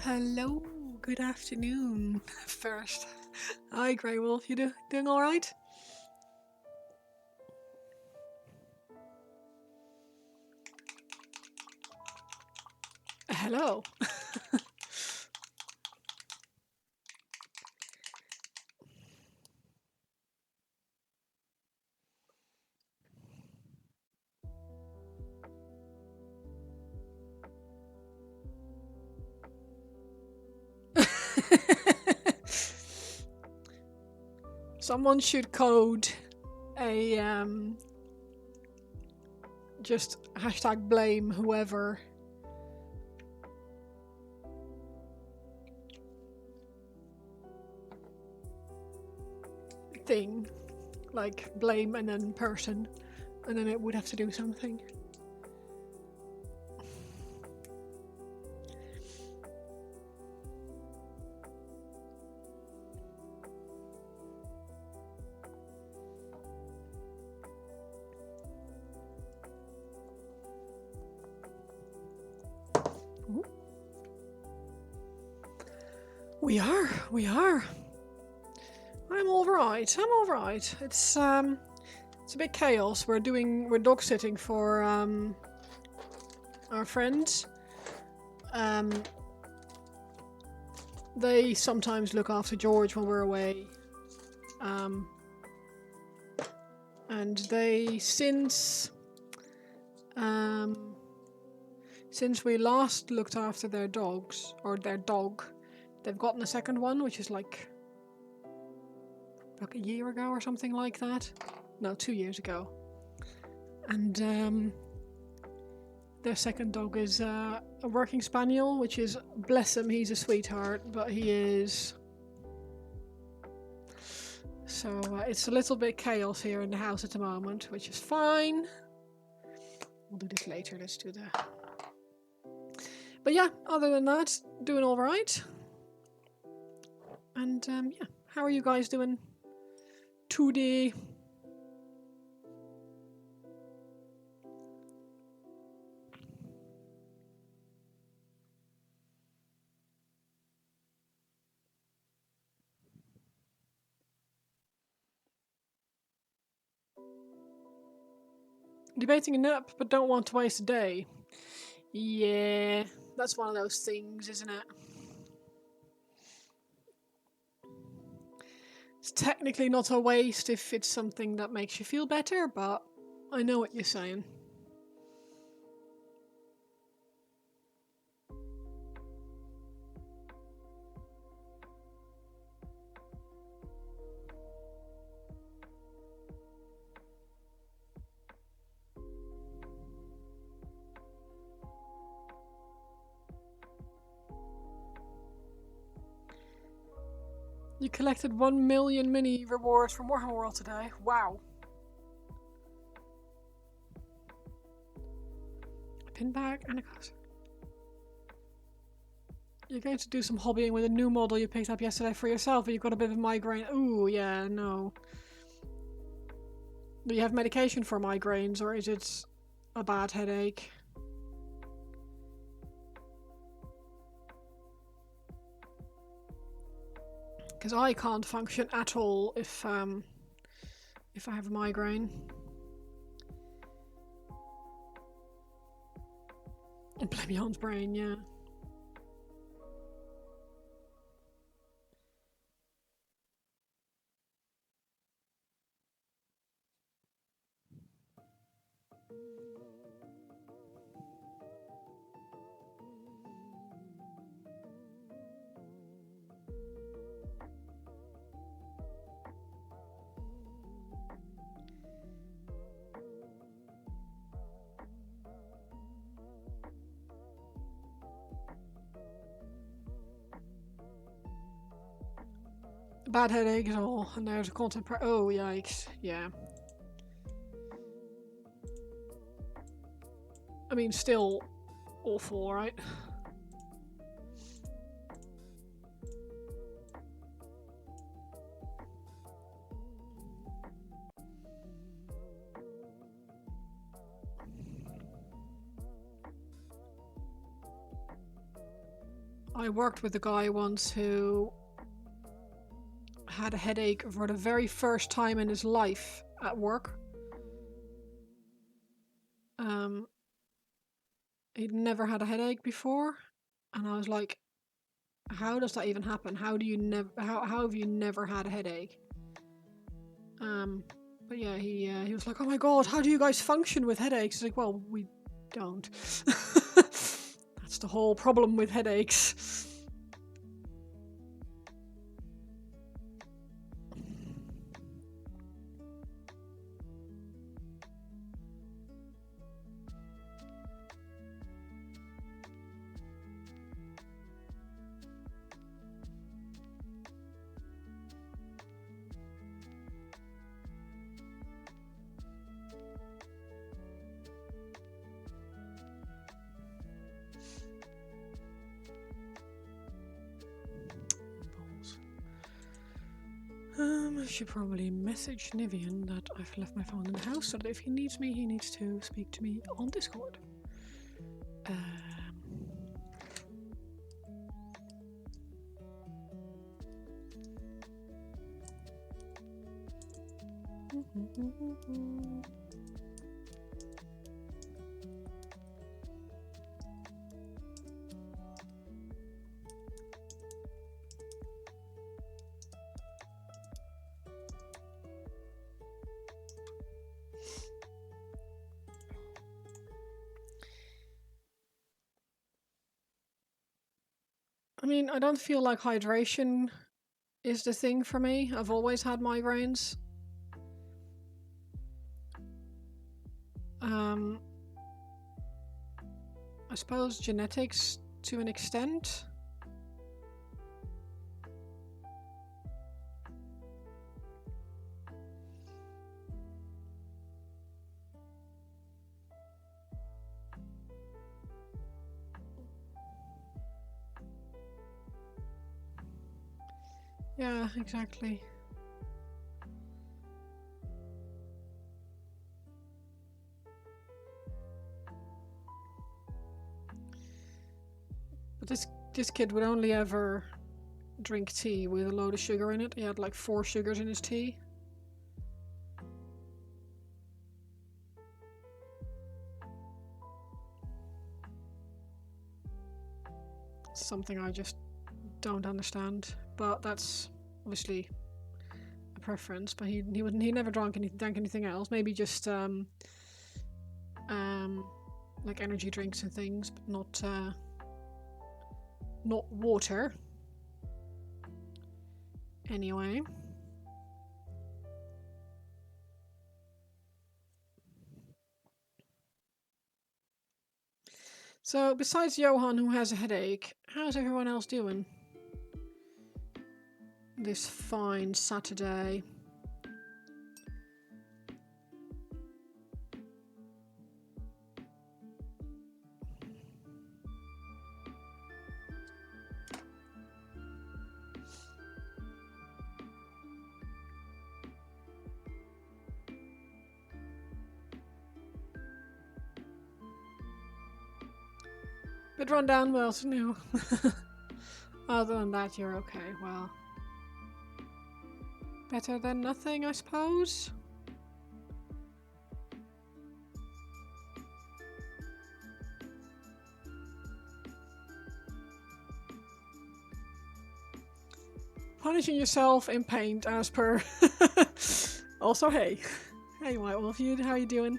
Hello, good afternoon. First, hi Grey Wolf, you doing all right? Hello. Someone should code a just hashtag blame whoever thing, like blame and then person, and then it would have to do something. Ooh. We are. I'm all right. It's a bit chaos. We're dog sitting for our friends. They sometimes look after George when we're away. And they since we last looked after their dogs, or their dog, they've gotten a second one, which is like a year ago or something like that. No, 2 years ago. And their second dog is a working spaniel, which is, bless him, he's a sweetheart, but he is... So it's a little bit chaos here in the house at the moment, which is fine. We'll do this later, let's do that. But yeah, other than that, doing all right. And yeah, how are you guys doing today? Debating a nap, but don't want to waste a day. Yeah, that's one of those things, isn't it? It's technically not a waste if it's something that makes you feel better, but I know what you're saying. You collected 1 million mini rewards from Warhammer World today. Wow. A pin bag and a cutter. You're going to do some hobbying with a new model you picked up yesterday for yourself, but you've got a bit of migraine. Ooh, yeah, no. Do you have medication for migraines, or is it a bad headache? Because I can't function at all if I have a migraine. And blame Jan's brain, yeah. Bad headache at all, and there's a content oh, yikes, yeah. I mean, still awful, right? I worked with a guy once who had a headache for the very first time in his life at work. He'd never had a headache before, and I was like, how does that even happen? How have you never had a headache? But yeah, he was like, oh my god, how do you guys function with headaches? It's like, well, we don't. That's the whole problem with headaches. I should probably message Nivian that I've left my phone in the house so that if he needs me, he needs to speak to me on Discord. I mean, I don't feel like hydration is the thing for me. I've always had migraines. I suppose genetics to an extent. Yeah, exactly. But this kid would only ever drink tea with a load of sugar in it. He had like 4 sugars in his tea. Something I just don't understand. But that's obviously a preference. But he never drank anything else. Maybe just like energy drinks and things, but not water. Anyway. So, besides Johan, who has a headache, how's everyone else doing this fine Saturday? Bit run down, well, so no. Other than that, you're okay. Well, better than nothing, I suppose. Punishing yourself in paint, as per. Also, hey, White Wolf, how you doing?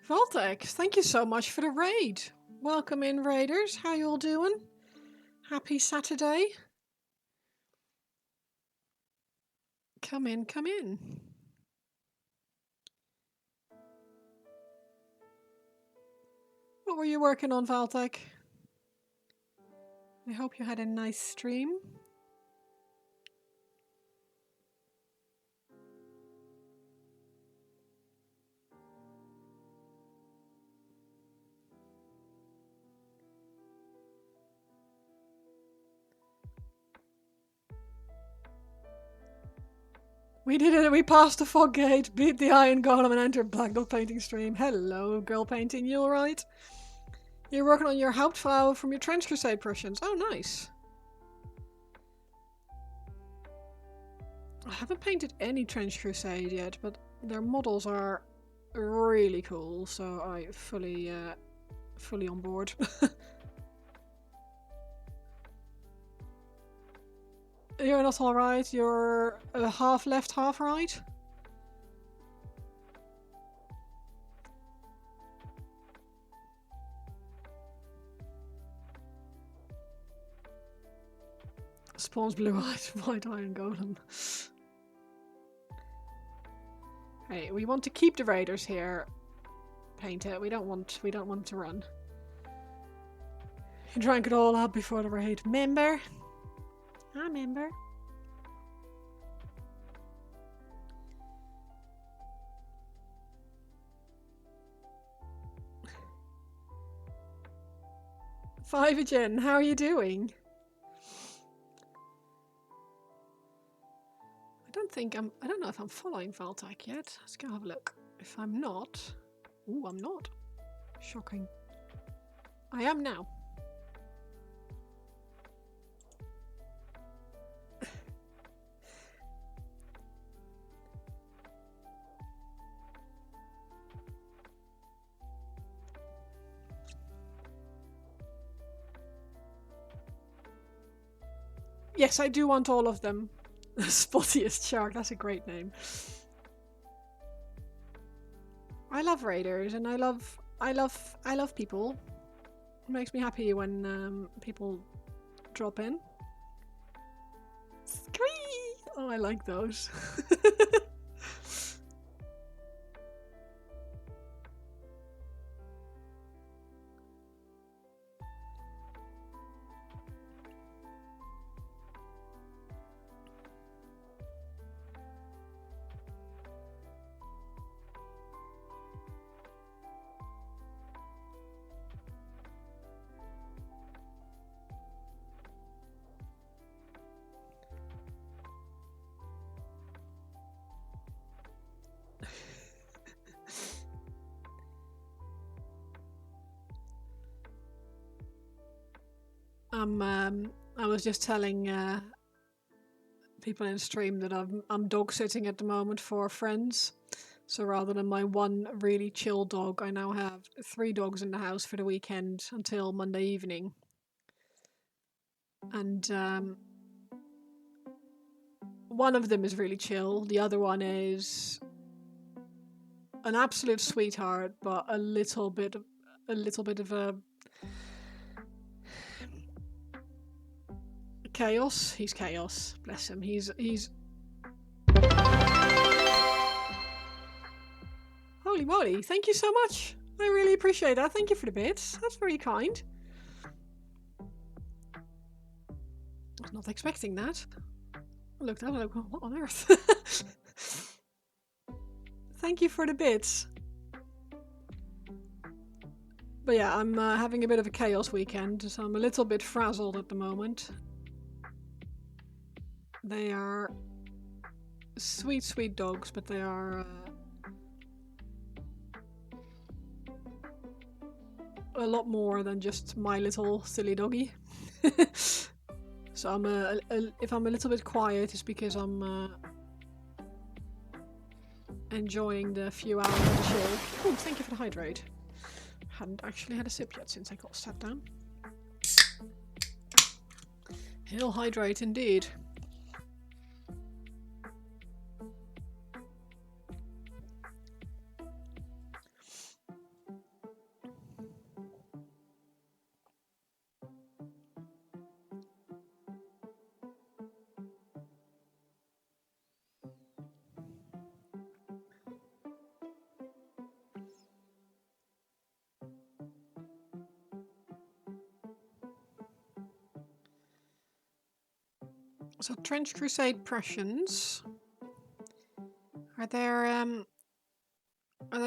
Voltex, thank you so much for the raid. Welcome in, raiders. How you all doing? Happy Saturday. Come in, come in. What were you working on, Valtech? I hope you had a nice stream. We did it, we passed the fog gate, beat the iron golem and entered Black Dog painting stream. Hello, girl painting, you alright? You're working on your Hauptfrau from your Trench Crusade Prussians. Oh, nice. I haven't painted any Trench Crusade yet, but their models are really cool, so I fully on board. You're not alright, you're half left, half right? Spawns blue-eyed white iron golem. Hey, we want to keep the raiders here. Paint it. We don't want to run. You drank it all up before the raid. Member? I remember. Five Jen, how are you doing? I don't know if I'm following Valtech yet. Let's go have a look. If I'm not... Ooh, I'm not. Shocking. I am now. Yes, I do want all of them. The spottiest shark, that's a great name. I love raiders and I love people. It makes me happy when people drop in. Scree! Oh, I like those. I was just telling people in stream that I'm dog sitting at the moment for friends. So rather than my one really chill dog, I now have 3 dogs in the house for the weekend until Monday evening. And one of them is really chill. The other one is an absolute sweetheart, but a little bit of a chaos. He's chaos. Bless him. He's Holy moly, thank you so much. I really appreciate that. Thank you for the bits. That's very kind. I was not expecting that. I looked up and I was like, what on earth? Thank you for the bits. But yeah, I'm having a bit of a chaos weekend, so I'm a little bit frazzled at the moment. They are sweet, sweet dogs, but they are a lot more than just my little silly doggy. So if I'm a little bit quiet, it's because I'm enjoying the few hours of chill. Oh, thank you for the hydrate. Hadn't actually had a sip yet since I got sat down. He'll hydrate indeed. So Trench Crusade Prussians. Are they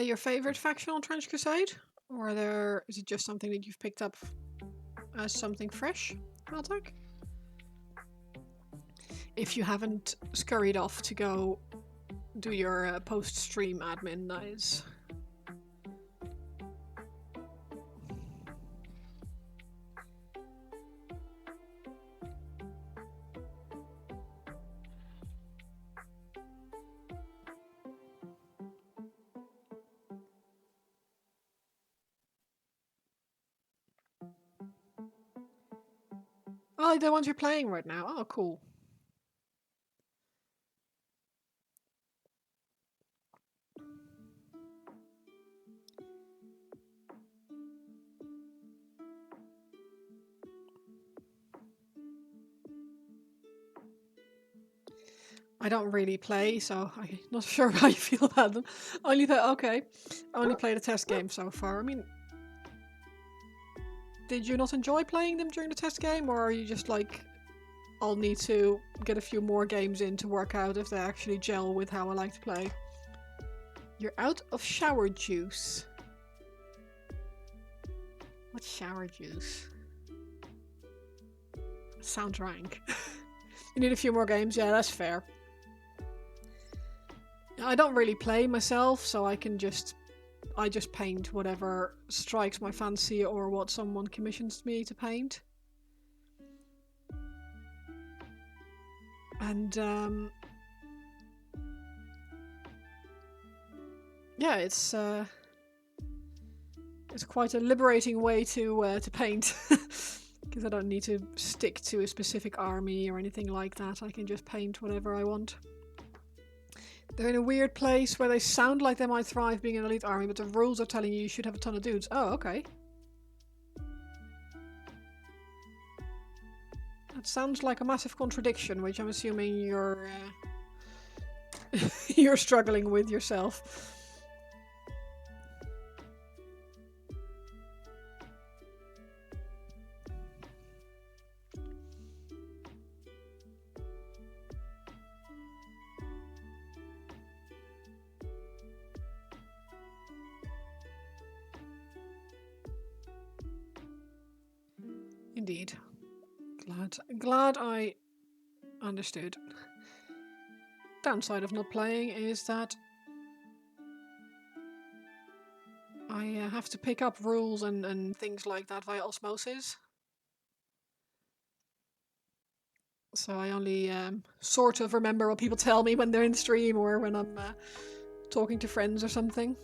your favorite faction on Trench Crusade? Or is it just something that you've picked up as something fresh, Maltek? If you haven't scurried off to go do your post-stream admin, that is. Oh, the ones you're playing right now. Oh, cool. I don't really play, so I'm not sure how you feel about them. Only played a test game so far. I mean, did you not enjoy playing them during the test game, or are you just like, I'll need to get a few more games in to work out if they actually gel with how I like to play? You're out of shower juice. What's shower juice? Sounds rank. You need a few more games? Yeah, that's fair. I don't really play myself, so I just paint whatever strikes my fancy or what someone commissions me to paint. And yeah, it's quite a liberating way to paint, because I don't need to stick to a specific army or anything like that. I can just paint whatever I want. They're in a weird place where they sound like they might thrive being an elite army, but the rules are telling you should have a ton of dudes. Oh, okay. That sounds like a massive contradiction, which I'm assuming you're you're struggling with yourself. Indeed. Glad I understood. Downside of not playing is that I have to pick up rules and things like that via osmosis. So I only sort of remember what people tell me when they're in stream or when I'm talking to friends or something.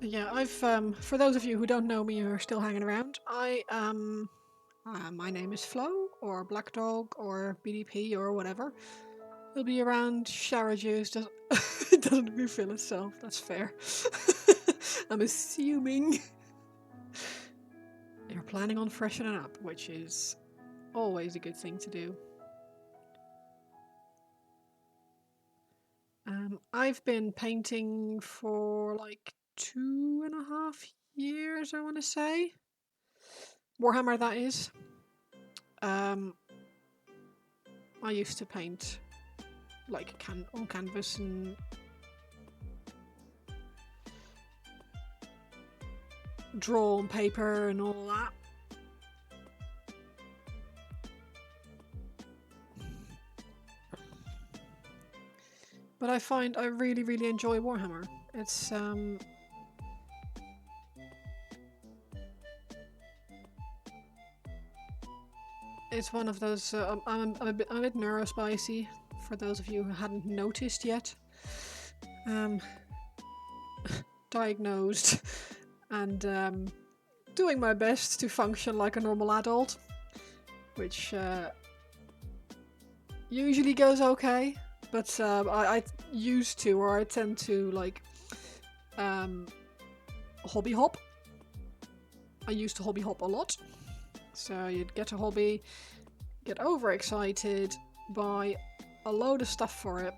Yeah, I've for those of you who don't know me or are still hanging around, my name is Flo or Black Dog or BDP or whatever. It'll be around shower juice. It doesn't refill itself. That's fair. I'm assuming you're planning on freshening up, which is always a good thing to do. I've been painting for like 2.5 years, I want to say. Warhammer, that is. I used to paint like on canvas and draw on paper and all that. But I find I really, really enjoy Warhammer. It's It's one of those. I'm a bit neurospicy. For those of you who hadn't noticed yet, diagnosed, and doing my best to function like a normal adult, which usually goes okay. But I used to, or I tend to like hobby hop. I used to hobby hop a lot. So you'd get a hobby, get overexcited, buy a load of stuff for it,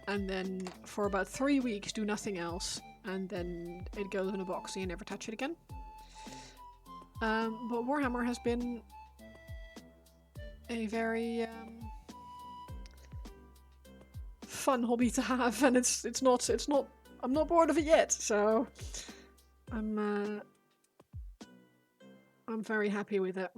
and then for about 3 weeks do nothing else, and then it goes in a box and you never touch it again. But Warhammer has been a very fun hobby to have, and it's not I'm not bored of it yet, so I'm very happy with it.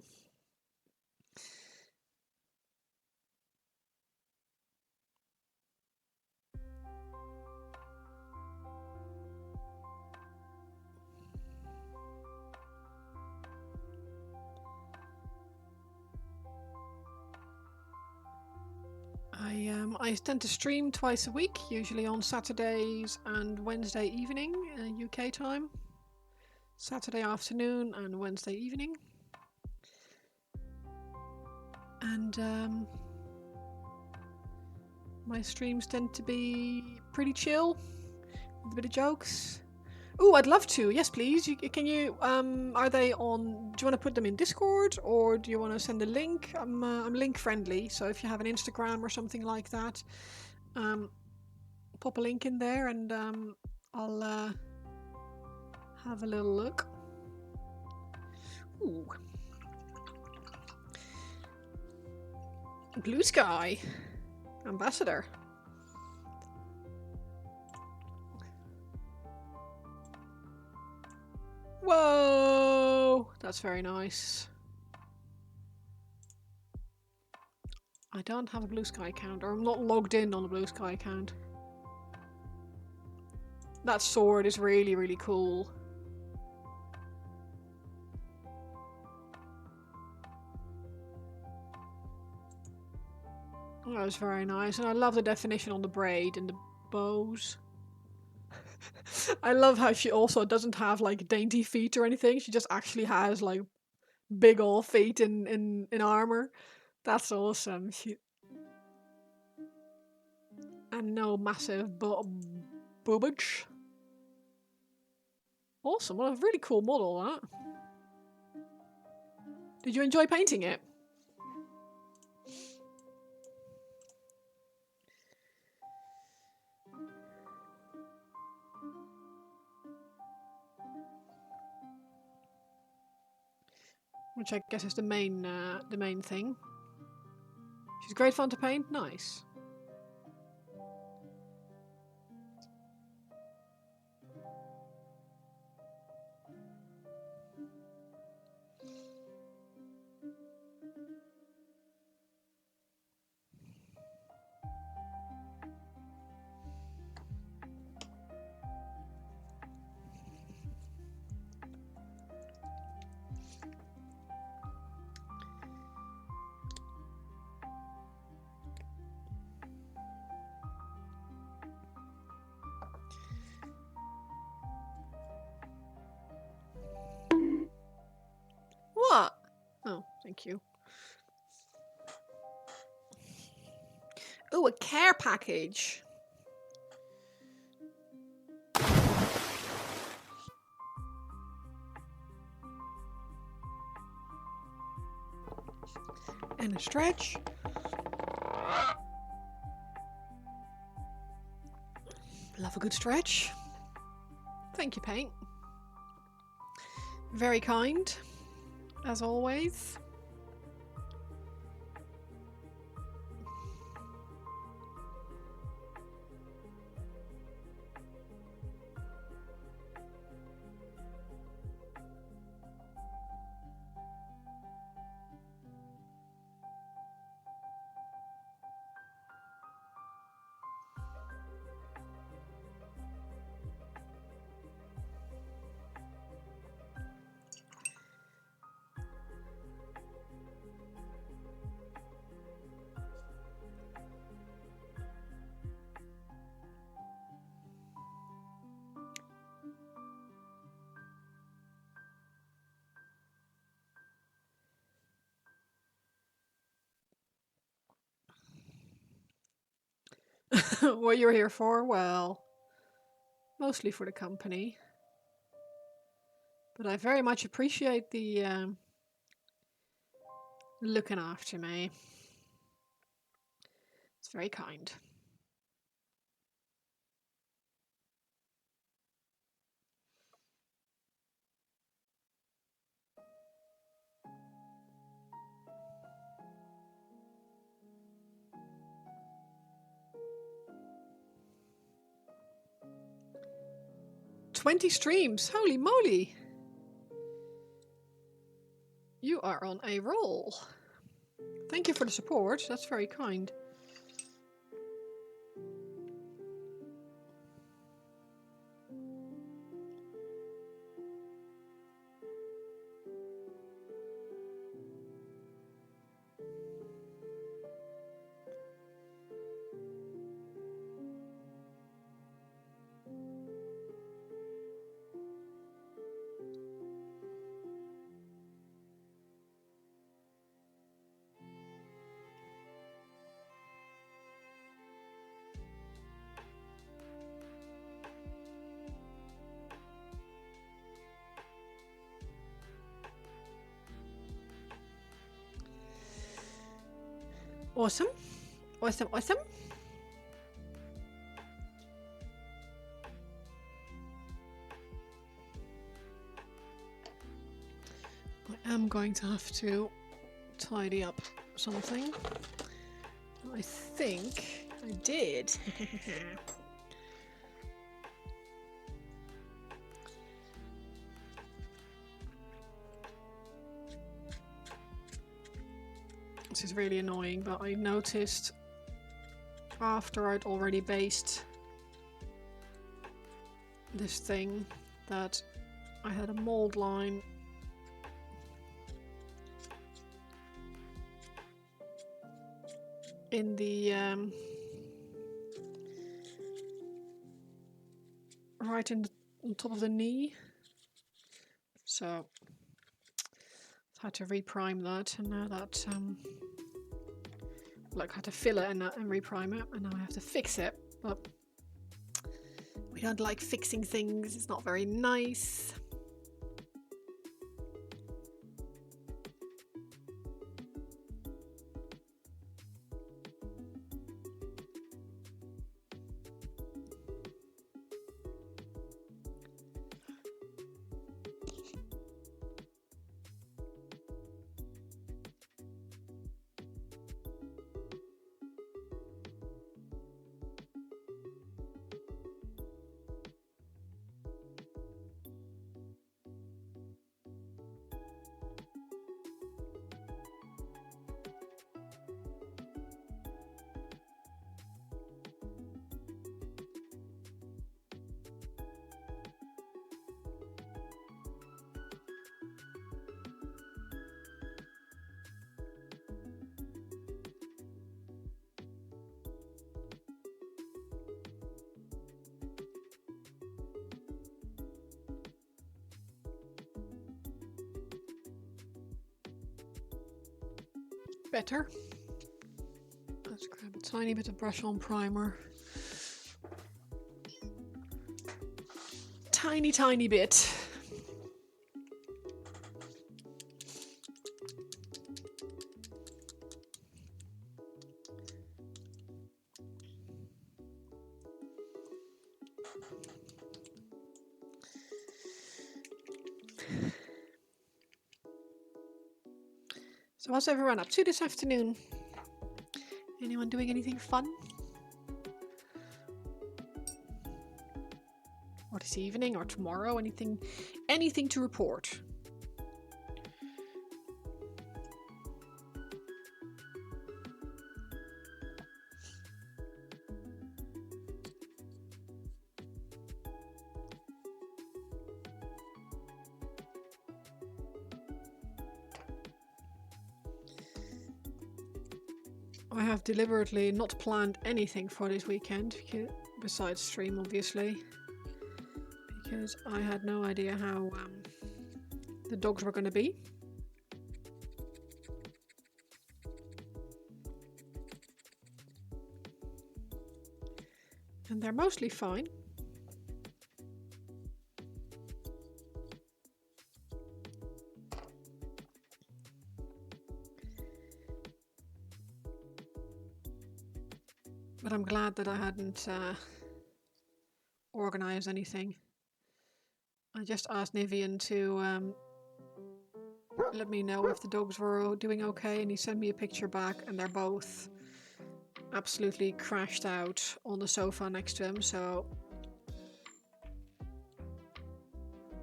I tend to stream twice a week, usually on Saturdays and Wednesday evening, UK time. Saturday afternoon and Wednesday evening. And my streams tend to be pretty chill, with a bit of jokes. Ooh, I'd love to. Yes, please. Can you? Are they on? Do you want to put them in Discord, or do you want to send a link? I'm link friendly, so if you have an Instagram or something like that, pop a link in there, and I'll have a little look. Ooh, Blue Sky Ambassador. Whoa, that's very nice. I don't have a Blue Sky account, or I'm not logged in on a Blue Sky account. That sword is really, really cool. That was very nice, and I love the definition on the braid and the bows. I love how she also doesn't have like dainty feet or anything. She just actually has like big old feet in armor. That's awesome. And no massive boobage. Awesome. What a really cool model, that. Did you enjoy painting it? Which I guess is the main thing. She's great fun to paint. Nice. What? Oh, thank you. Oh, a care package. And a stretch. Love a good stretch. Thank you, Paint. Very kind, as always. What you're here for? Well, mostly for the company. But I very much appreciate the looking after me. It's very kind. "20 streams, holy moly! You are on a roll. Thank you for the support, that's very kind." Awesome. Awesome, awesome. I am going to have to tidy up something. I think I did. This is really annoying, but I noticed after I'd already based this thing that I had a mold line in the right in the, on top of the knee, so I had to reprime that, and now that like I had to fill it and reprime it, and now I have to fix it, but we don't like fixing things, it's not very nice. Better. Let's grab a tiny bit of brush on primer. Tiny bit. So what's everyone up to this afternoon? Anyone doing anything fun? Or this evening or tomorrow? Anything to report? I have deliberately not planned anything for this weekend, besides stream obviously, because I had no idea how the dogs were going to be. And they're mostly fine. But I'm glad that I hadn't organized anything. I just asked Nivian to let me know if the dogs were doing okay, and he sent me a picture back, and they're both absolutely crashed out on the sofa next to him, so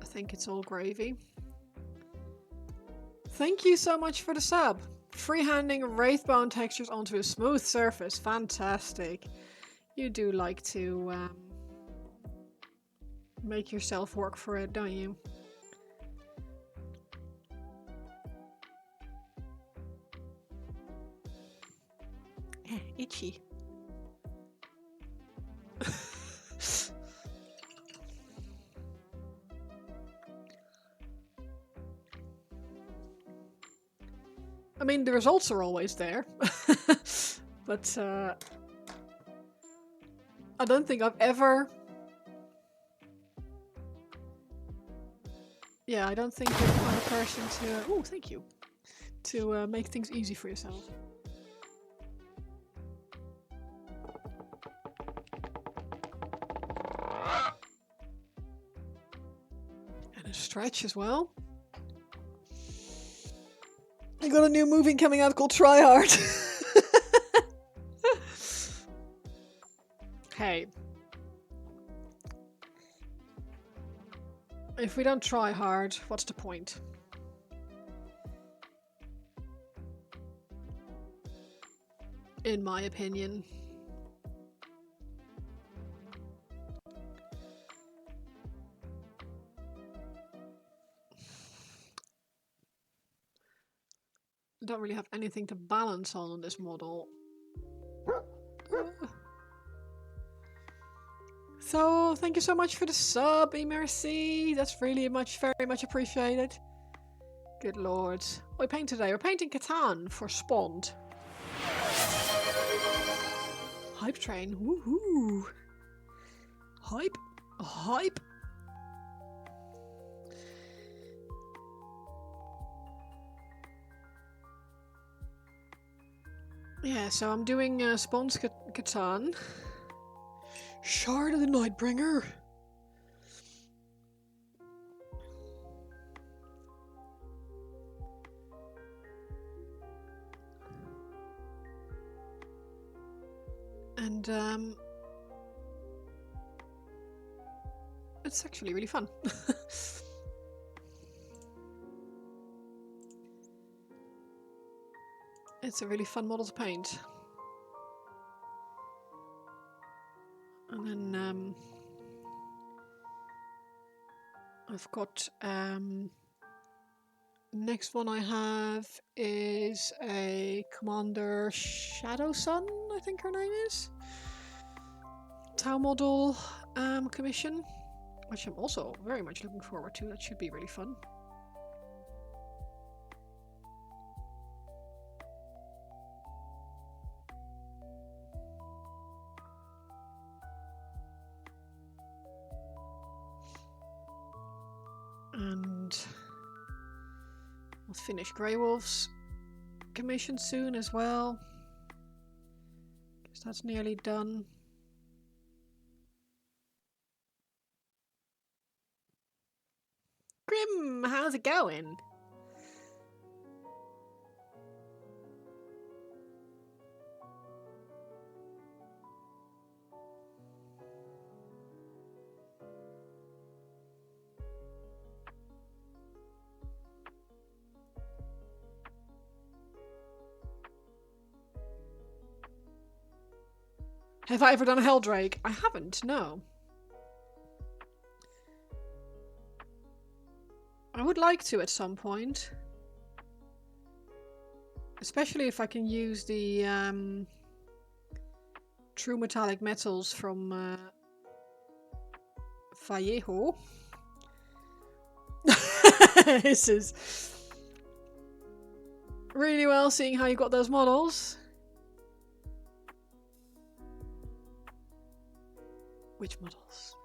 I think it's all gravy. Thank you so much for the sub. Freehanding wraithbone textures onto a smooth surface. Fantastic. You do like to make yourself work for it, don't you? Itchy. I mean, the results are always there. But I don't think I've ever... Yeah, I don't think you're the kind of person to... Oh, thank you. To make things easy for yourself. And a stretch as well. I got a new movie coming out called Try Hard. Hey. If we don't try hard, what's the point? In my opinion. I don't really have anything to balance on this model. So, thank you so much for the sub, merci. That's really very much appreciated. Good lord. What are we painting today? We're painting Catan for Spond. Hype train. Woohoo. Hype. Hype. Yeah, so I'm doing Spond's Catan. Shard of the Nightbringer. And it's actually really fun. It's a really fun model to paint. And then I've got next one I have is a Commander Shadow Sun, I think her name is. Tau model commission, which I'm also very much looking forward to. That should be really fun. And we'll finish Grey Wolf's commission soon as well. Guess that's nearly done. Grim, how's it going? Have I ever done a Helldrake? I haven't, no. I would like to at some point. Especially if I can use the true metallic metals from Vallejo. This is really well seeing how you got those models. Which models?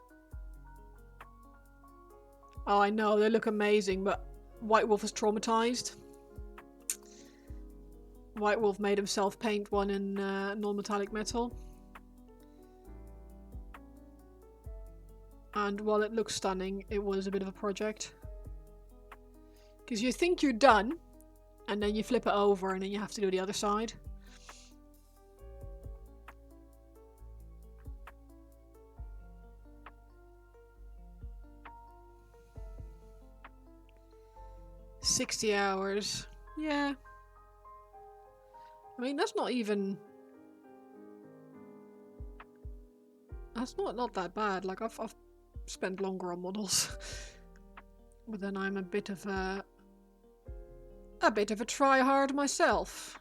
Oh, I know, they look amazing, but White Wolf is traumatized. White Wolf made himself paint one in non-metallic metal. And while it looks stunning, it was a bit of a project. Because you think you're done, and then you flip it over and then you have to do the other side. $60 hours. Yeah. I mean, that's not even... That's not that bad. Like, I've spent longer on models. But then I'm a bit of a try-hard myself.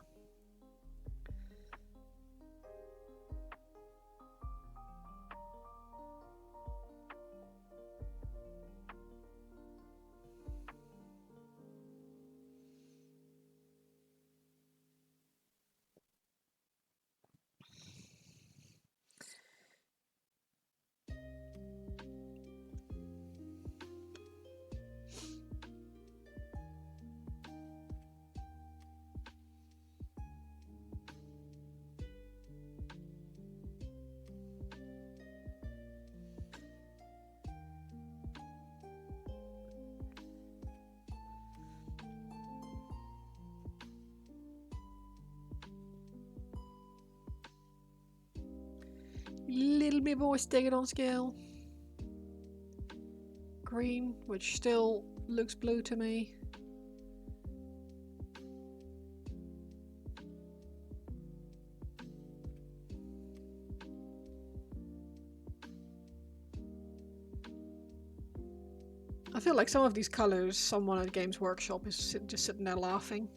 Little bit more staggered on scale. Green, which still looks blue to me. I feel like some of these colors, someone at Games Workshop is just sitting there laughing.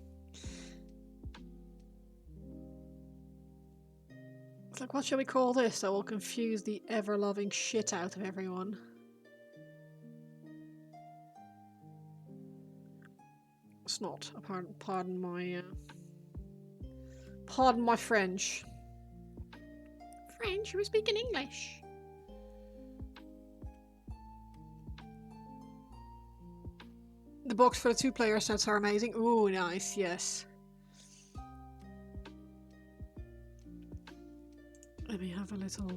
It's like, what shall we call this that will confuse the ever-loving shit out of everyone? It's not. Pardon my French. French? We speak in English. The box for the 2-player sets are amazing. Ooh, nice, yes. Let me have a little...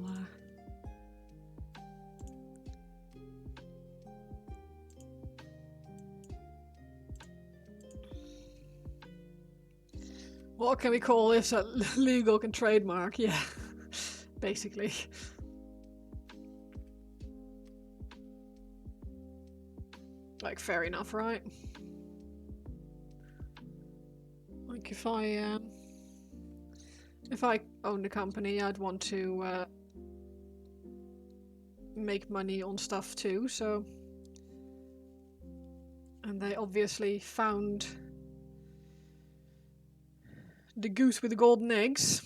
What can we call this that legal can trademark? Yeah, basically. Like, fair enough, right? Like, if I owned a company, I'd want to make money on stuff too, so... And they obviously found the goose with the golden eggs.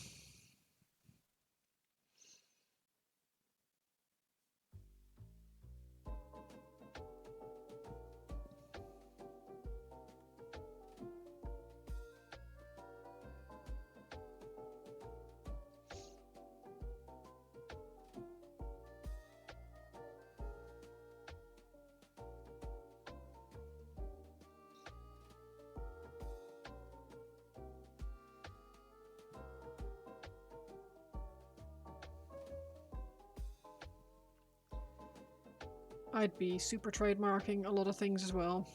I'd be super trademarking a lot of things as well.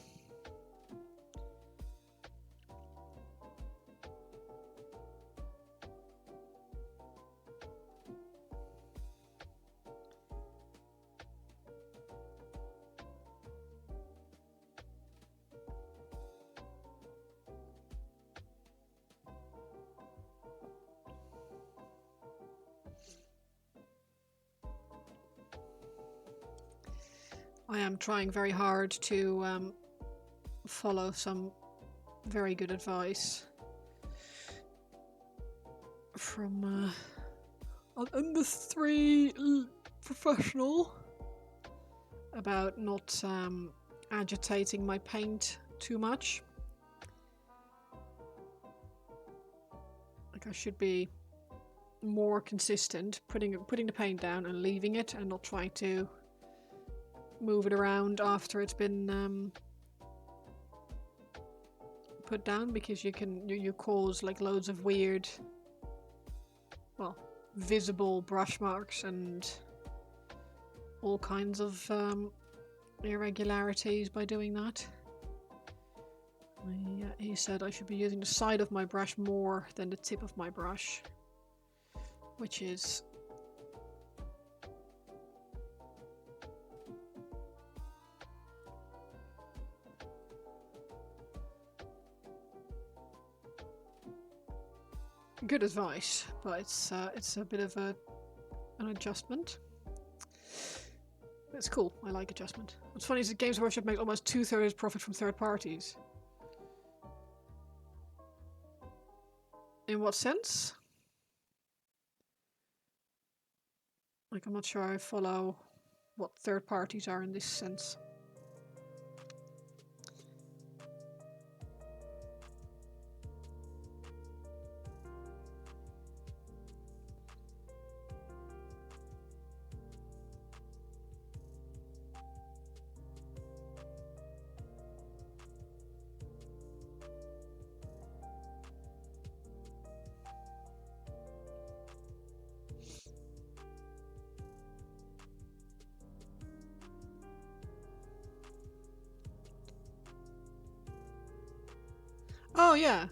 I am trying very hard to follow some very good advice from an industry professional about not agitating my paint too much. Like, I should be more consistent, putting the paint down and leaving it, and not trying to move it around after it's been put down, because you cause like loads of weird, well, visible brush marks and all kinds of irregularities by doing that. He said I should be using the side of my brush more than the tip of my brush, which is good advice, but it's a bit of an adjustment. It's cool. I like adjustment. What's funny is that Games Workshop makes almost 2/3 profit from third parties. In what sense? Like, I'm not sure I follow what third parties are in this sense. Oh, yeah.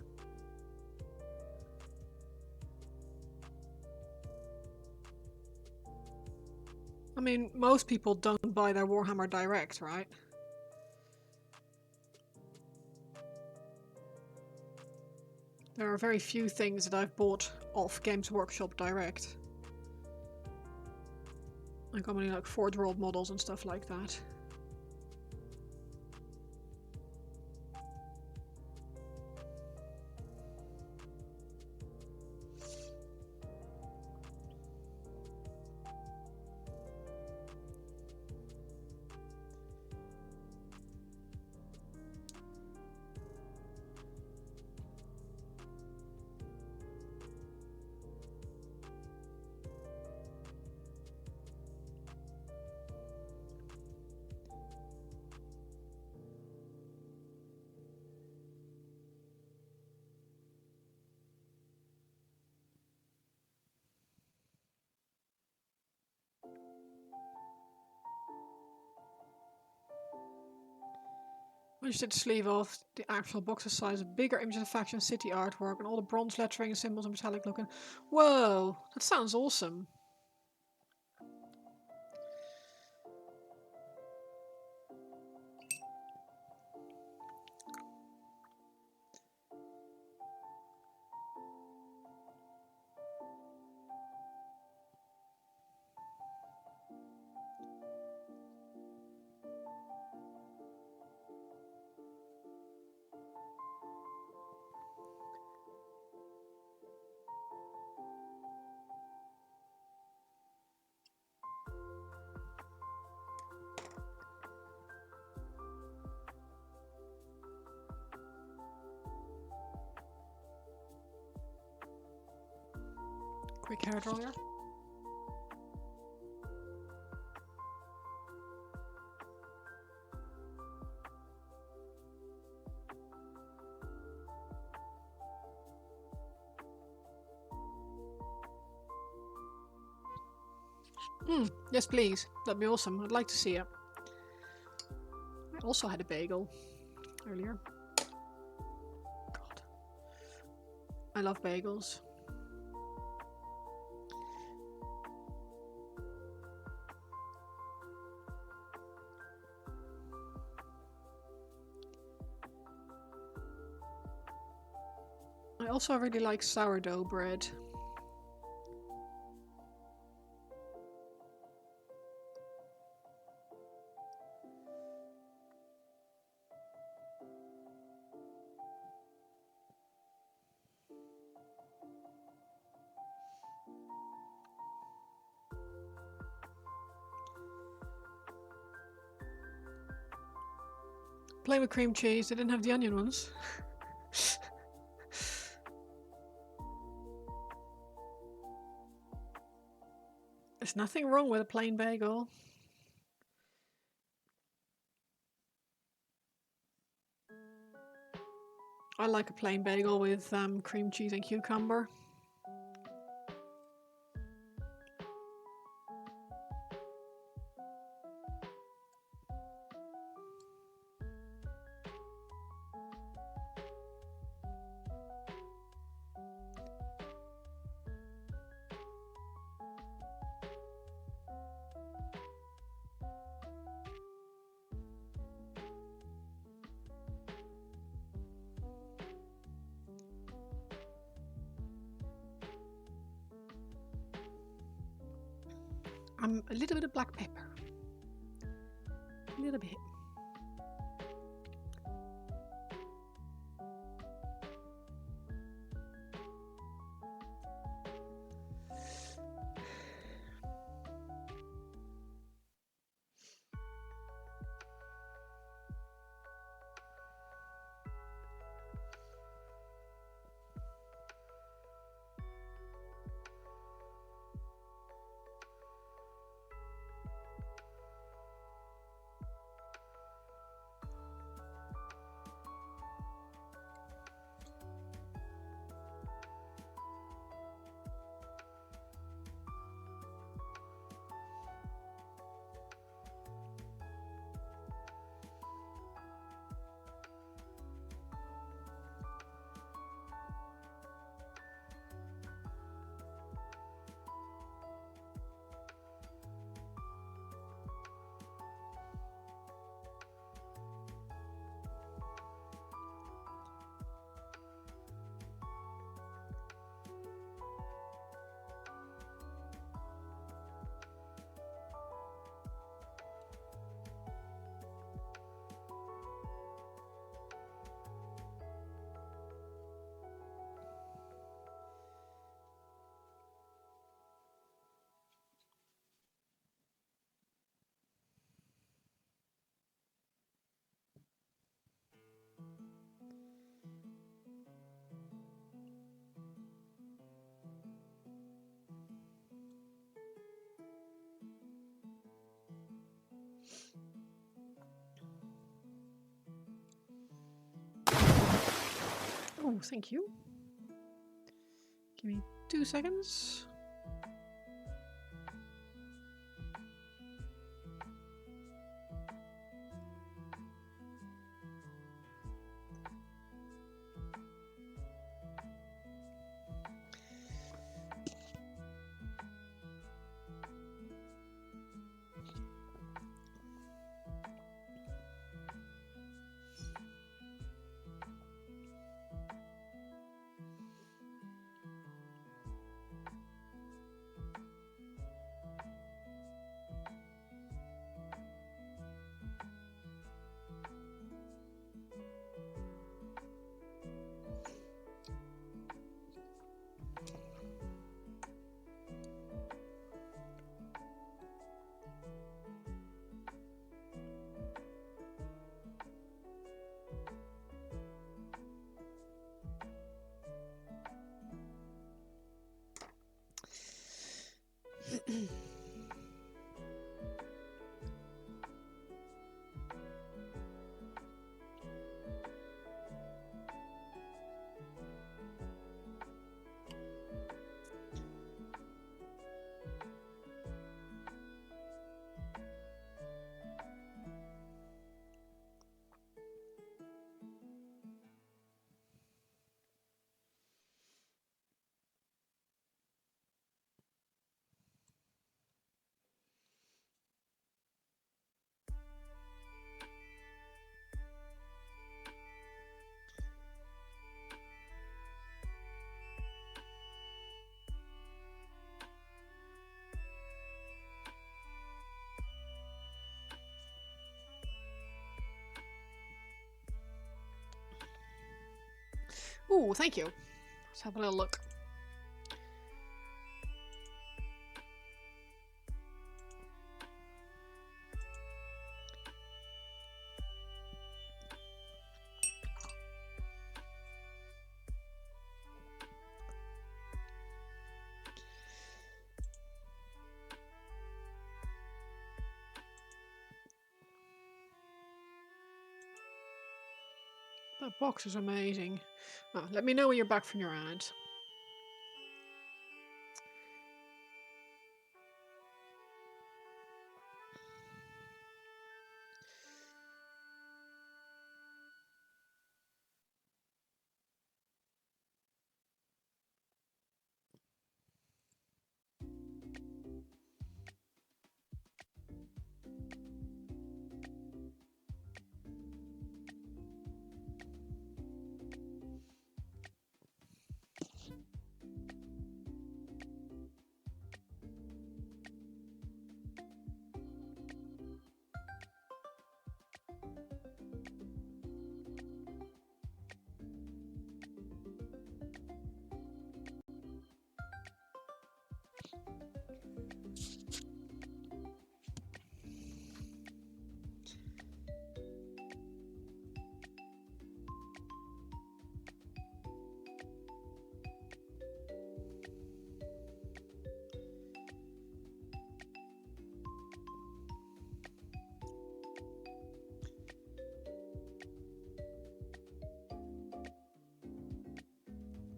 I mean, most people don't buy their Warhammer direct, right? There are very few things that I've bought off Games Workshop direct. Like, how many like Forge World models and stuff like that. When you take the sleeve off, the actual boxer size, bigger images of faction city artwork, and all the bronze lettering and symbols are metallic looking. Whoa, that sounds awesome. Quick hair dryer. Yes, please. That'd be awesome. I'd like to see it. I also had a bagel earlier. God. I love bagels. I also really like sourdough bread. Plain with cream cheese. They didn't have the onion ones. There's nothing wrong with a plain bagel. I like a plain bagel with cream cheese and cucumber. A little bit of black pepper. A little bit. Oh, thank you. Give me 2 seconds. Ooh, thank you. Let's have a little look. That box is amazing. Oh, let me know when you're back from your ad.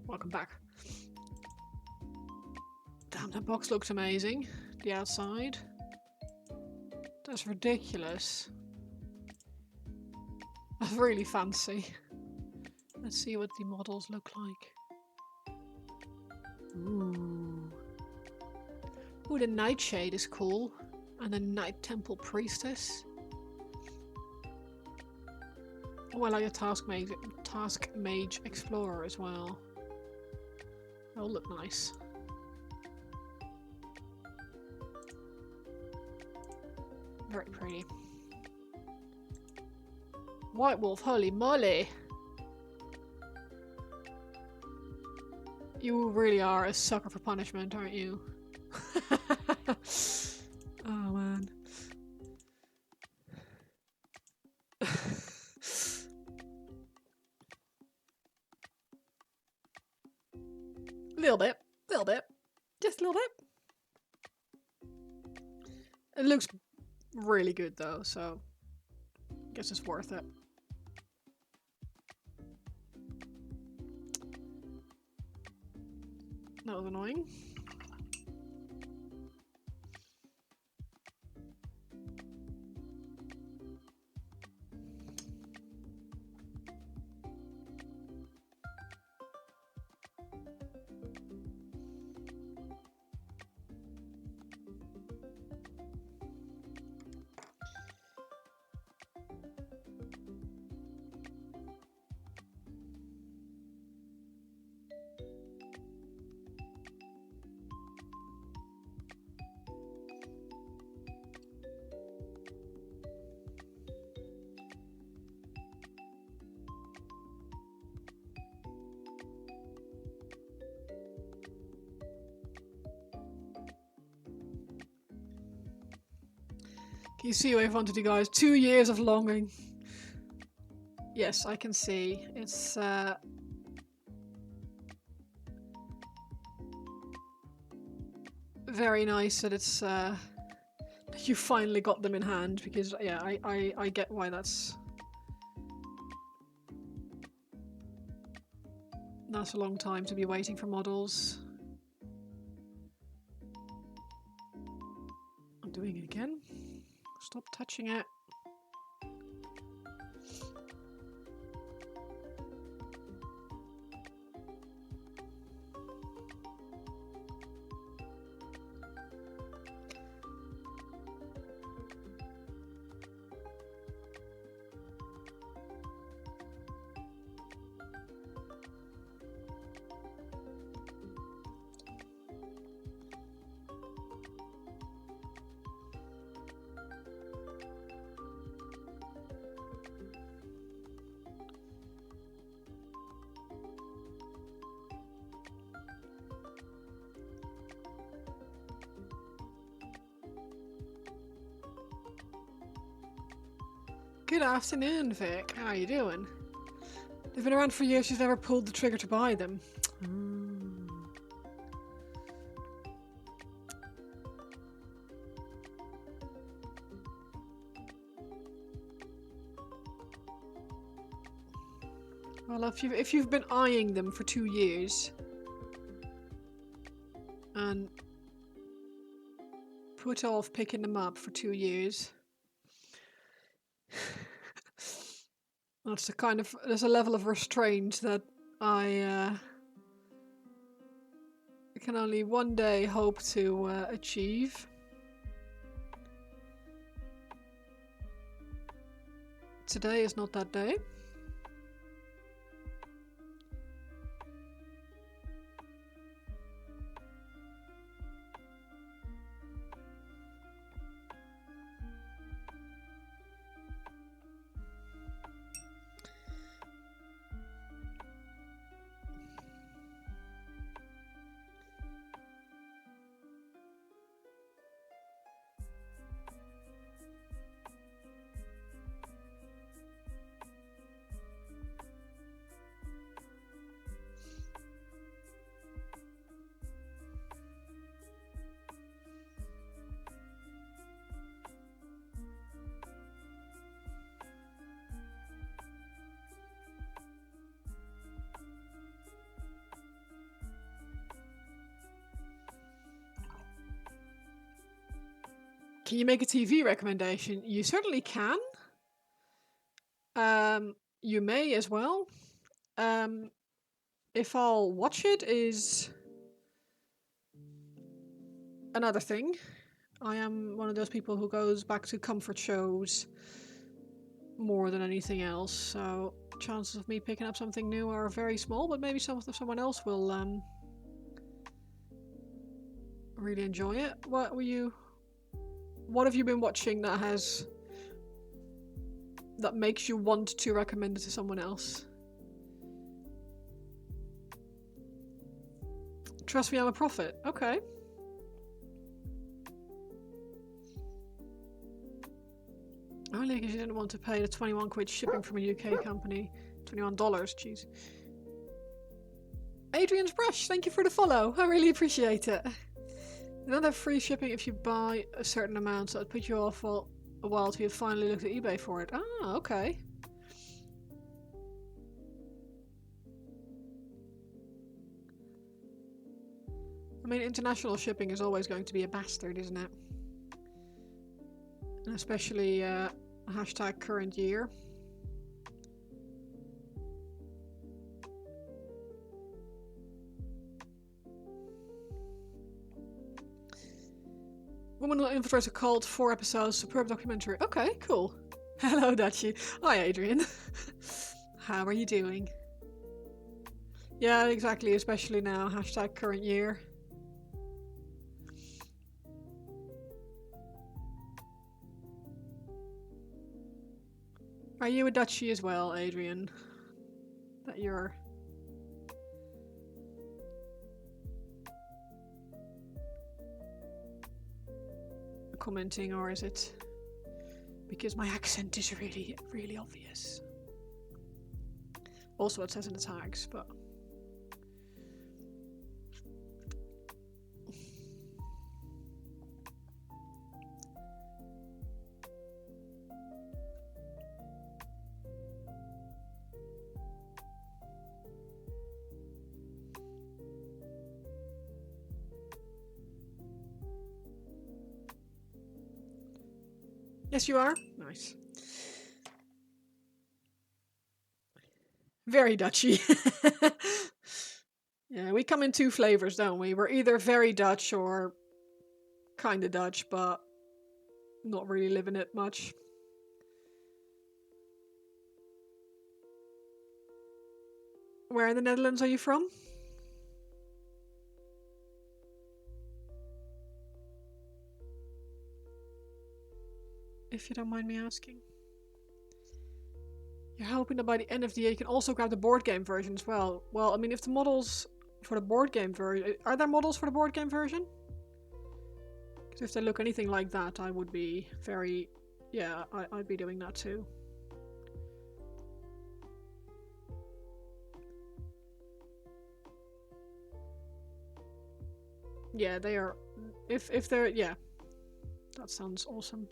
Welcome back. Damn, that box looks amazing. The outside. That's ridiculous. That's really fancy. Let's see what the models look like. Ooh. Ooh, the Nightshade is cool. And the Night Temple Priestess. Oh, I like the Task Mage Explorer as well. They'll look nice. Very pretty. White Wolf, holy moly! You really are a sucker for punishment, aren't you? Oh man. Little bit. Just a little bit. It looks really good though, so I guess it's worth it. That was annoying. Can you see what I've wanted you guys? 2 years of longing. Yes, I can see. It's very nice that it's you finally got them in hand, because yeah, I get why that's a long time to be waiting for models. I'm doing it again. Stop touching it. Good afternoon, Vic. How are you doing? They've been around for years, she's never pulled the trigger to buy them. Well, if you've been eyeing them for 2 years and put off picking them up for 2 years, that's the kind of there's a level of restraint that I can only one day hope to achieve. Today is not that day. Can you make a TV recommendation? You certainly can. You may as well. If I'll watch it is another thing. I am one of those people who goes back to comfort shows more than anything else, so chances of me picking up something new are very small, but maybe someone else will really enjoy it. What have you been watching that makes you want to recommend it to someone else? Trust me, I'm a prophet. Okay. Only because you didn't want to pay the 21 quid shipping from a UK company. $21, jeez. Adrian's Brush, thank you for the follow. I really appreciate it. You don't have free shipping if you buy a certain amount, so it'd put you off for a while till you finally looked at eBay for it. Ah, okay. I mean, international shipping is always going to be a bastard, isn't it? And especially hashtag current year. Woman Who Infiltrates a Cult, 4 episodes, superb documentary. Okay, cool. Hello, Dachi. Hi, Adrian. How are you doing? Yeah, exactly, especially now, hashtag current year. Are you a Dutchie as well, Adrian? That you're... commenting, or is it because my accent is really, really obvious? Also, it says in the tags, but... Yes, you are? Nice. Very Dutchy. Yeah, we come in 2 flavors, don't we? We're either very Dutch or kinda Dutch, but not really living it much. Where in the Netherlands are you from? If you don't mind me asking. You're hoping that by the end of the year you can also grab the board game version as well. Well, I mean, if the models for the board game version... Are there models for the board game version? Because if they look anything like that, I would be very... Yeah, I'd be doing that too. Yeah, they are... If they're... Yeah. That sounds awesome.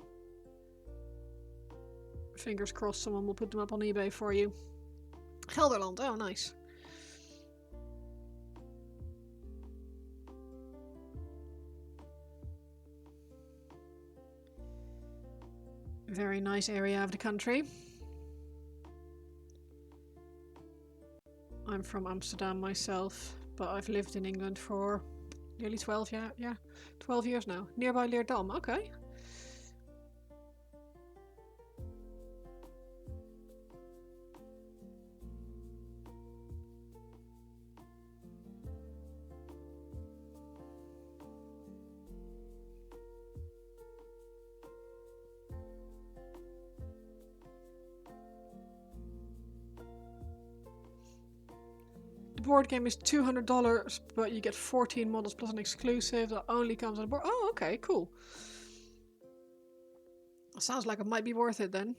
Fingers crossed someone will put them up on eBay for you. Gelderland, oh nice. Very nice area of the country. I'm from Amsterdam myself, but I've lived in England for nearly 12 years. Yeah, 12 years now. Nearby Leerdam, okay. The board game is $200, but you get 14 models plus an exclusive that only comes on the board. Oh, okay, cool. Sounds like it might be worth it then.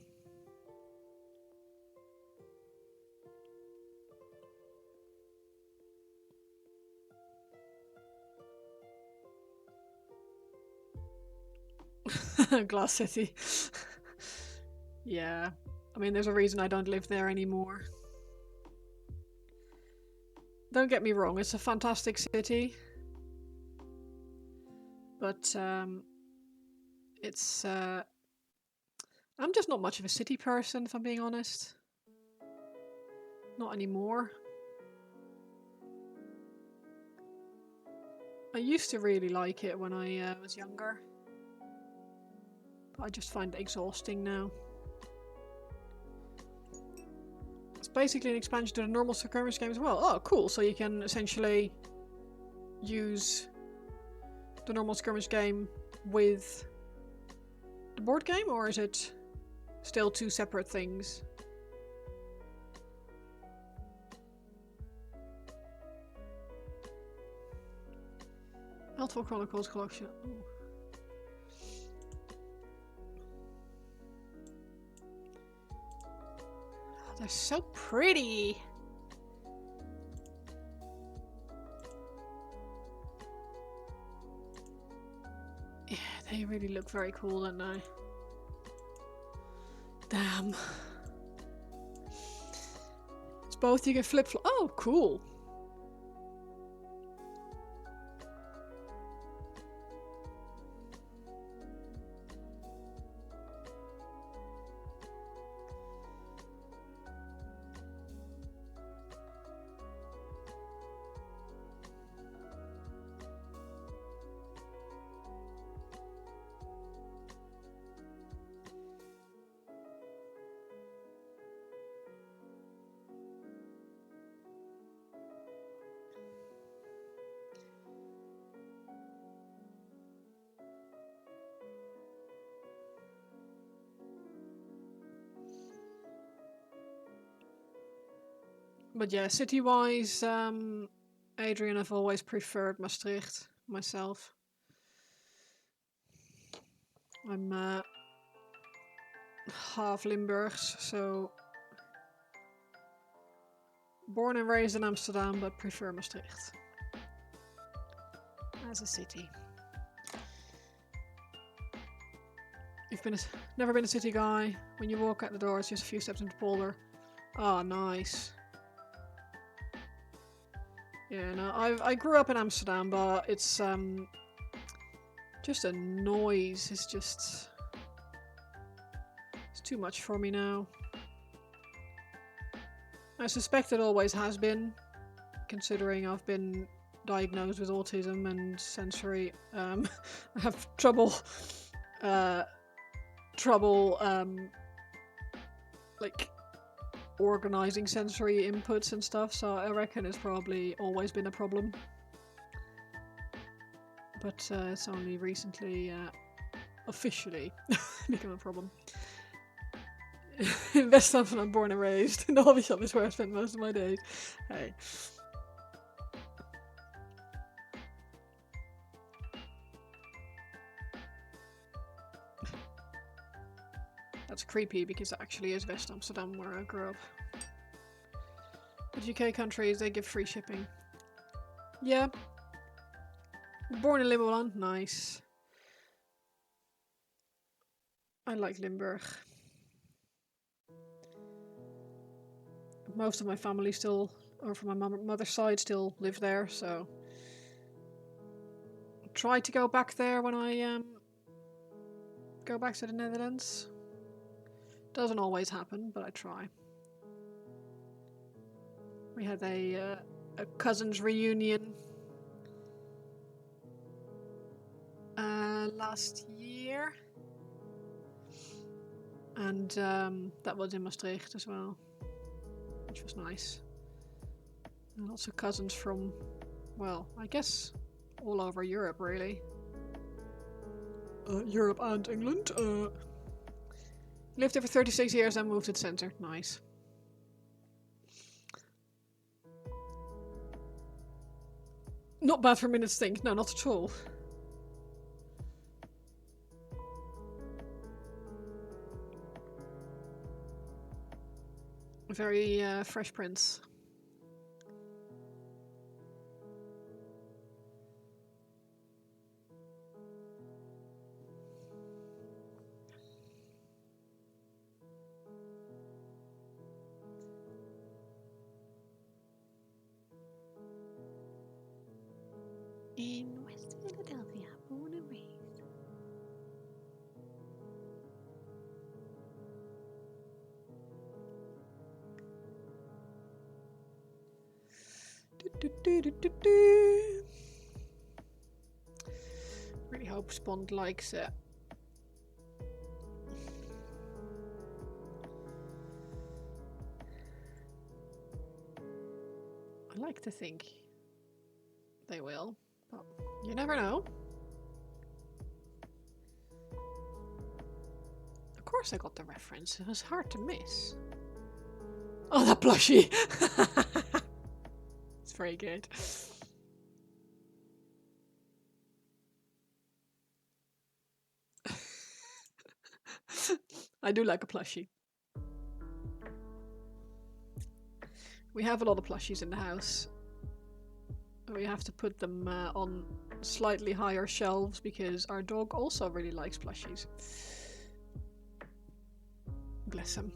Glass City. Yeah. I mean, there's a reason I don't live there anymore. Don't get me wrong, it's a fantastic city. But, it's, I'm just not much of a city person, if I'm being honest. Not anymore. I used to really like it when I was younger. But I just find it exhausting now. It's basically an expansion to the normal skirmish game as well. Oh, cool. So you can essentially use the normal skirmish game with the board game, or is it still two separate things? Elfwell Chronicles collection. Ooh. Oh, they're so pretty. Yeah, they really look very cool, don't they? Damn. It's both, you can flip-flop. Oh, cool. But yeah, city-wise, Adrian, I've always preferred Maastricht myself. I'm half Limburgs, so born and raised in Amsterdam, but prefer Maastricht as a city. You've never been a city guy. When you walk out the door, it's just a few steps into Polder. Oh, nice. Yeah, no, I grew up in Amsterdam, but it's just a noise. It's too much for me now. I suspect it always has been, considering I've been diagnosed with autism and sensory. I have trouble, like organizing sensory inputs and stuff. So I reckon it's probably always been a problem. But it's only recently, officially, become a problem. In West Hampton, I'm born and raised. In the hobby shop is where I spend most of my days. Hey. That's creepy because it actually is West Amsterdam where I grew up. But UK countries, they give free shipping. Yeah. Born in Limburg. Nice. I like Limburg. most of my family still, or from my mother's side, still live there, so try to go back there when I go back to the Netherlands. Doesn't always happen, but I try. We had a cousins reunion last year, and that was in Maastricht as well, which was nice. And lots of cousins from, well, I guess all over Europe, really. Europe and England. Lived there for 36 years and moved to the centre. Nice. Not bad for minutes think. No, not at all. Very Fresh Prince. In West Philadelphia, born and raised. Really hope Spond likes it. I like to think they will, but you never know. Of course I got the reference. It was hard to miss. Oh, that plushie! It's very good. I do like a plushie. We have a lot of plushies in the house. We have to put them on slightly higher shelves because our dog also really likes plushies. Bless him.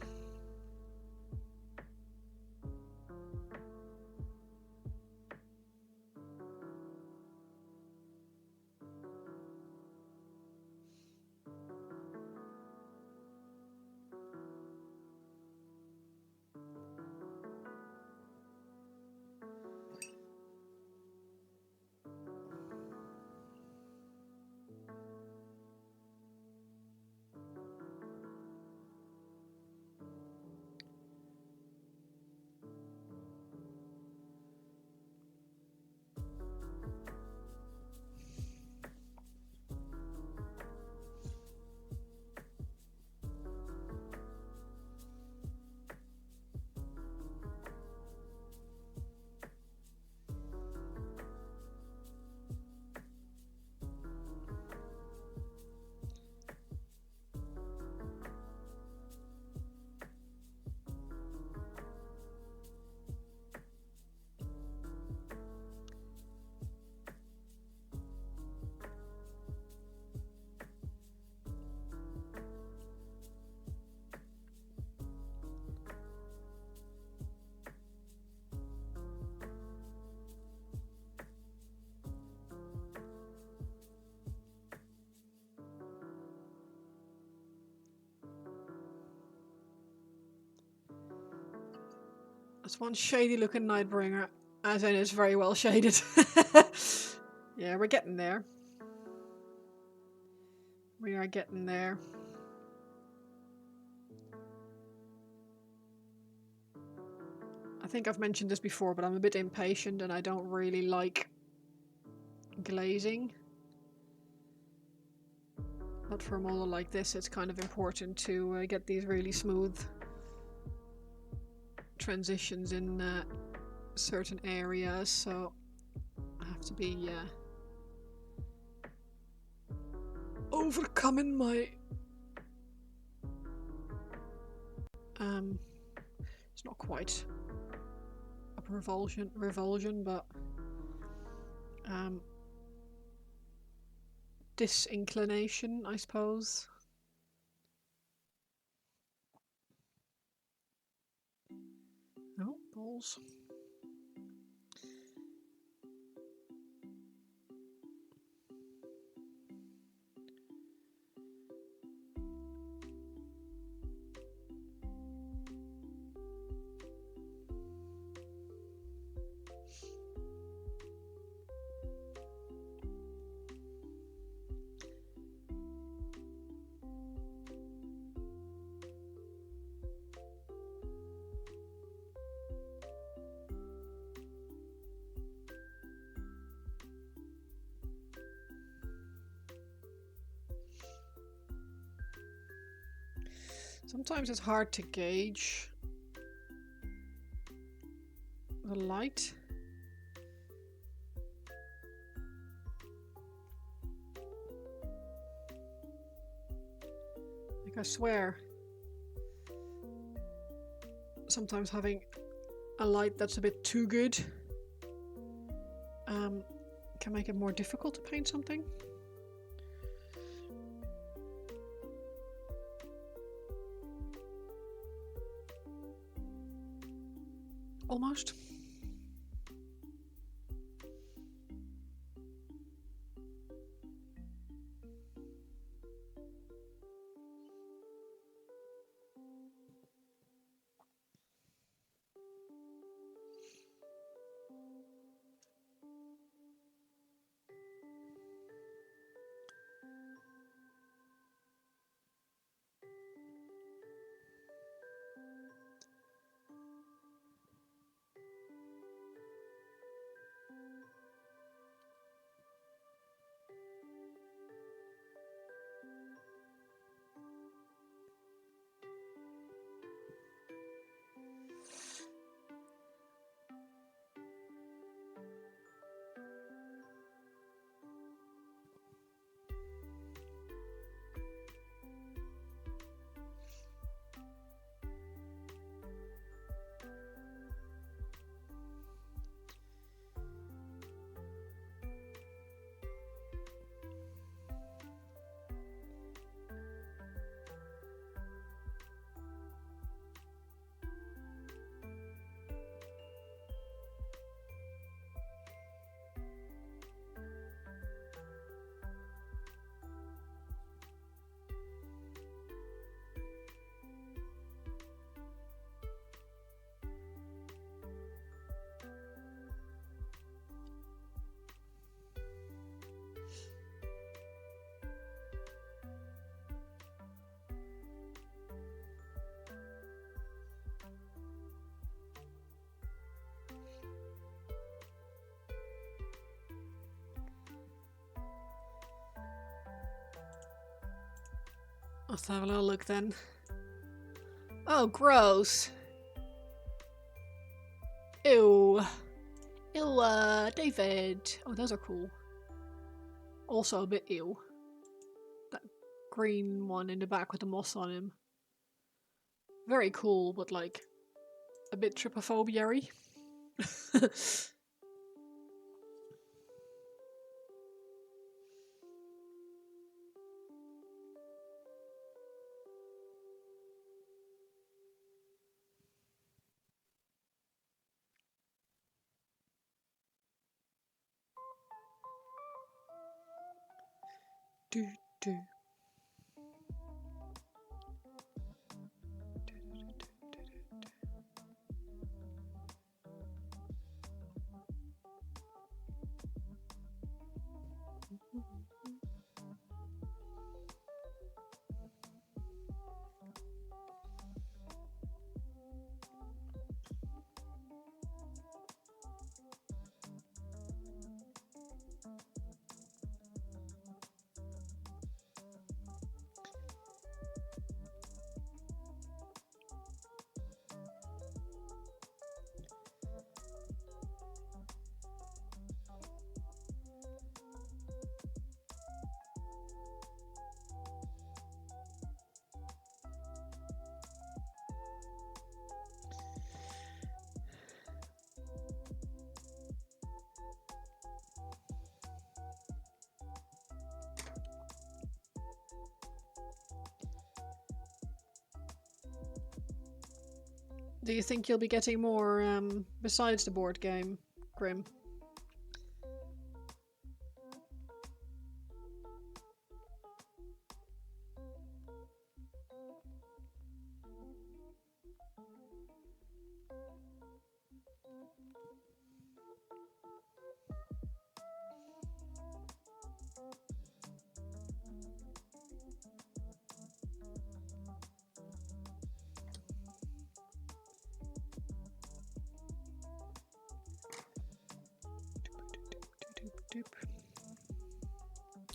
That's one shady looking Nightbringer, as in it's very well shaded. Yeah, we're getting there. We are getting there. I think I've mentioned this before, but I'm a bit impatient and I don't really like glazing. But for a model like this, it's kind of important to get these really smooth transitions in certain areas, so I have to be overcoming my it's not quite a revulsion, but disinclination, I suppose. Oh. animals. Sometimes it's hard to gauge the light. Like I swear, sometimes having a light that's a bit too good can make it more difficult to paint something. Almost. Let's have a little look then. Oh, gross. Ew. Ew, David. Oh, those are cool. Also a bit ew. That green one in the back with the moss on him. Very cool, but like a bit trypophobia-y. Do, do. Do you think you'll be getting more besides the board game, Grim?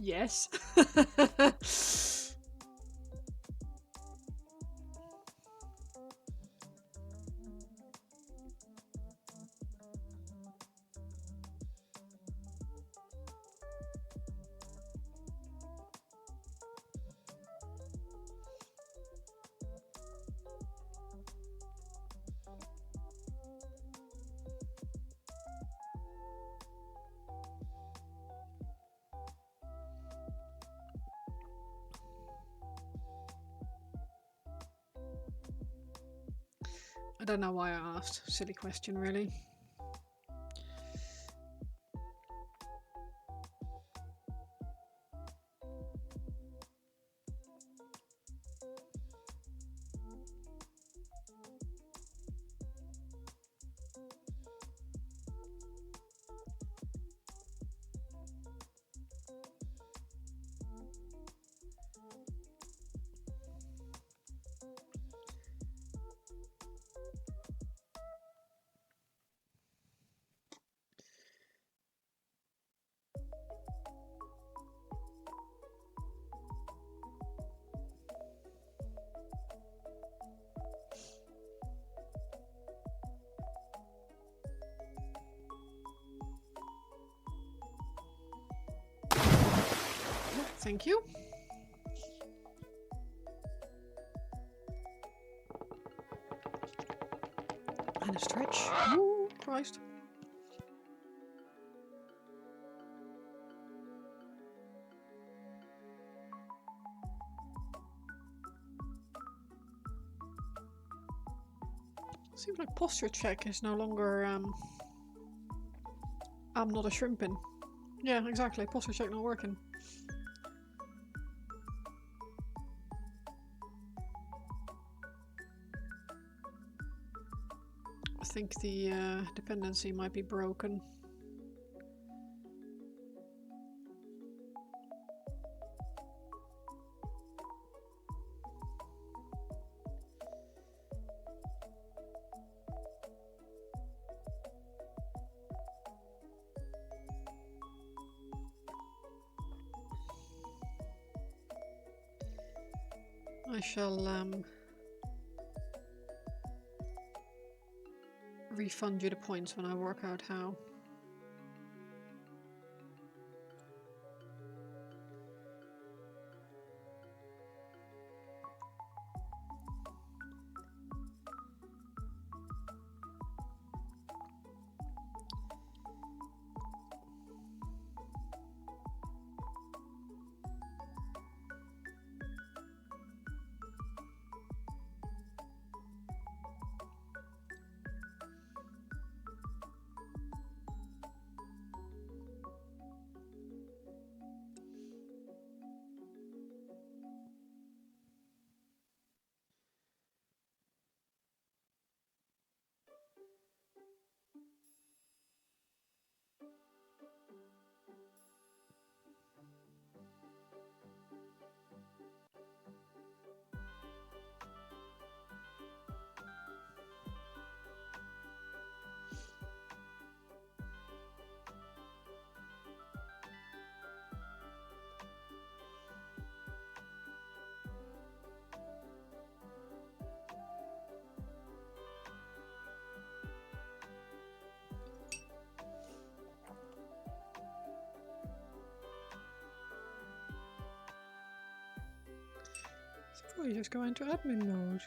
Yes. I don't know why I asked. Silly question, really. Thank you. And a stretch. Oh, Christ. Seems like posture check is no longer I'm not a shrimping. Yeah, exactly. Posture check not working. I think the dependency might be broken. I shall refund you the points when I work out how. So you just go into admin mode.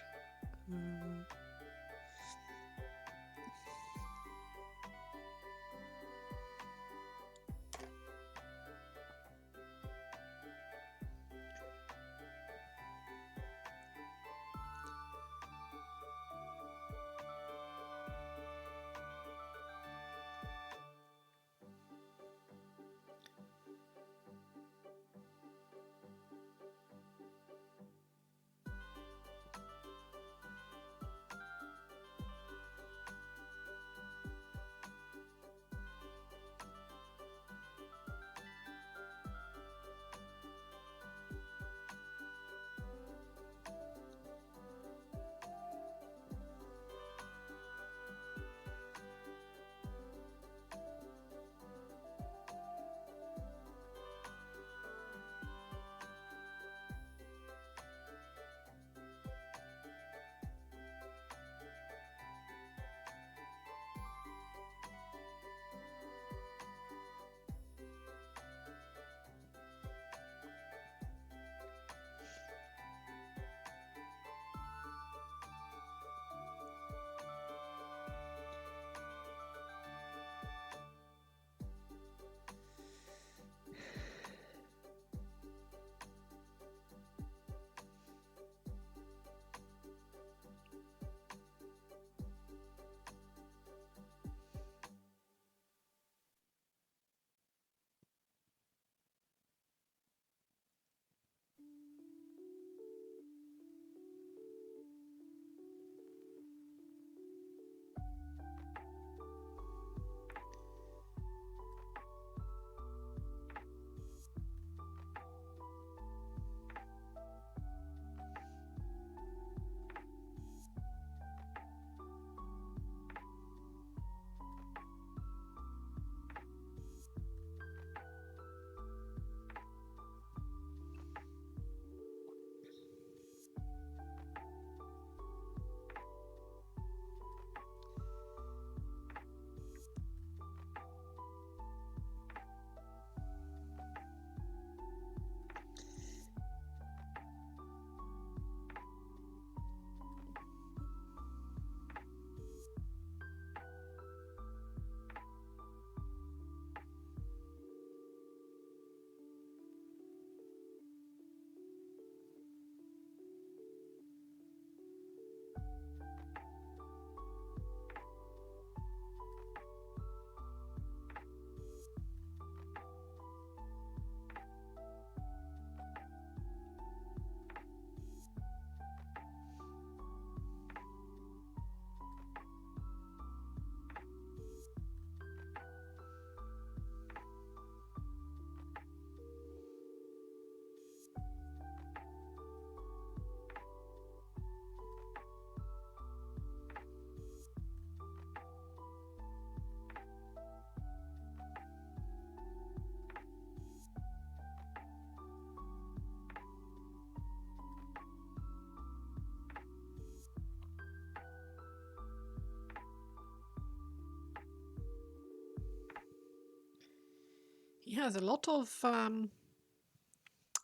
He has a lot of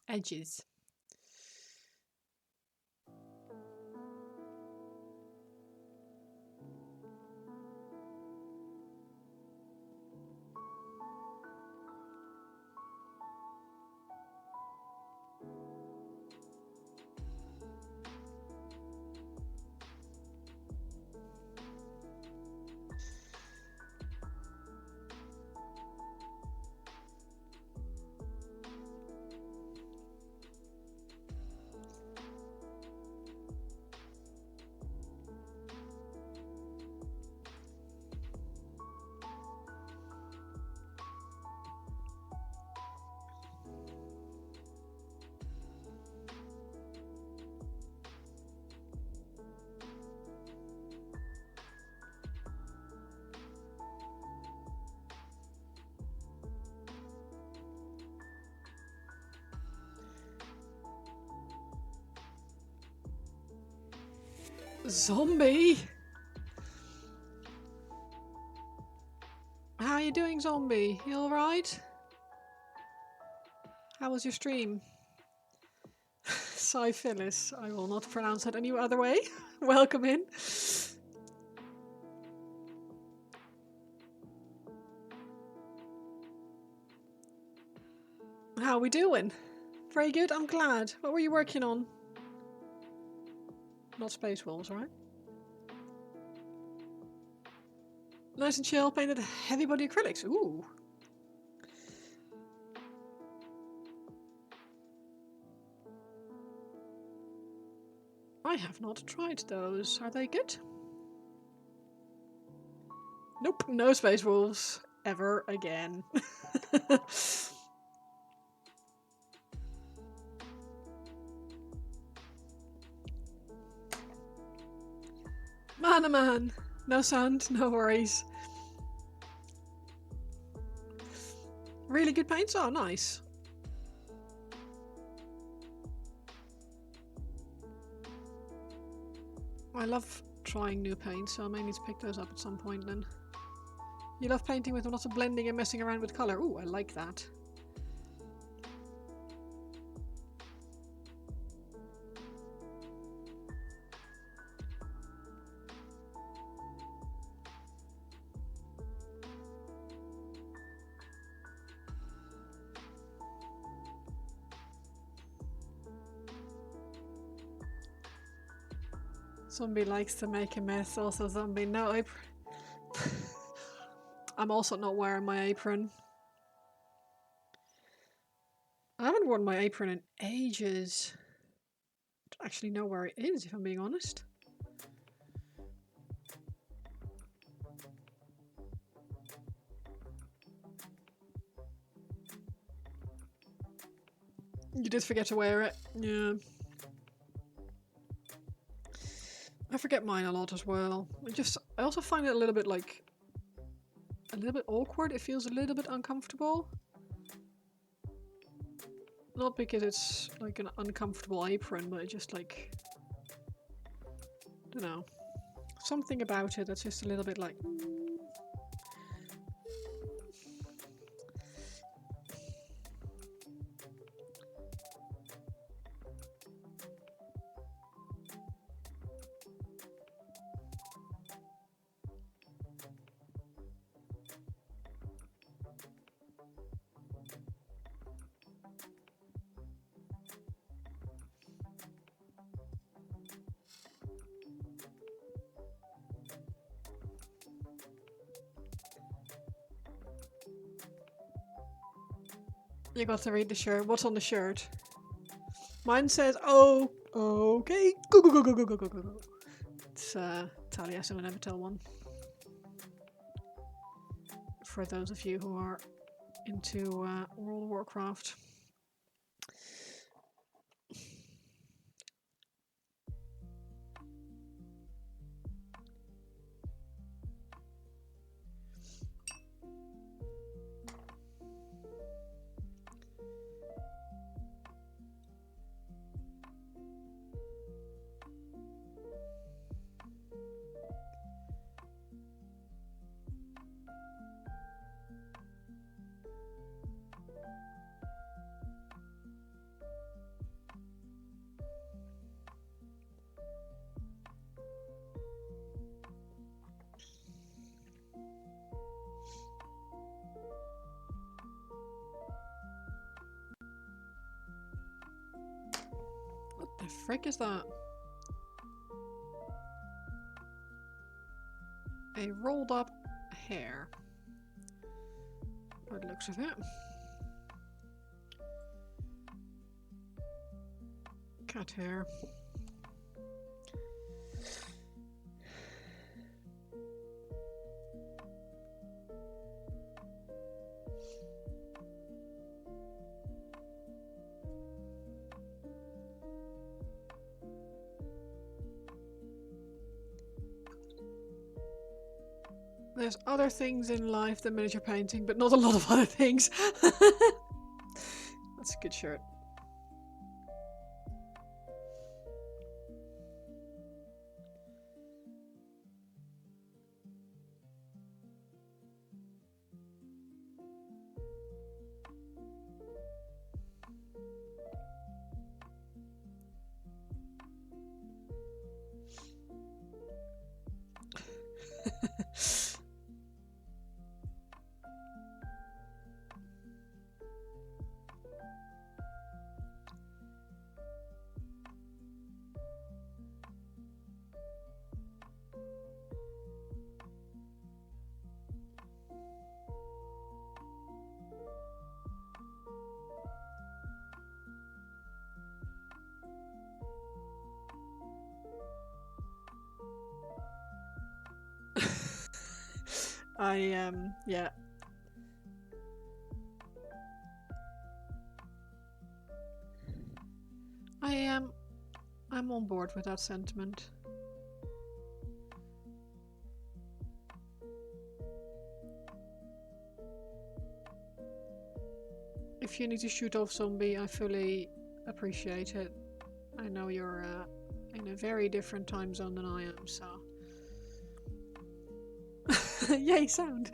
edges. Zombie! How are you doing, Zombie? You alright? How was your stream? Cy Phyllis. I will not pronounce it any other way. Welcome in. How are we doing? Very good, I'm glad. What were you working on? Not Space Wolves, right? Nice and chill, painted heavy body acrylics. Ooh. I have not tried those. Are they good? Nope, no Space Wolves. Ever again. Man, oh man. No sand, no worries. Really good paints? Oh, nice. I love trying new paints, so I may need to pick those up at some point then. You love painting with lots of blending and messing around with colour. Ooh, I like that. Zombie likes to make a mess. Also, Zombie, no, I'm also not wearing my apron. I haven't worn my apron in ages. I don't actually know where it is, if I'm being honest. You did forget to wear it. Yeah. I forget mine a lot as well. I also find it a little bit awkward. It feels a little bit uncomfortable. Not because it's like an uncomfortable apron, but it's just like, I don't know. Something about it that's just a little bit like... You got to read the shirt. What's on the shirt? Mine says, oh, okay. Go, go, go, go, go, go, go, go, go. It's Talia, so I never tell one. For those of you who are into World of Warcraft. frick is that? A rolled up hair. By the looks of it. Cat hair. There's other things in life than miniature painting, but not a lot of other things. That's a good shirt. Yeah. I'm on board with that sentiment. If you need to shoot off zombie, I fully appreciate it. I know you're in a very different time zone than I am, so... Yay, sound!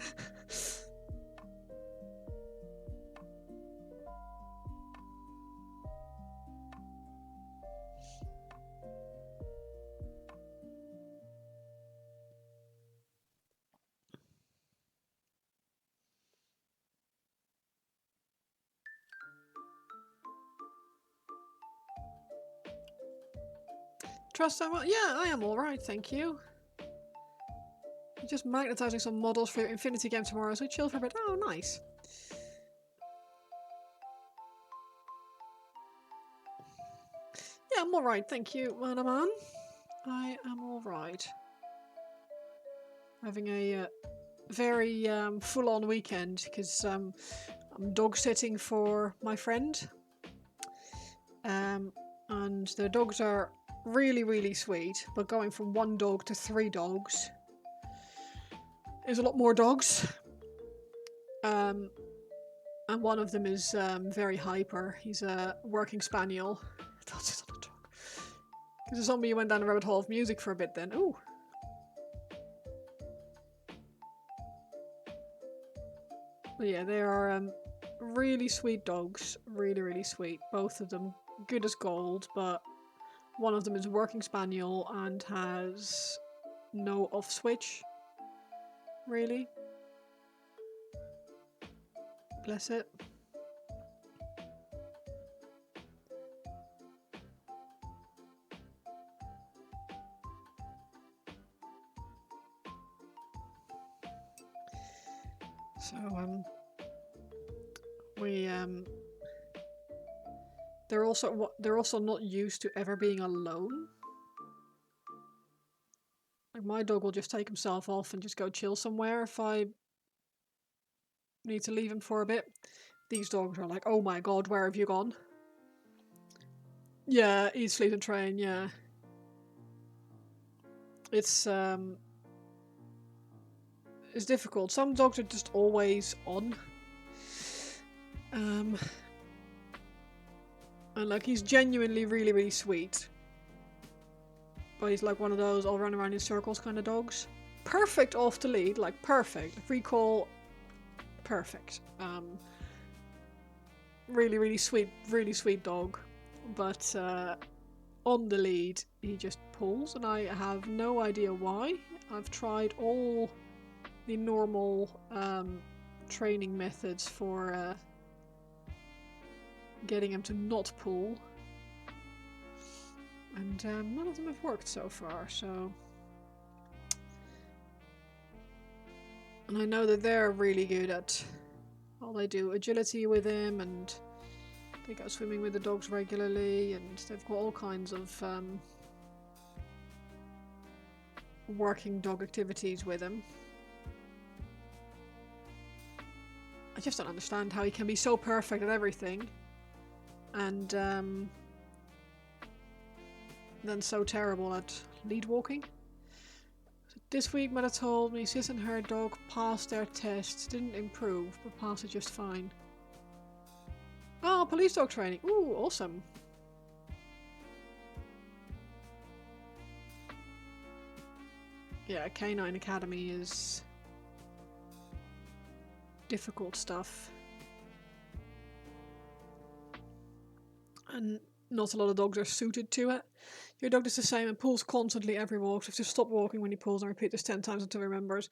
Trust I'm yeah, I am alright, thank you. Just magnetizing some models for your Infinity game tomorrow, so chill for a bit. Oh, nice. Yeah, I'm alright, thank you, man. I am alright. Having a very full-on weekend, because I'm dog sitting for my friend. And the dogs are really, really sweet, but going from 1 dog to 3 dogs is a lot more dogs. And one of them is very hyper. He's a working spaniel. That's not a dog. Because the zombie went down a rabbit hole of music for a bit then. Ooh. But yeah, they are really sweet dogs. Really, really sweet. Both of them good as gold, but one of them is a working spaniel and has no off switch. Really. Bless it. So, they're also not used to ever being alone. Like, my dog will just take himself off and just go chill somewhere if I need to leave him for a bit. These dogs are like, oh my god, where have you gone? Yeah, eat, sleep and train, yeah. It's difficult. Some dogs are just always on. And like, he's genuinely really, really sweet. But he's like one of those all run around in circles kind of dogs. Perfect off the lead, like perfect. Recall, perfect. Really, really sweet dog. But on the lead, he just pulls, and I have no idea why. I've tried all the normal training methods for getting him to not pull. And none of them have worked so far, so... And I know that they're really good at... Well, they do agility with him, and they go swimming with the dogs regularly, and they've got all kinds of working dog activities with him. I just don't understand how he can be so perfect at everything, and then so terrible at lead walking. So this week Mother told me Sis and her dog passed their tests, didn't improve, but passed it just fine. Oh, police dog training. Ooh, awesome. Yeah, Canine Academy is difficult stuff. And not a lot of dogs are suited to it. Your dog does the same and pulls constantly every walk, so you have to stop walking when he pulls and repeat this 10 times until he remembers.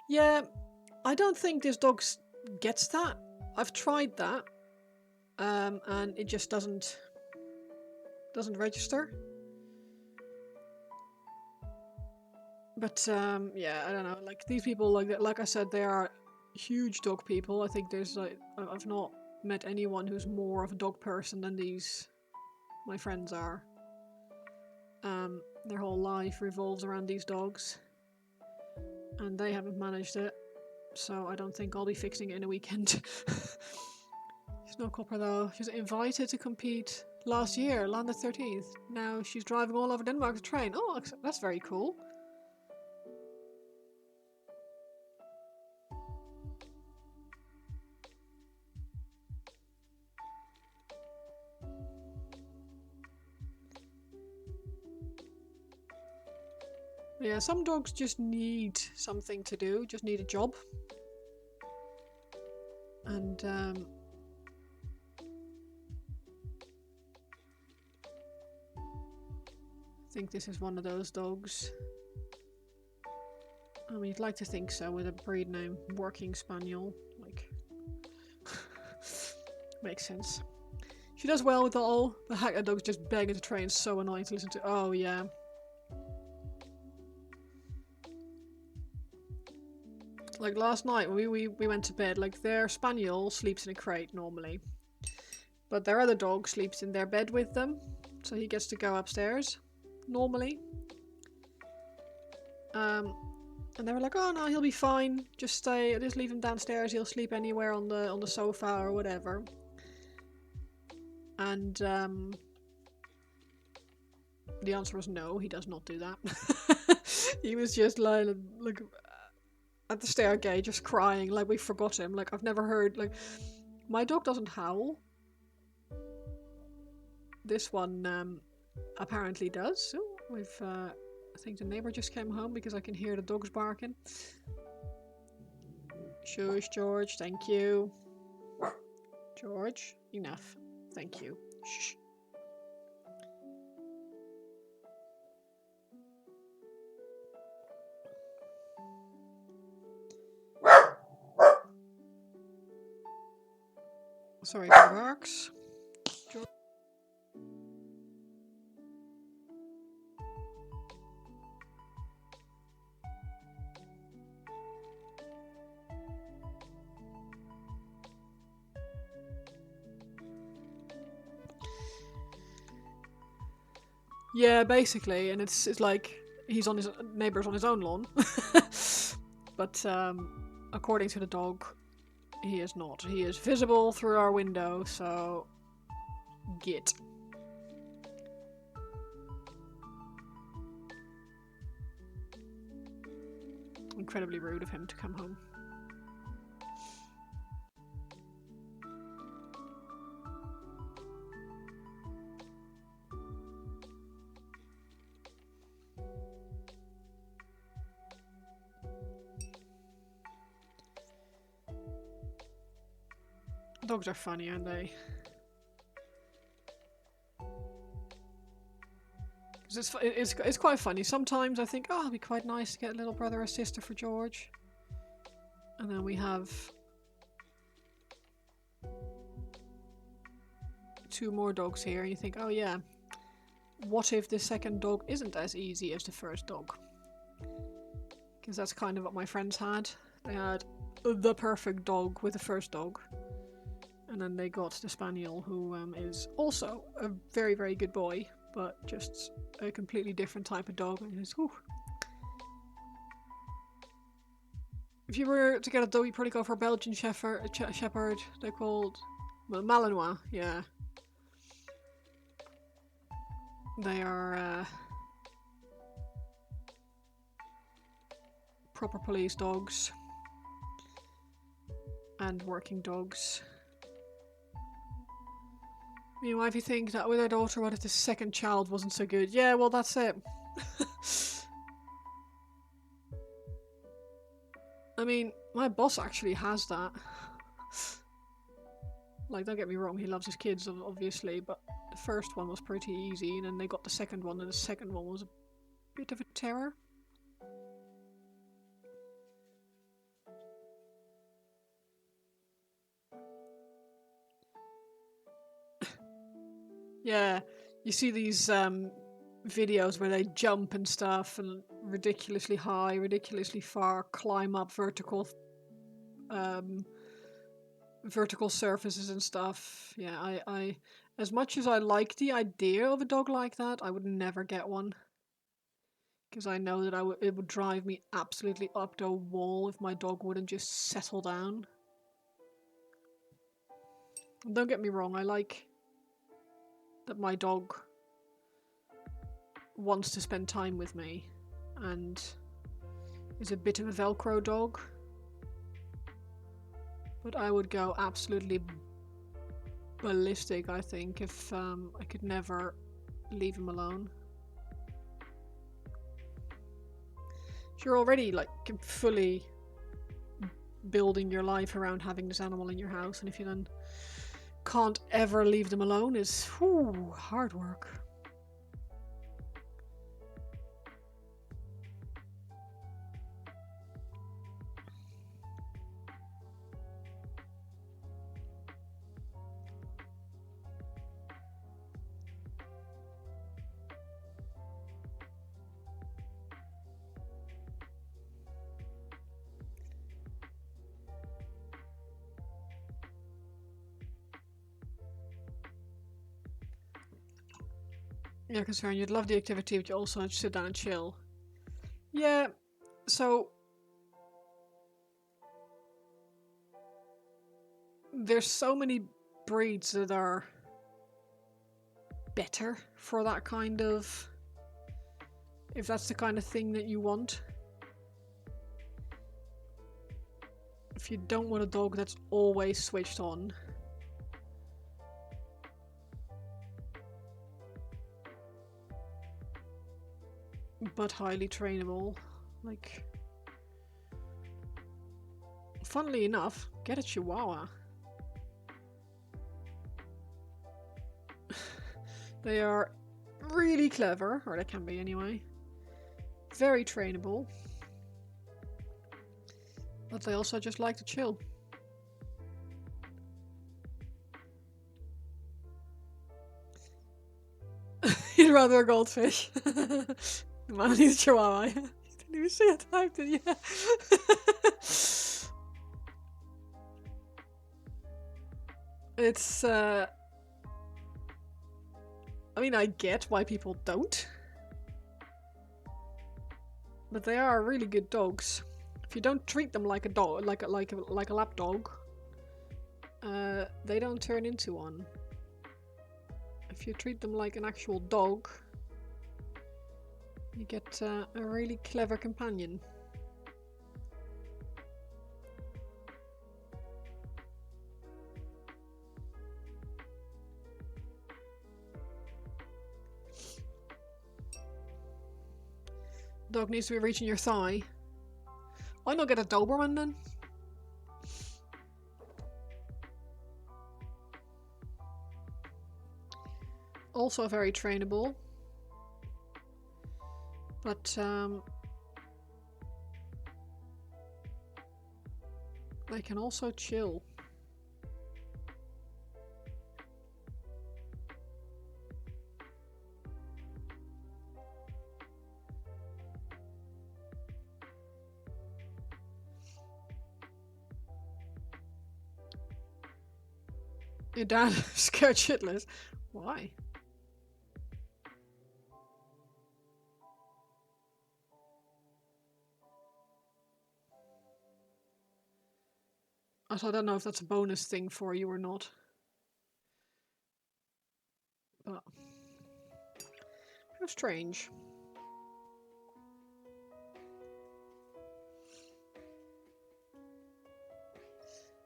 Yeah, I don't think this dog gets that. I've tried that, and it just doesn't register. But yeah, I don't know. Like these people, like I said, they are huge dog people. I think there's I've not met anyone who's more of a dog person than these my friends are. Their whole life revolves around these dogs, and they haven't managed it. So I don't think I'll be fixing it in a weekend. She's no copper though. She was invited to compete last year, landed 13th. Now she's driving all over Denmark to train. Oh, that's very cool. Yeah, some dogs just need something to do, just need a job. And I think this is one of those dogs. I mean, you'd like to think so with a breed name, Working Spaniel. Like, makes sense. She does well with all the hacker dogs just begging to train. So annoying to listen to. Oh yeah. Like last night when we went to bed, like their spaniel sleeps in a crate normally, but their other dog sleeps in their bed with them, so he gets to go upstairs normally. And they were like, "Oh no, he'll be fine. Just leave him downstairs. He'll sleep anywhere on the sofa or whatever." And the answer was no. He does not do that. He was just lying like at the stairgate, just crying like we forgot him. Like I've never heard like my dog doesn't howl. This one apparently does. Oh, we've I think the neighbor just came home because I can hear the dogs barking. Shush, George. Thank you. George, enough. Thank you. Shh. Sorry for the barks. George. Yeah, basically, and it's like he's on his neighbor's on his own lawn, but according to the dog, he is not. He is visible through our window, so git. Incredibly rude of him to come home. Dogs are funny, aren't they? It's quite funny. Sometimes I think, oh, it'd be quite nice to get a little brother or sister for George. And then we have 2 more dogs here, and you think, oh yeah, what if the second dog isn't as easy as the first dog? Because that's kind of what my friends had. They had the perfect dog with the first dog. And then they got the Spaniel, who is also a very, very good boy, but just a completely different type of dog. And it's, whew. If you were to get a dog, you'd probably go for a Belgian Shepherd. They're called, well, Malinois, yeah. They are proper police dogs and working dogs. Meanwhile, if you think that with our daughter, what if the second child wasn't so good? Yeah, well, that's it. I mean, my boss actually has that. Like, don't get me wrong, he loves his kids, obviously, but the first one was pretty easy, and then they got the second one, and the second one was a bit of a terror. Yeah, you see these videos where they jump and stuff, and ridiculously high, ridiculously far, climb up vertical surfaces and stuff. Yeah, I as much as I like the idea of a dog like that, I would never get one. Because I know that it would drive me absolutely up to a wall if my dog wouldn't just settle down. Don't get me wrong, I like that my dog wants to spend time with me and is a bit of a Velcro dog. But I would go absolutely ballistic, I think, if I could never leave him alone. You're already like fully building your life around having this animal in your house, and if you then can't ever leave them alone, is hard work. You're concerned you'd love the activity, but you also have to sit down and chill. Yeah, so there's so many breeds that are better for that kind of, if that's the kind of thing that you want. If you don't want a dog that's always switched on, but highly trainable, like, funnily enough, get a Chihuahua. They are really clever, or they can be anyway. Very trainable. But they also just like to chill. You'd rather a goldfish. The man needs a Chihuahua. You didn't even see I typed it, yeah. It's, I mean, I get why people don't. But they are really good dogs. If you don't treat them like a dog, like a lap dog, they don't turn into one. If you treat them like an actual dog, you get a really clever companion. Dog needs to be reaching your thigh. Why not get a Doberman then? Also very trainable. But they can also chill. Your dad scared shitless. Why? Also, I don't know if that's a bonus thing for you or not. But how strange.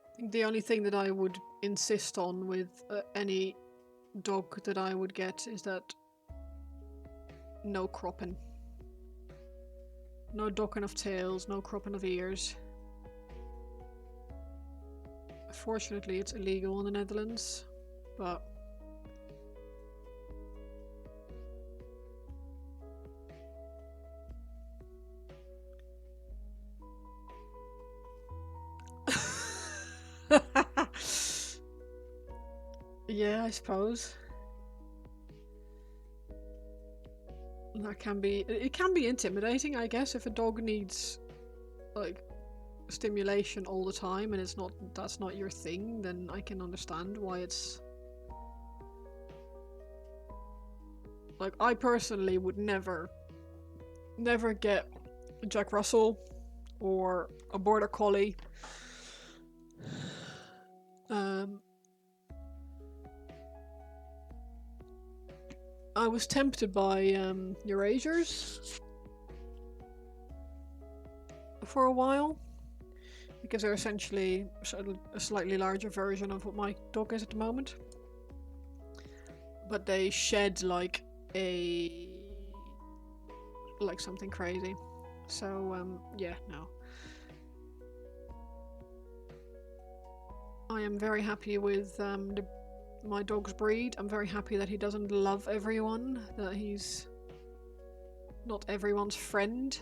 I think the only thing that I would insist on with any dog that I would get is that no cropping. No docking of tails, no cropping of ears. Fortunately, it's illegal in the Netherlands, but yeah, I suppose. That can be, it can be intimidating, I guess, if a dog needs like stimulation all the time and it's not, that's not your thing, then I can understand why it's like, I personally would never get a Jack Russell or a Border Collie. I was tempted by Eurasiers for a while, because they're essentially a slightly larger version of what my dog is at the moment. But they shed like something crazy. So yeah, no. I am very happy with my dog's breed. I'm very happy that he doesn't love everyone, that he's not everyone's friend.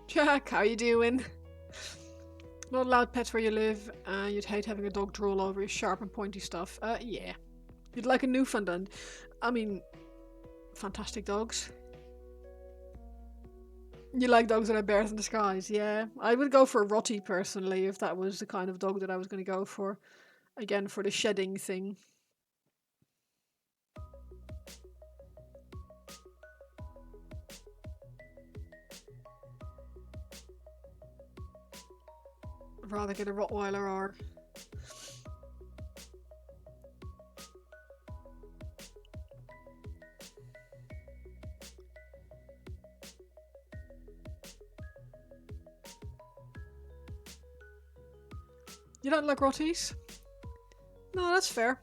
Jack, how you doing? Not allowed pets where you live. You'd hate having a dog drool over your sharp and pointy stuff. Yeah. You'd like a Newfoundland. I mean, fantastic dogs. You like dogs that are bears in disguise, yeah. I would go for a Rottie personally if that was the kind of dog that I was going to go for. Again, for the shedding thing. I'd rather get a Rottweiler or... You don't like Rotties? No, that's fair.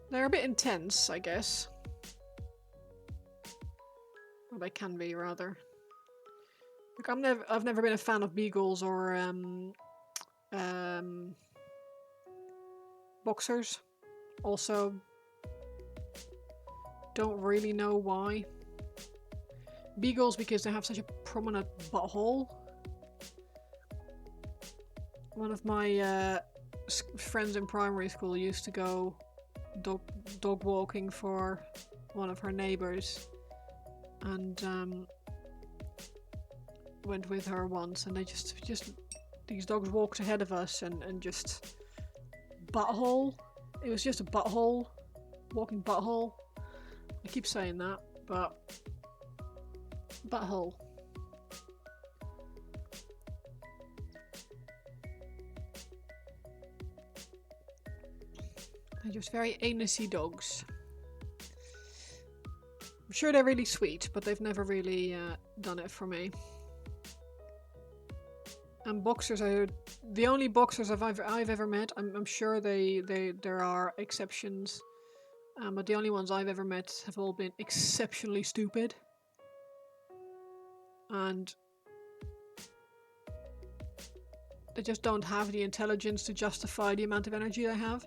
They're a bit intense, I guess. Well, they can be, rather. Like, I've never been a fan of beagles or boxers. Also, don't really know why. Beagles because they have such a prominent butthole. One of my friends in primary school used to go dog walking for one of her neighbours, and went with her once, and they just these dogs walked ahead of us and just butthole. It was just a butthole, walking butthole. I keep saying that, but butthole. They're just very anusy dogs. I'm sure they're really sweet, but they've never really done it for me. And boxers are the only boxers I've ever met. I'm sure there are exceptions, but the only ones I've ever met have all been exceptionally stupid, and they just don't have the intelligence to justify the amount of energy they have.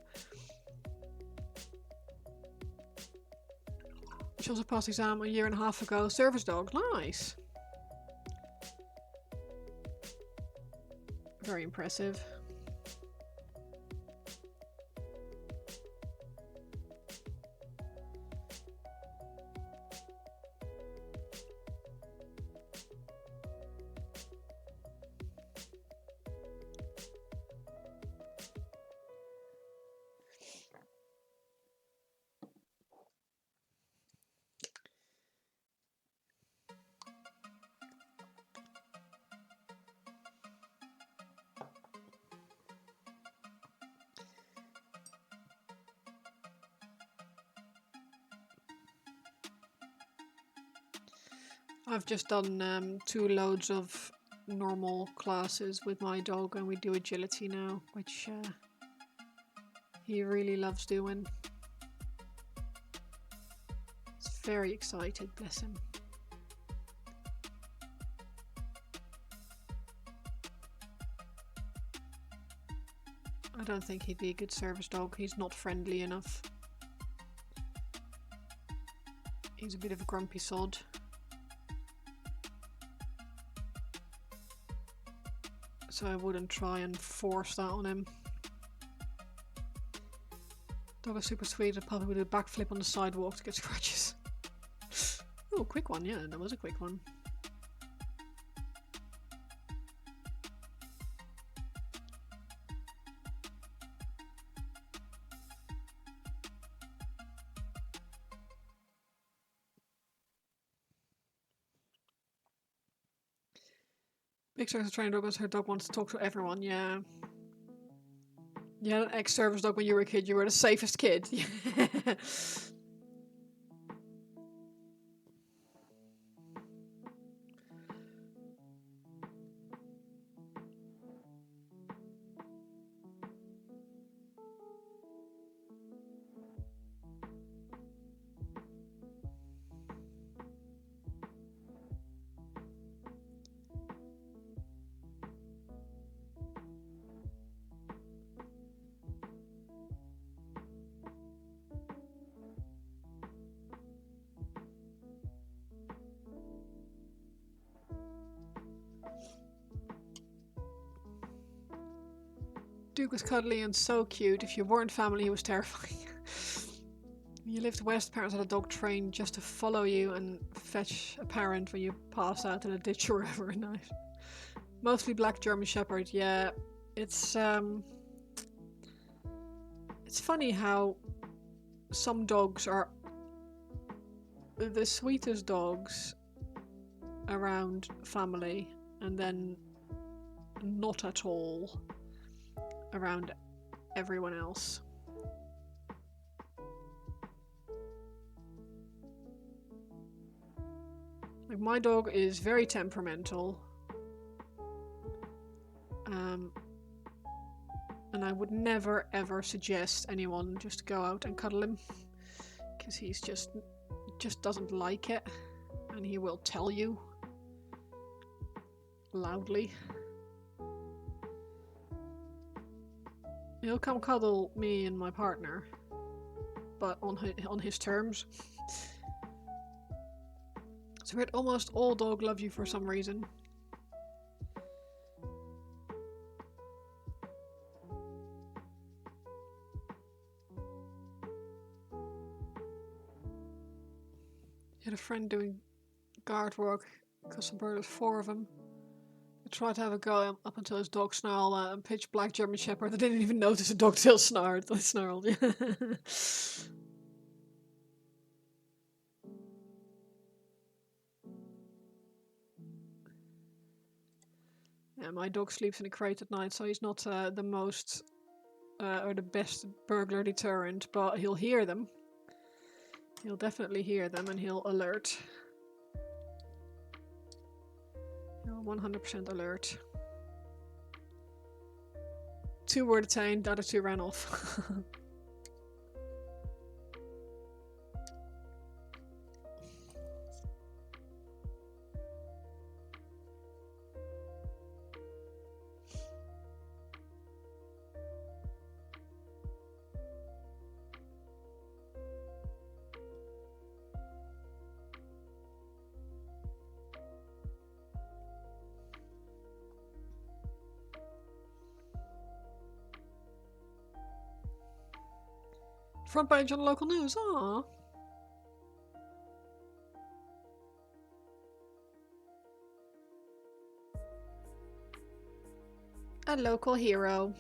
She also passed exam a year and a half ago. Service dog, nice. Very impressive. I've just done 2 loads of normal classes with my dog, and we do agility now, which he really loves doing. He's very excited, bless him. I don't think he'd be a good service dog. He's not friendly enough. He's a bit of a grumpy sod. So I wouldn't try and force that on him. Dog is super sweet. A puppy would do a backflip on the sidewalk to get scratches. Oh, quick one. Yeah, that was a quick one. Big Circus trained dog because her dog wants to talk to everyone, yeah. You had an ex-service dog when you were a kid, you were the safest kid. Duke was cuddly and so cute. If you weren't family, he was terrifying. When you lived west, parents had a dog trained just to follow you and fetch a parent when you pass out in a ditch or wherever at night. Mostly black German Shepherd, yeah. It's funny how some dogs are the sweetest dogs around family and then not at all around everyone else. Like, my dog is very temperamental, and I would never ever suggest anyone just go out and cuddle him, because he's just doesn't like it, and he will tell you loudly. He'll come cuddle me and my partner, but on his terms. So weird, almost all dogs love you for some reason. He had a friend doing guard work, because there was 4 of them. They tried to have a go up until his dog snarled at a pitch black German Shepherd. They didn't even notice the dog still snarled. Yeah, my dog sleeps in a crate at night, so he's not the most or the best burglar deterrent, but he'll hear them. He'll definitely hear them and he'll alert. He'll 100% alert. 2 were detained, the other 2 ran off. Front page on the local news, aww. A local hero.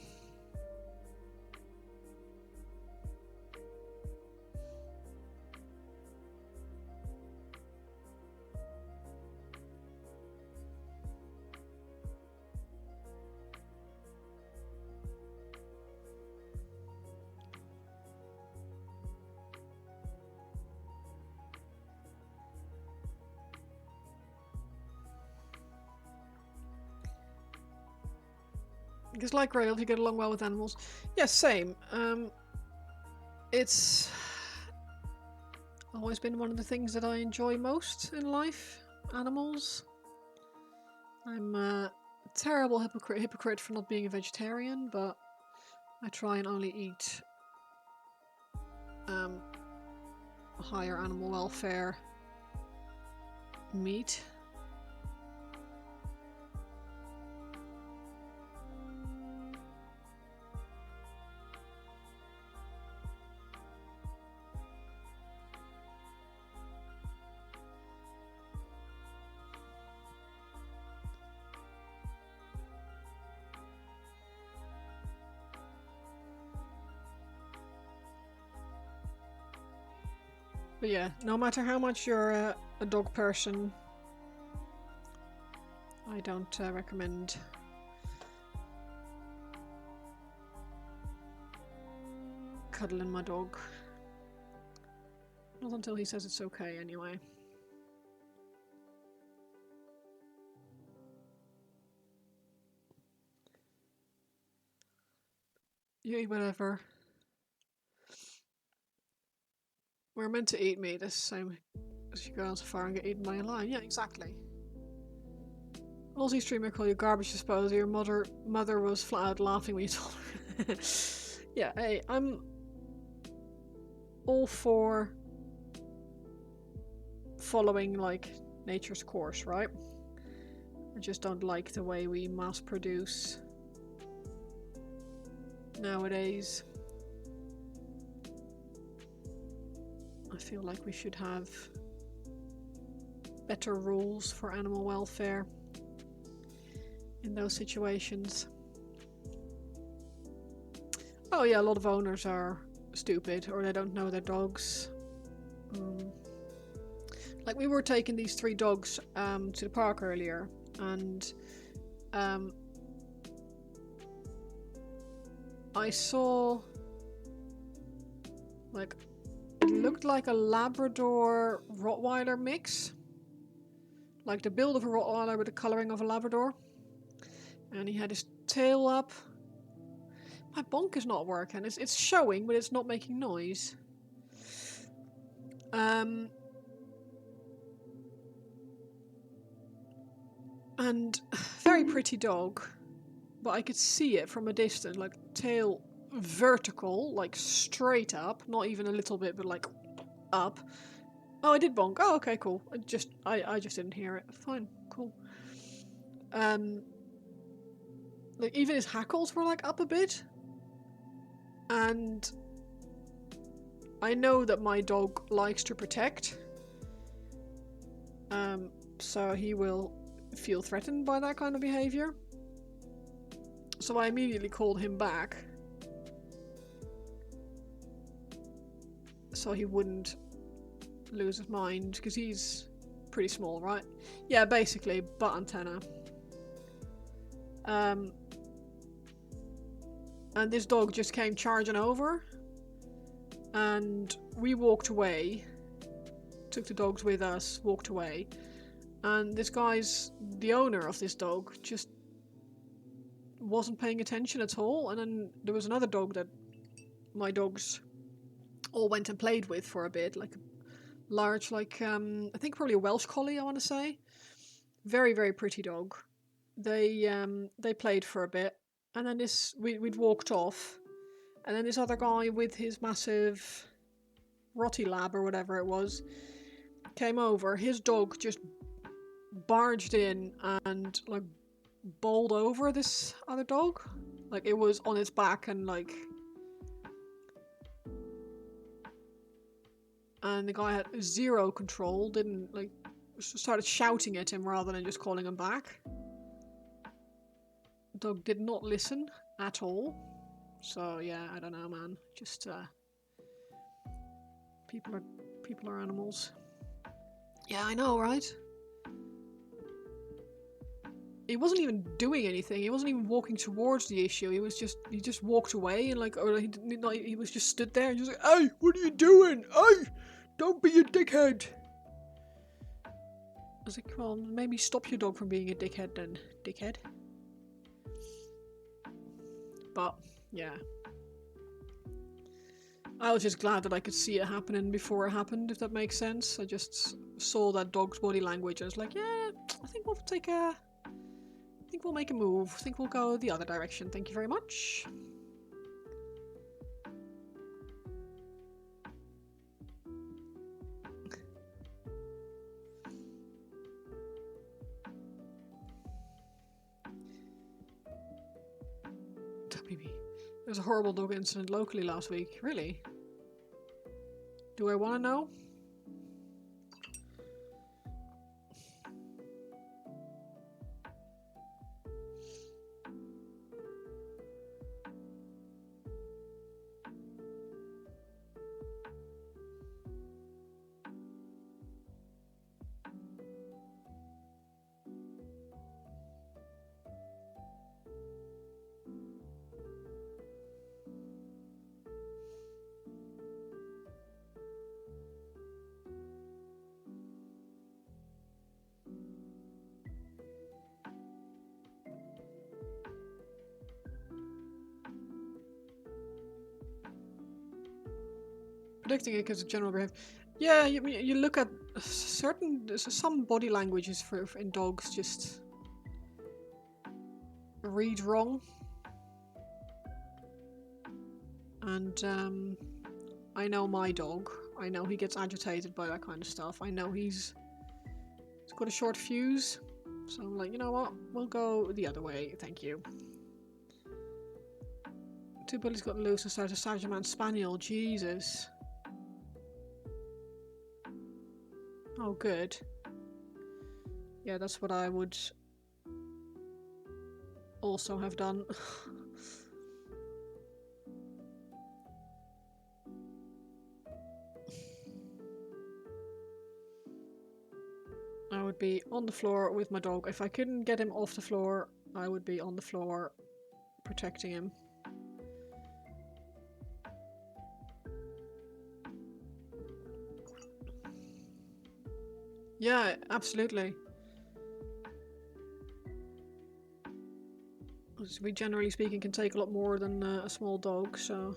Because like Rail, you get along well with animals. Yeah, same. It's always been one of the things that I enjoy most in life. Animals. I'm a terrible hypocrite for not being a vegetarian, but I try and only eat higher animal welfare meat. But yeah, no matter how much you're a dog person, I don't recommend cuddling my dog. Not until he says it's okay, anyway. You eat whatever. We're meant to eat meat the same as you go on so far and get eaten by a lion. Yeah, exactly. Aussie streamer call you garbage disposal. Your mother was flat out laughing when you told her. Yeah, hey, I'm all for following like nature's course, right? I just don't like the way we mass produce nowadays. I feel like we should have better rules for animal welfare in those situations. Oh yeah, a lot of owners are stupid or they don't know their dogs. Like we were taking these 3 dogs to the park earlier, and I saw like it looked like a Labrador Rottweiler mix, like the build of a Rottweiler with the coloring of a Labrador, and he had his tail up. My bonk is not working. It's showing, but it's not making noise. And very pretty dog, but I could see it from a distance, like tail vertical, like straight up, not even a little bit, but like up. Oh, I did bonk. Oh, okay, cool. I just didn't hear it. Fine, cool. Like even his hackles were like up a bit, and I know that my dog likes to protect, so he will feel threatened by that kind of behavior. So I immediately called him back so he wouldn't lose his mind, because he's pretty small, right? Yeah, basically butt antenna. And this dog just came charging over, and we walked away, took the dogs with us, walked away, and this guy's, the owner of this dog, just wasn't paying attention at all. And then there was another dog that my dogs all went and played with for a bit, like a large, like I think probably a Welsh collie, I want to say. Very, very pretty dog. They played for a bit, and then we'd walked off, and then this other guy with his massive Rottie Lab or whatever it was came over. His dog just barged in and like bowled over this other dog. Like it was on its back and like, and the guy had zero control, didn't like, started shouting at him rather than just calling him back. The dog did not listen at all. So yeah, I don't know, man. Just people are animals. Yeah, I know, right? He wasn't even doing anything. He wasn't even walking towards the issue. He just walked away and like, or he was just stood there and just like, "Hey, what are you doing? Hey, don't be a dickhead." I was like, well, maybe stop your dog from being a dickhead then, dickhead. But yeah, I was just glad that I could see it happening before it happened, if that makes sense. I just saw that dog's body language. I was like, yeah, I think we'll make a move. I think we'll go the other direction. Thank you very much. WB. There was a horrible dog incident locally last week. Really? Do I want to know? Predicting it because of general behavior. Yeah, you look at some body languages in dogs just read wrong, and I know my dog. I know he gets agitated by that kind of stuff. I know he's got a short fuse, so I'm like, you know what? We'll go the other way. Thank you. Two bullies got loose and started a Sagamore Spaniel. Jesus. Oh, good. Yeah, that's what I would also have done. I would be on the floor with my dog. If I couldn't get him off the floor, I would be on the floor protecting him. Yeah, absolutely. We generally speaking can take a lot more than a small dog, so...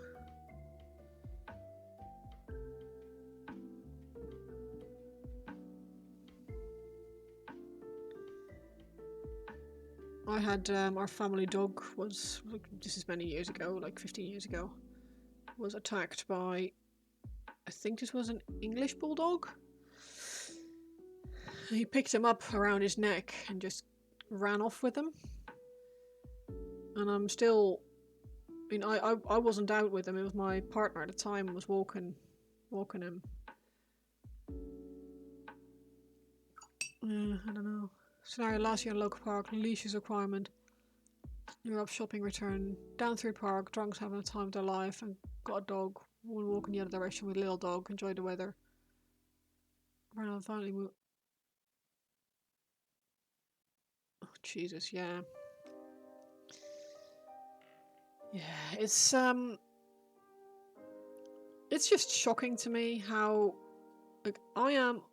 I had, our family dog was, like, this is many years ago, like 15 years ago, was attacked by, I think this was an English bulldog. He picked him up around his neck and just ran off with him. And I'm still, I mean, I wasn't out with him, it was my partner at the time was walking him. I don't know. Scenario last year in local park, leashes requirement. You're up shopping return, down through park, drunks having a time of their life, and got a dog. One walk in the other direction with a little dog, enjoy the weather. Ran on finally move. Oh Jesus, yeah. Yeah, it's just shocking to me how, like, I am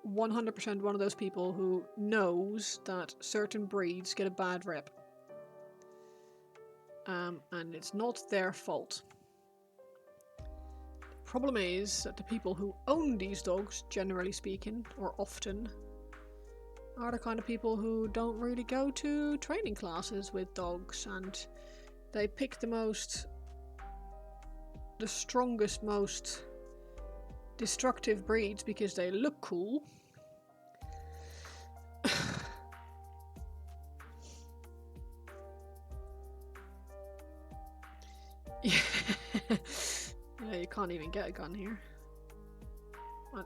100% one of those people who knows that certain breeds get a bad rep. And it's not their fault. The problem is that the people who own these dogs, generally speaking, or often, are the kind of people who don't really go to training classes with dogs, and they pick the strongest, most destructive breeds because they look cool. Yeah, you can't even get a gun here.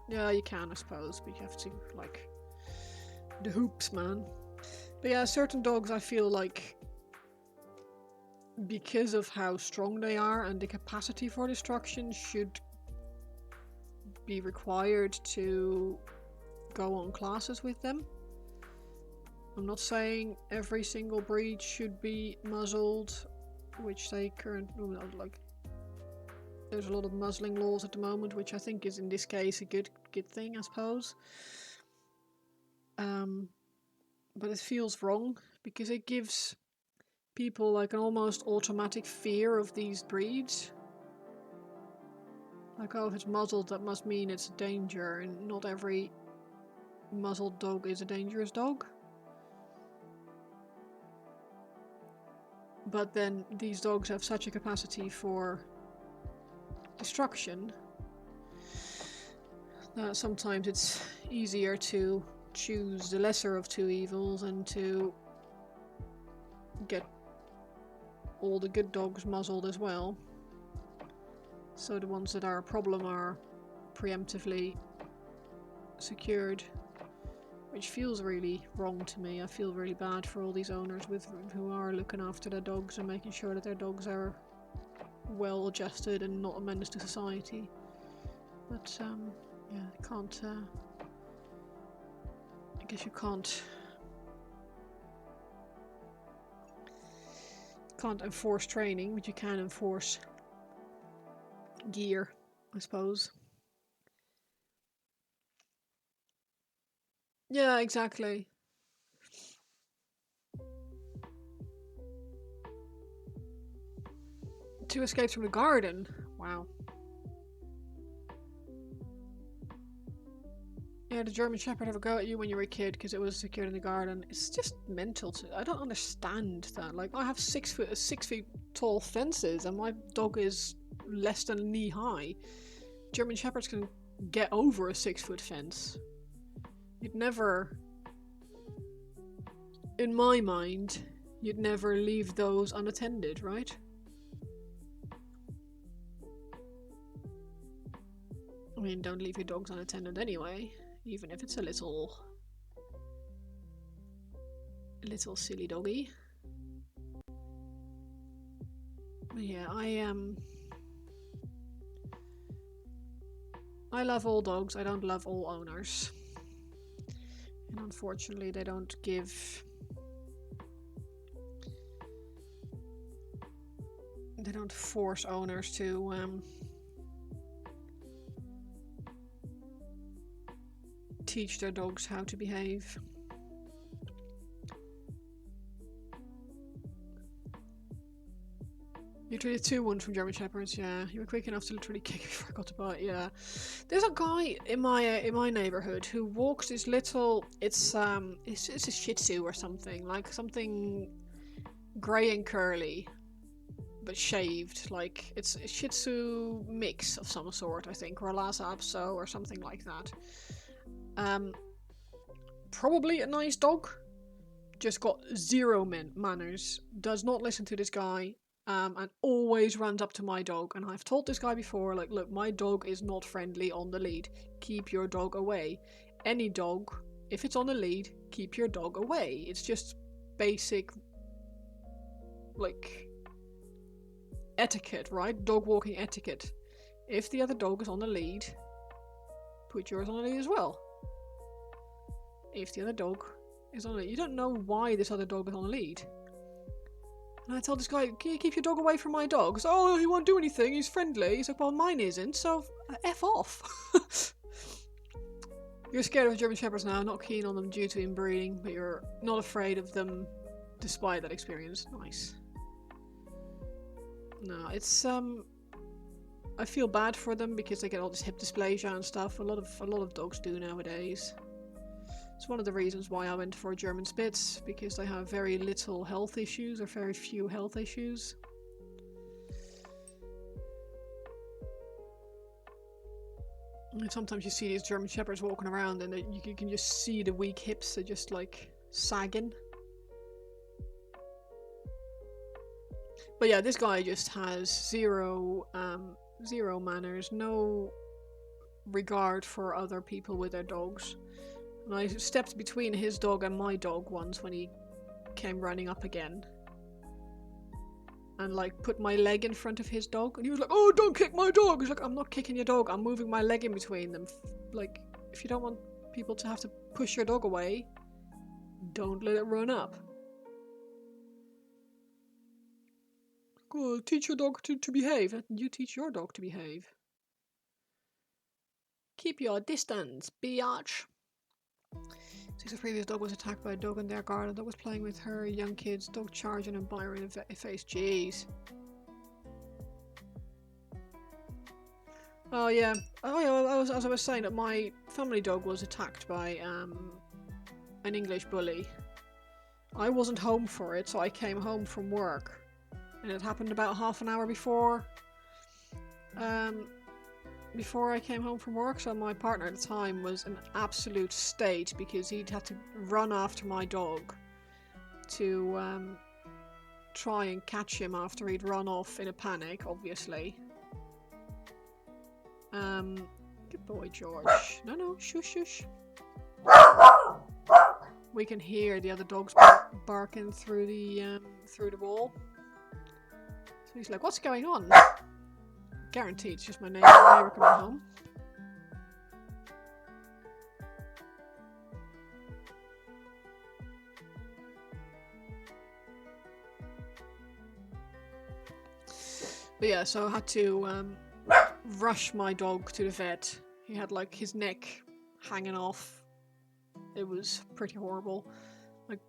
Yeah, you can, I suppose, but you have to, like, the hoops, man. But yeah, certain dogs I feel like, because of how strong they are and the capacity for destruction, should be required to go on classes with them. I'm not saying every single breed should be muzzled, which they currently, like, there's a lot of muzzling laws at the moment, which I think is in this case a good thing, I suppose. But it feels wrong because it gives people like an almost automatic fear of these breeds. Like, oh, if it's muzzled, that must mean it's a danger, and not every muzzled dog is a dangerous dog. But then these dogs have such a capacity for destruction that sometimes it's easier to choose the lesser of two evils and to get all the good dogs muzzled as well. So the ones that are a problem are preemptively secured, which feels really wrong to me. I feel really bad for all these owners who are looking after their dogs and making sure that their dogs are well adjusted and not a menace to society. But yeah, I guess you can't enforce training, but you can enforce gear, I suppose. Yeah, exactly. Two escapes from the garden. Wow. Yeah, the German Shepherd have a go at you when you were a kid because it was secured in the garden. It's just mental. I don't understand that. Like, I have 6 feet tall fences, and my dog is less than knee high. German Shepherds can get over a 6-foot fence. You'd never, in my mind, you'd never leave those unattended, right? I mean, don't leave your dogs unattended anyway, even if it's a little silly doggy. But yeah, I love all dogs. I don't love all owners, and unfortunately, they don't force owners to teach their dogs how to behave. You treated 2-1 from German Shepherds, yeah. You were quick enough to literally kick before I got to bite, yeah. There's a guy in my neighborhood who walks this little. It's a Shih Tzu or something, like something grey and curly, but shaved. Like it's a Shih Tzu mix of some sort, I think, or a Lhasa Apso or something like that. Probably a nice dog. Just got zero manners. Does not listen to this guy. And always runs up to my dog. And I've told this guy before, like, look, my dog is not friendly on the lead. Keep your dog away. Any dog, if it's on the lead, keep your dog away. It's just basic, like, etiquette, right? Dog walking etiquette. If the other dog is on the lead, put yours on the lead as well. If the other dog is on the lead, you don't know why this other dog is on the lead. And I tell this guy, can you keep your dog away from my dog? So, oh, he won't do anything, he's friendly. He's like, well, mine isn't, so F off. You're scared of German Shepherds now, not keen on them due to inbreeding, but you're not afraid of them despite that experience. Nice. No, it's, I feel bad for them because they get all this hip dysplasia and stuff. A lot of dogs do nowadays. It's one of the reasons why I went for German Spitz, because they have very little health issues, or very few health issues. And sometimes you see these German Shepherds walking around and you can just see the weak hips are just like sagging. But yeah, this guy just has zero manners, no regard for other people with their dogs. And I stepped between his dog and my dog once when he came running up again. And like put my leg in front of his dog. And he was like, oh, don't kick my dog. He's like, I'm not kicking your dog. I'm moving my leg in between them. Like, if you don't want people to have to push your dog away, don't let it run up. Oh, teach your dog to behave. You teach your dog to behave. Keep your distance, biatch. Since the previous dog was attacked by a dog in their garden, dog was playing with her young kids, dog charging and biting her in the face. Jeez. Oh yeah. Oh yeah, as I was saying, that my family dog was attacked by an English bully. I wasn't home for it, so I came home from work. And it happened about half an hour before I came home from work, so my partner at the time was in absolute state because he'd had to run after my dog to try and catch him after he'd run off in a panic, obviously. Good boy, George. No, shush, shush. We can hear the other dogs barking through the wall. So he's like, "What's going on?" Guaranteed, it's just my neighbour coming home. But yeah, so I had to rush my dog to the vet. He had like his neck hanging off. It was pretty horrible. Like,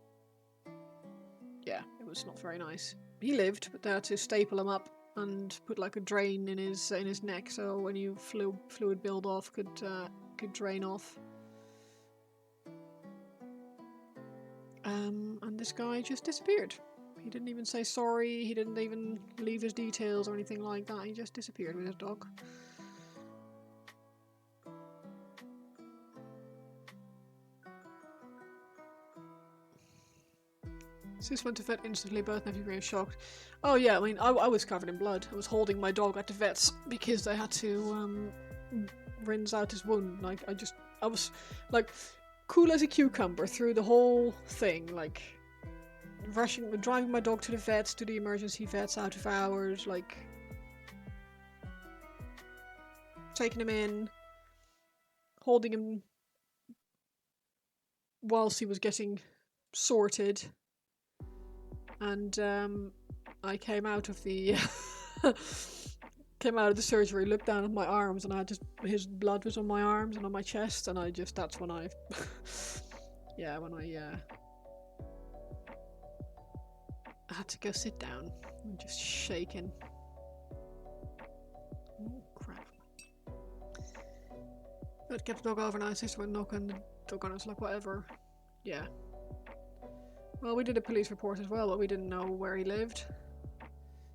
yeah, it was not very nice. He lived, but they had to staple him up and put like a drain in his neck, so when you fluid build off could drain off. And this guy just disappeared. He didn't even say sorry, he didn't even leave his details or anything like that, he just disappeared with his dog. Sis went to vet instantly, both nephews were shocked. Oh yeah, I mean, I was covered in blood. I was holding my dog at the vet's because they had to rinse out his wound. Like, I was like cool as a cucumber through the whole thing, like driving my dog to the vets, to the emergency vets out of hours, like taking him in, holding him whilst he was getting sorted. And I came out of the surgery, looked down at my arms, and I had just his blood was on my arms and on my chest, and that's when I I had to go sit down. I'm just shaking. Oh crap! But kept the dog overnight. Sister went knocking the dog on us, like whatever. Yeah. Well, we did a police report as well, but we didn't know where he lived.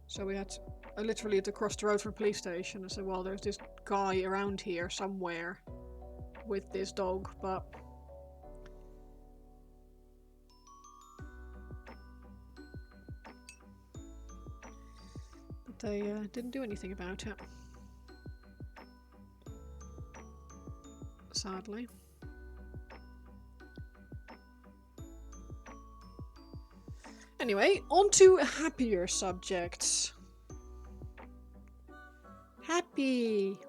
So I literally had to cross the road from a police station and said, well, there's this guy around here somewhere with this dog, but they didn't do anything about it. Sadly. Anyway, on to happier subjects. Happy.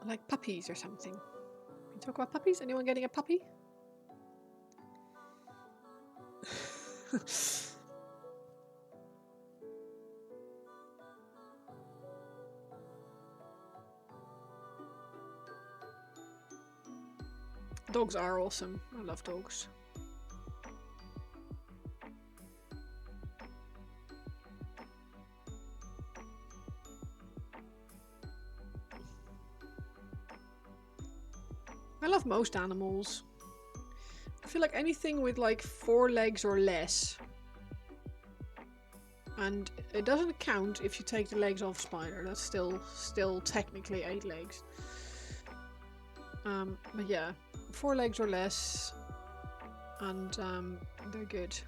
Like puppies or something. Can you talk about puppies? Anyone getting a puppy? Dogs are awesome. I love dogs. I love most animals. I feel like anything with like 4 legs or less. And it doesn't count if you take the legs off spider. That's still technically 8 legs. But yeah, 4 legs or less, and they're good.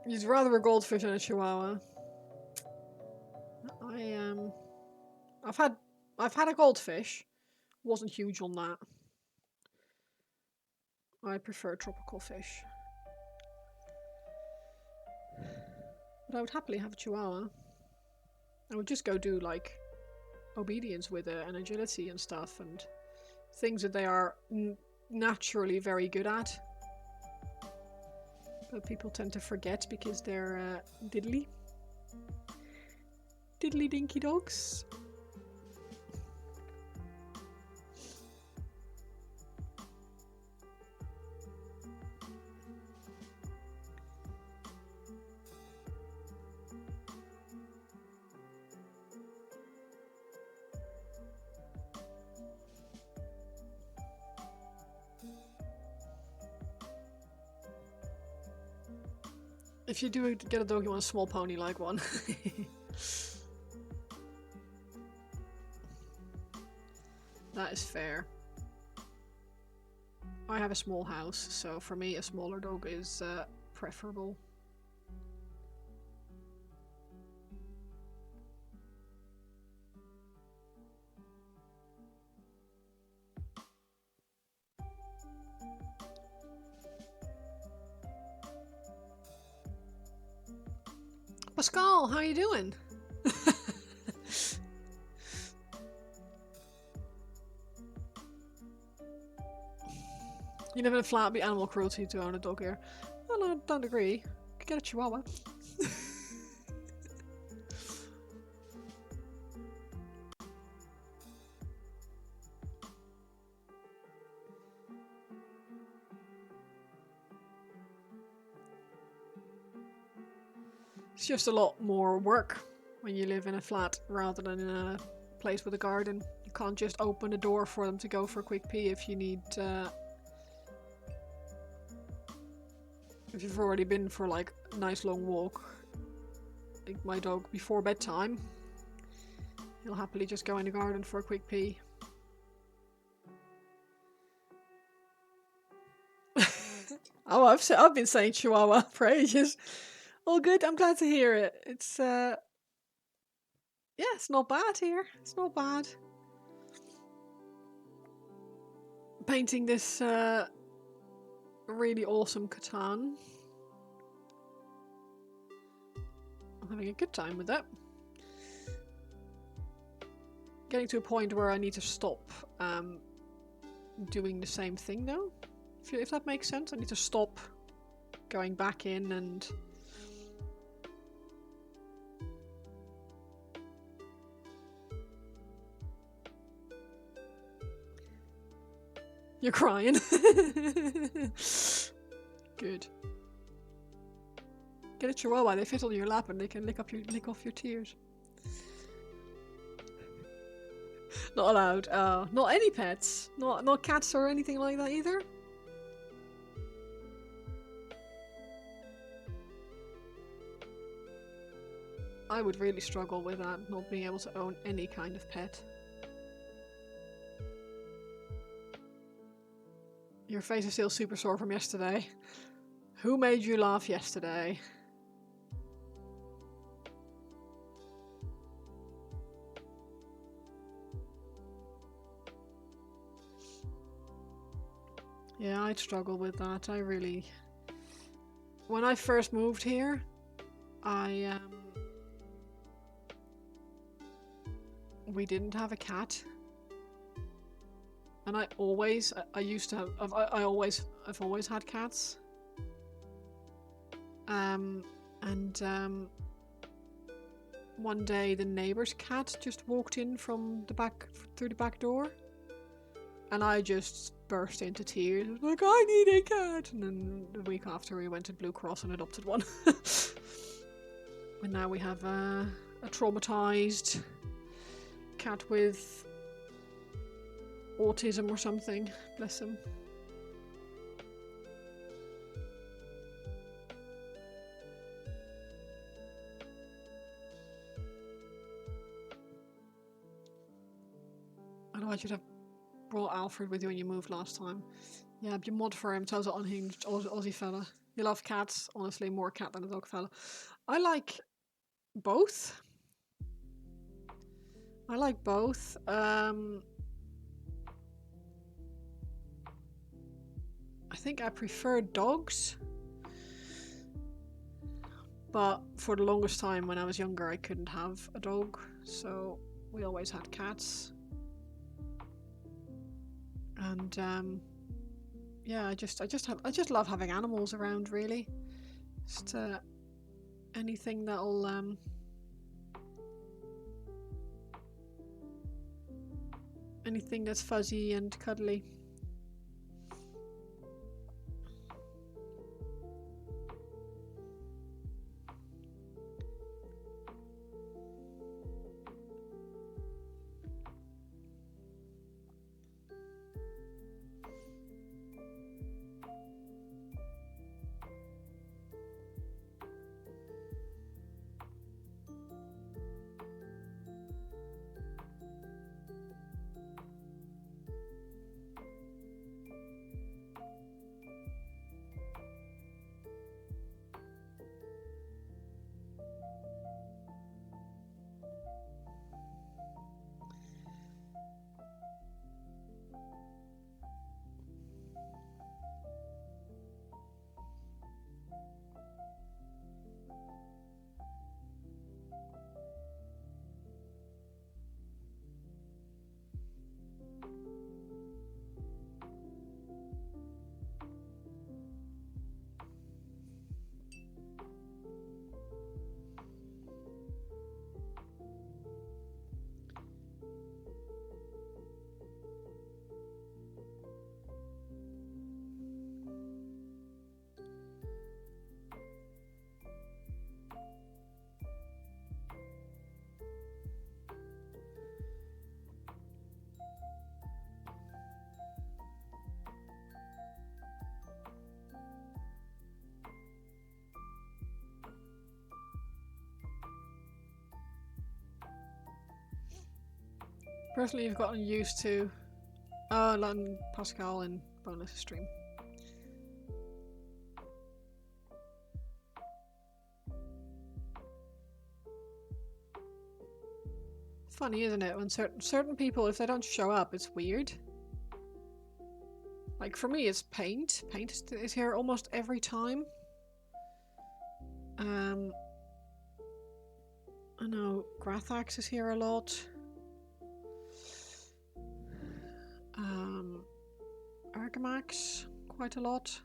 He's rather a goldfish than a chihuahua. I've had a goldfish. Wasn't huge on that. I prefer tropical fish. But I would happily have a chihuahua. I would just go do like obedience with it and agility and stuff, and things that they are naturally very good at. But people tend to forget because they're diddly dinky dogs. If you do get a dog, you want a small pony-like one. That is fair. I have a small house, so for me a smaller dog is preferable. Pascal, how you doing? You live in a flat, be animal cruelty to own a dog here. Well, I don't agree. Could get a chihuahua. It's just a lot more work when you live in a flat rather than in a place with a garden. You can't just open the door for them to go for a quick pee if you need if you've already been for like a nice long walk. Like my dog before bedtime, he'll happily just go in the garden for a quick pee. Oh, I've been saying Chihuahua for ages. All good. I'm glad to hear it. It's yeah, it's not bad here. It's not bad. Painting this really awesome Catan. I'm having a good time with it. Getting to a point where I need to stop doing the same thing though. If that makes sense, I need to stop going back in and you're crying. Good. Get a Chihuahua, they fit on your lap and they can lick off your tears. Not allowed. Not any pets. Not cats or anything like that either. I would really struggle with that, not being able to own any kind of pet. Your face is still super sore from yesterday. Who made you laugh yesterday? Yeah, I'd struggle with that. I really... When I first moved here, we didn't have a cat. And I've always had cats. One day the neighbor's cat just walked in from the back, through the back door. And I just burst into tears. I was like, I need a cat! And then the week after we went to Blue Cross and adopted one. And now we have a traumatized cat with autism or something. Bless him. I know I should have brought Alfred with you when you moved last time. Yeah, be mod for him. Tells it unhinged Aussie fella. You love cats. Honestly, more cat than a dog fella. I like both. I think I prefer dogs. But for the longest time when I was younger, I couldn't have a dog. So We always had cats. And yeah, I just love having animals around, really. Just anything that'll anything that's fuzzy and cuddly. Personally, you've gotten used to Latin Pascal and bonus stream. Funny, isn't it? When certain people, if they don't show up, it's weird. Like for me, it's Paint. Paint is here almost every time. I know Grathax is here a lot. Argamax quite a lot.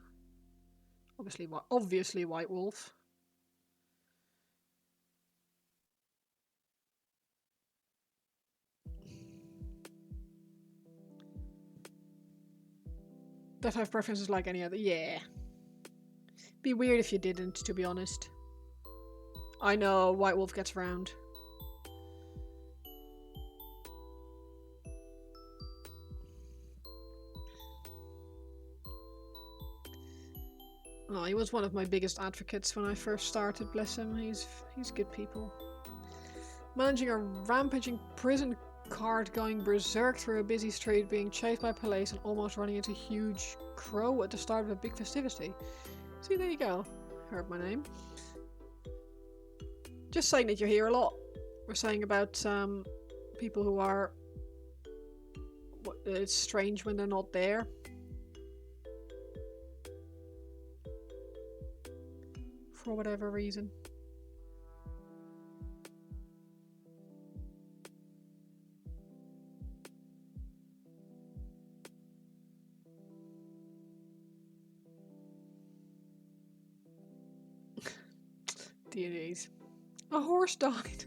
Obviously White Wolf. That have preferences like any other. Yeah. Be weird if you didn't, to be honest. I know White Wolf gets around. Oh, he was one of my biggest advocates when I first started, bless him. He's good people. Managing a rampaging prison cart going berserk through a busy street, being chased by police and almost running into a huge crow at the start of a big festivity. See, there you go. Heard my name. Just saying that you hear a lot. We're saying about people who are... It's strange when they're not there. For whatever reason. Deities. A horse died.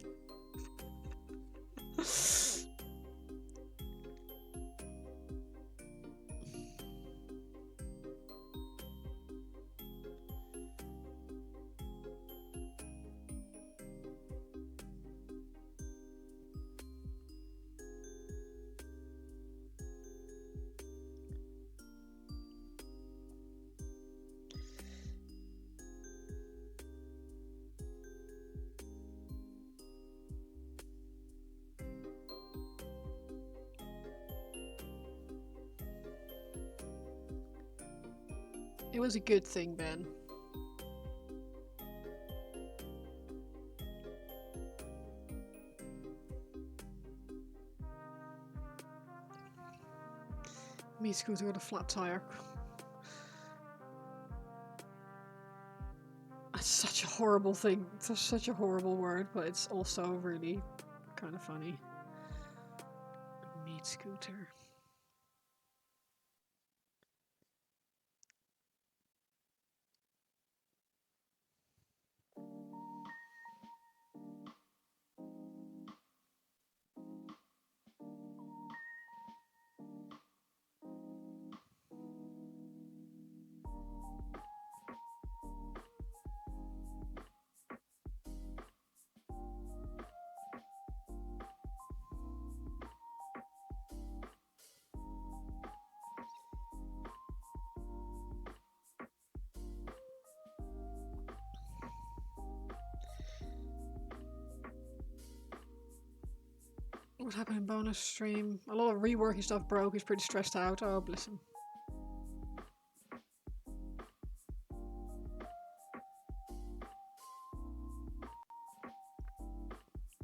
It was a good thing, Ben. Me scooter with a flat tire. That's such a horrible thing. It's such a horrible word, but it's also really kind of funny. Sweet scooter. What happened in bonus stream? A lot of reworking stuff broke. He's pretty stressed out. Oh, bless him.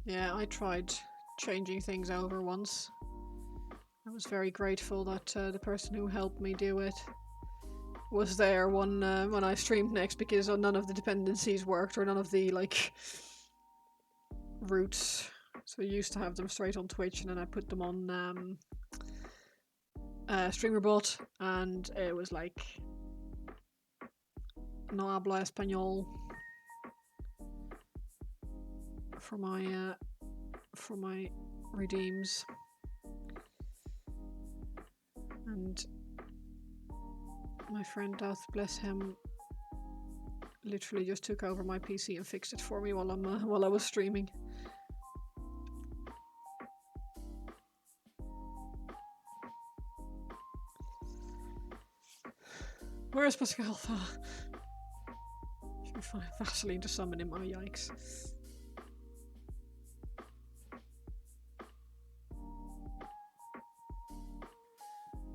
Yeah, I tried changing things over once. I was very grateful that the person who helped me do it was there when I streamed next, because none of the dependencies worked, or none of the like routes. So I used to have them straight on Twitch, and then I put them on StreamerBot, and it was like no habla español for my redeems, and my friend Death, bless him, literally just took over my PC and fixed it for me while I was streaming. Where is Pascal? Should we find Vaseline to summon him? Oh, yikes.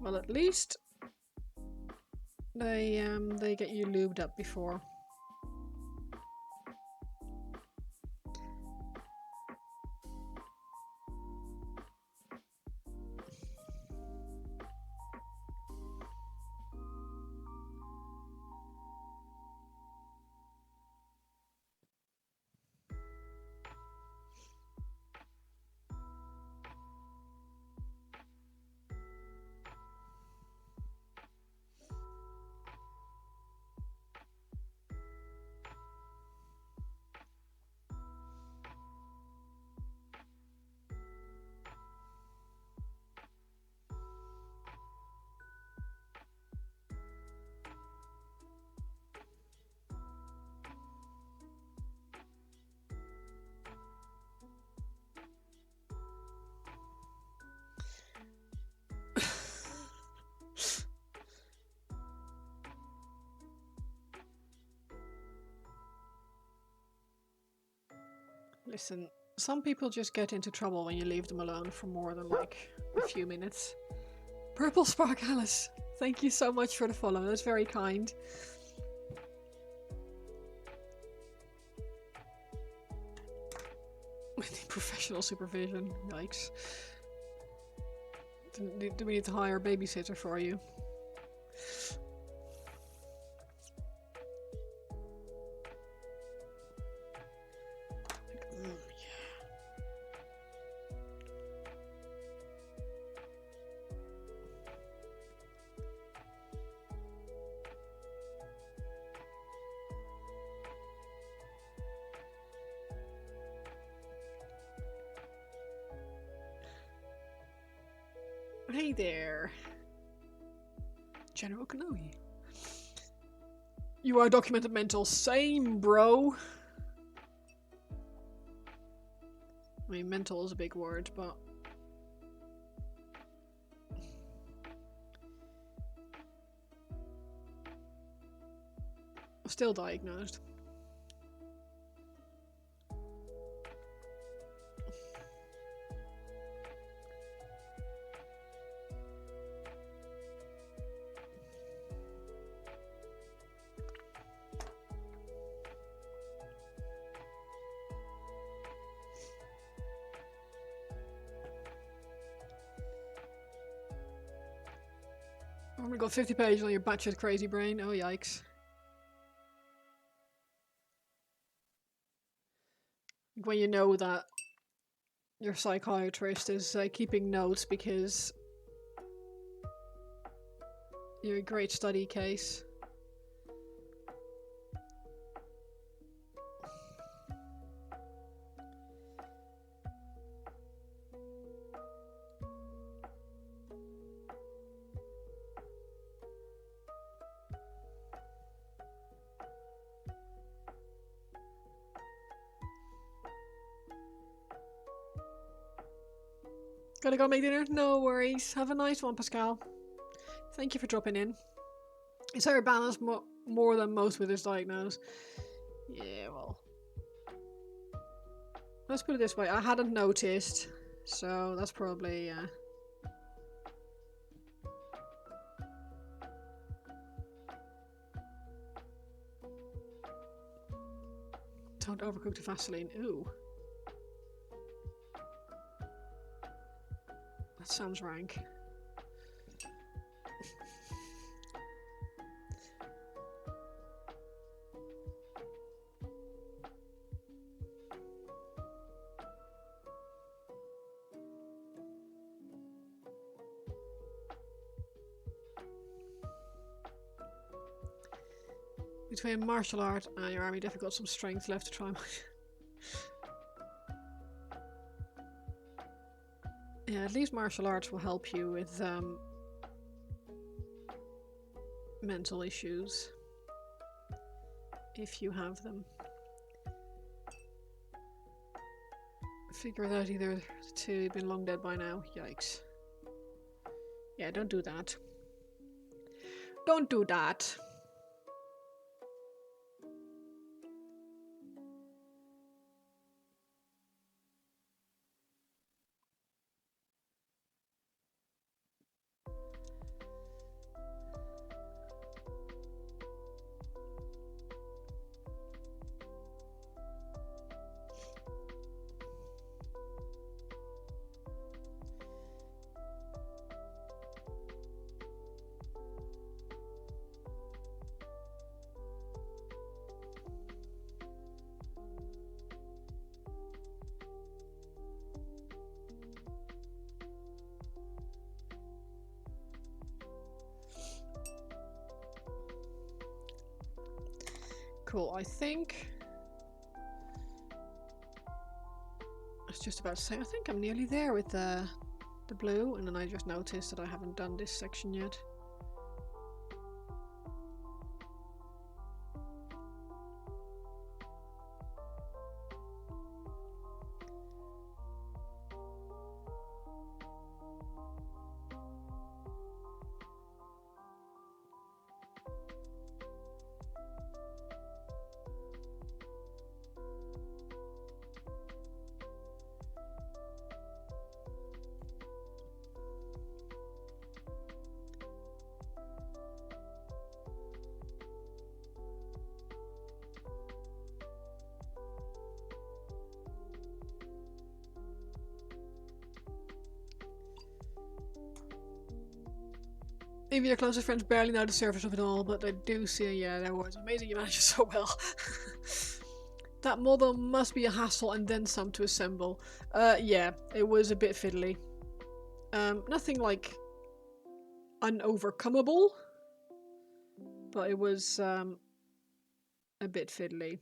Well, at least they get you lubed up before. Listen, some people just get into trouble when you leave them alone for more than like a few minutes. Purple Spark Alice, thank you so much for the follow, that's very kind. Professional supervision, yikes. Do we need to hire a babysitter for you? Hey there, General Kanohi. You are documented mental. Same, bro. I mean, mental is a big word, but still diagnosed. Oh my god, 50 pages on your batshit crazy brain. Oh, yikes. When you know that your psychiatrist is keeping notes because you're a great study case. Gotta go make dinner? No worries. Have a nice one, Pascal. Thank you for dropping in. Is Sarah balanced more than most with his diagnose? Yeah, well. Let's put it this way. I hadn't noticed. So that's probably... Don't overcook the Vaseline. Ooh. That sounds rank. Between martial art and your army, difficult, some strength left to try. Yeah, at least martial arts will help you with mental issues if you have them. Figure it out, either the two have been long dead by now. Yikes. Yeah, don't do that. Don't do that. Cool, I think... I was just about to say, I think I'm nearly there with the blue, and then I just noticed that I haven't done this section yet. Even your closest friends barely know the surface of it all, but they do see, yeah, their words. Amazing you manage it so well. That model must be a hassle and then some to assemble. Yeah, it was a bit fiddly. Nothing like unovercomable, but it was a bit fiddly.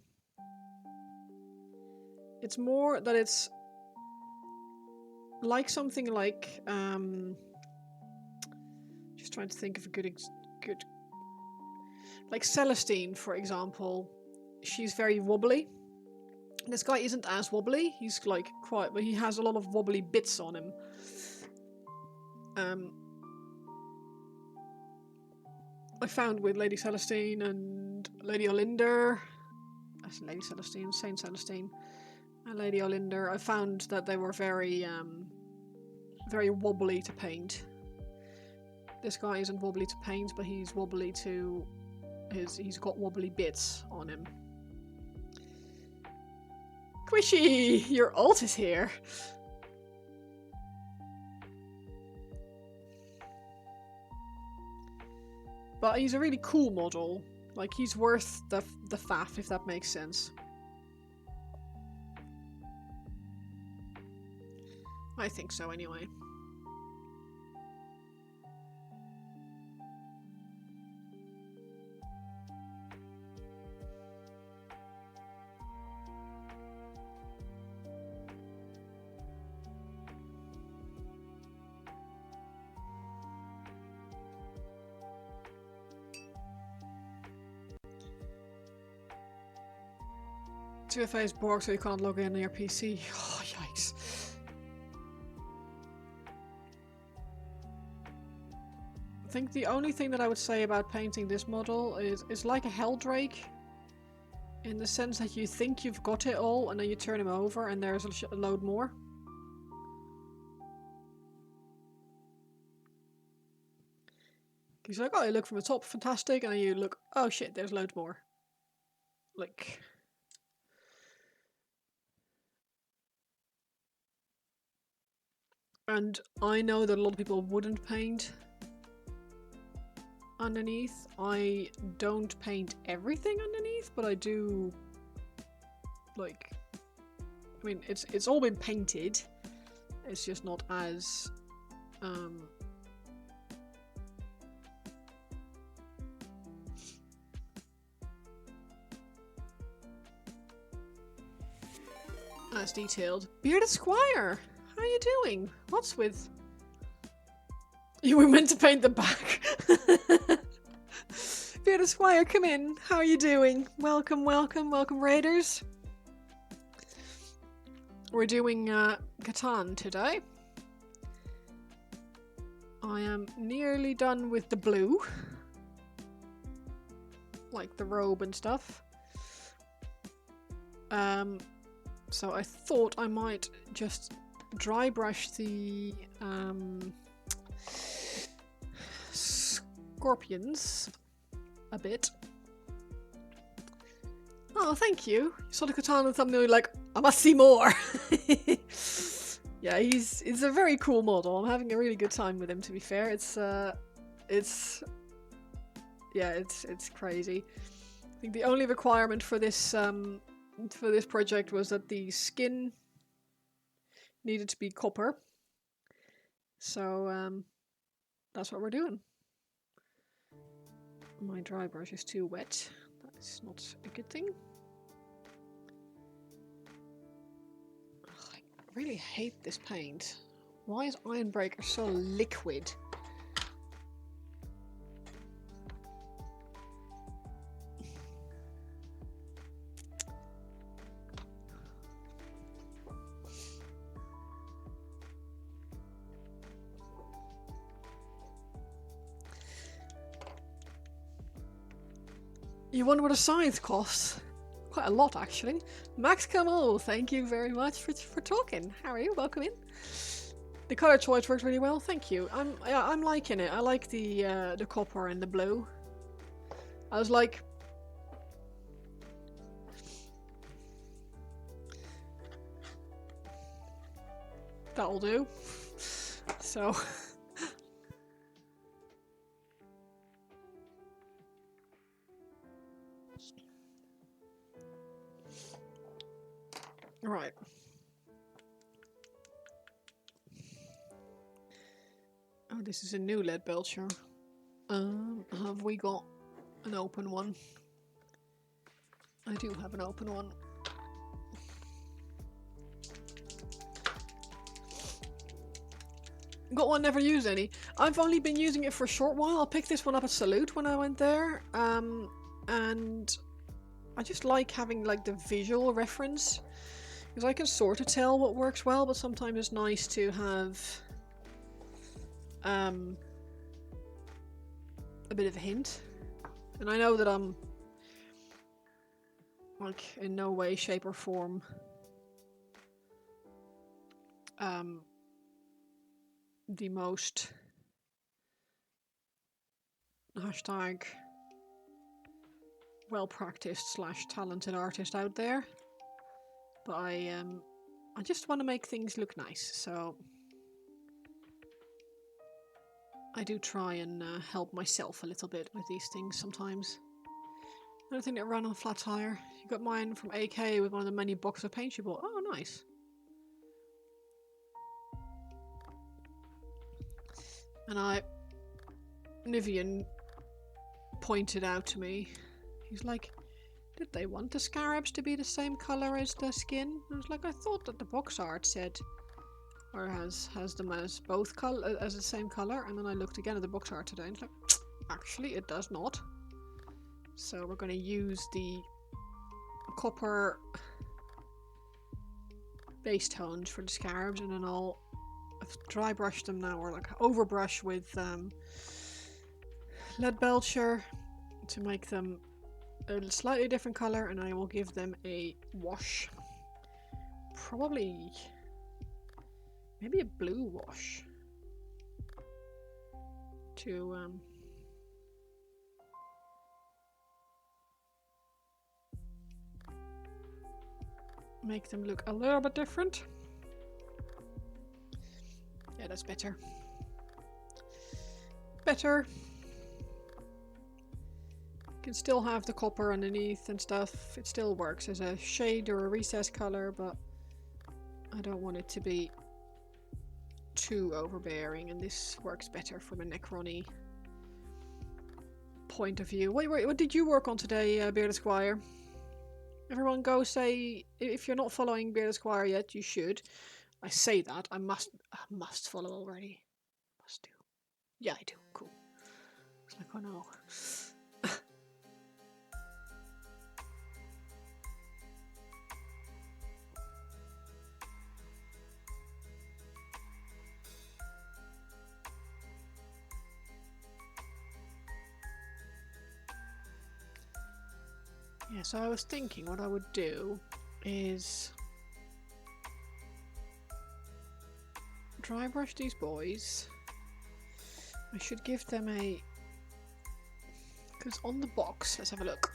It's more that it's like something like just trying to think of a good like Celestine, for example. She's very wobbly. This guy isn't as wobbly. He's like quite, but he has a lot of wobbly bits on him. I found with Lady Celestine and Lady Olinder, that's Lady Celestine, Saint Celestine, and Lady Olinder, I found that they were very, very wobbly to paint. This guy isn't wobbly to paint, but he's wobbly to he's got wobbly bits on him. Quishy, your ult is here. But he's a really cool model. Like, he's worth the faff, if that makes sense. I think so anyway. TFA is borg, so you can't log in on your PC. Oh, yikes. I think the only thing that I would say about painting this model is it's like a Helldrake. In the sense that you think you've got it all, and then you turn him over and there's a load more. He's like, oh, you look from the top, fantastic, and then you look, oh shit, there's loads more. Like... And I know that a lot of people wouldn't paint underneath. I don't paint everything underneath, but I do, like, I mean, it's all been painted. It's just not as, as detailed. Bearded Squire! How are you doing? What's with... You were meant to paint the back. Bearded Squire, come in. How are you doing? Welcome, welcome, welcome raiders. We're doing Catan today. I am nearly done with the blue. Like the robe and stuff. So I thought I might just dry brush the scorpions a bit. Oh, thank you. You saw the katana thumbnail, you're like, I must see more. Yeah, he's a very cool model. I'm having a really good time with him, to be fair. It's crazy. I think the only requirement for this project was that the skin needed to be copper. So that's what we're doing. My dry brush is too wet. That's not a good thing. Ugh, I really hate this paint. Why is Ironbreaker so liquid? You wonder what a scythe costs? Quite a lot, actually. Max Kamal, thank you very much for talking. How are you? Welcome in. The color choice works really well. Thank you. I'm liking it. I like the copper and the blue. I was like, that'll do. So. Right. Oh, this is a new lead belcher. Have we got an open one? I do have an open one. Got one, never used any. I've only been using it for a short while. I picked this one up at Salute when I went there. And I just like having like the visual reference. Because I can sort of tell what works well, but sometimes it's nice to have a bit of a hint. And I know that I'm like in no way, shape or form the most hashtag well practiced / talented artist out there. But I just want to make things look nice, so I do try and help myself a little bit with these things sometimes. Another thing that ran on flat tire. You got mine from AK with one of the many boxes of paint you bought. Oh, nice. And Nivian pointed out to me, he's like, did they want the scarabs to be the same colour as the skin? I was like, I thought that the box art said, or has them as both as the same colour. And then I looked again at the box art today and it's like, actually it does not. So we're going to use the copper base tones for the scarabs, and then I'll dry brush them now, or like overbrush with lead belcher to make them a slightly different colour, and I will give them a wash. Probably maybe a blue wash to make them look a little bit different. Yeah, that's better. Better. You can still have the copper underneath and stuff. It still works as a shade or a recessed color, but I don't want it to be too overbearing, and this works better from a Necrony point of view. Wait, what did you work on today, Bearded Squire? Everyone go say, if you're not following Bearded Squire yet, you should. I say that, I must follow already. Must do. Yeah, I do. Cool. It's like, oh no. Yeah, so I was thinking what I would do is dry brush these boys. I should give them a... because on the box, let's have a look.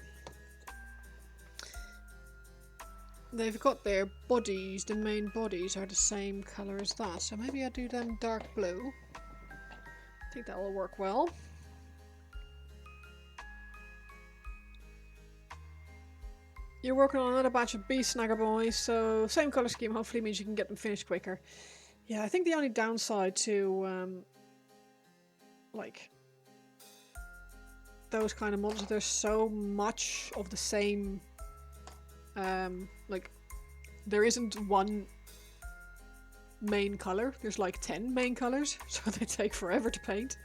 They've got their bodies, the main bodies are the same colour as that, so maybe I'll do them dark blue. I think that will work well. You're working on another batch of Beast Snagger boys, so same colour scheme hopefully means you can get them finished quicker. Yeah, I think the only downside to like those kind of models, there's so much of the same, like there isn't one main colour, there's like 10 main colours, so they take forever to paint.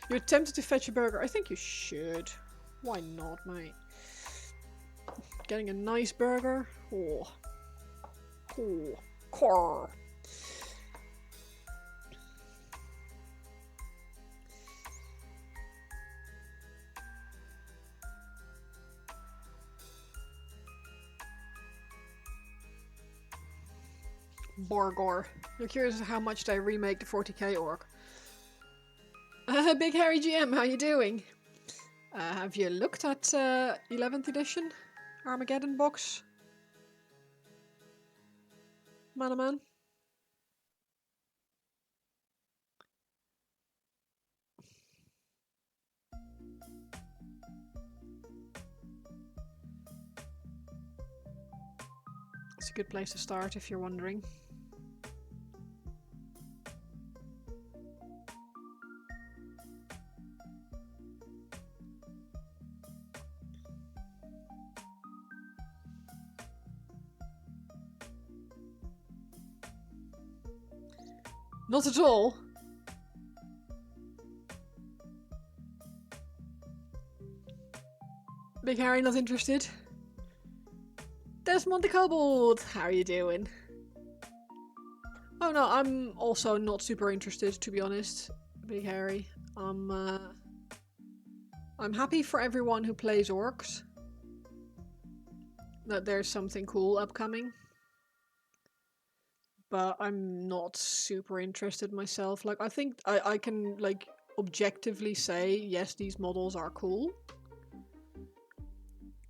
You're tempted to fetch a burger? I think you should. Why not, mate? Getting a nice burger? Oh. Oh. Core. Borgor. You're curious how much they remake the 40k orc. Big Harry GM, how you doing? Have you looked at 11th edition Armageddon box? Man. It's a good place to start if you're wondering. Not at all. Big Harry not interested. Desmond the Kobold, how are you doing? Oh no, I'm also not super interested, to be honest. Big Harry. I'm happy for everyone who plays orcs that there's something cool upcoming. But I'm not super interested myself. Like, I think I can, like, objectively say, yes, these models are cool.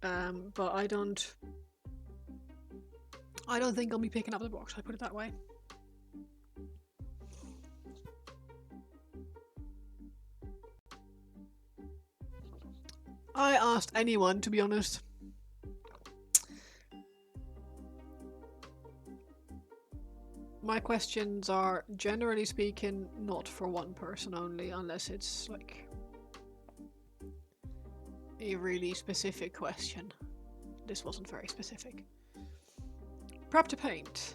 But I don't think I'll be picking up the box, I put it that way. I asked anyone, to be honest. my questions are, generally speaking, not for one person only, unless it's like a really specific question. This wasn't very specific. Prep to paint.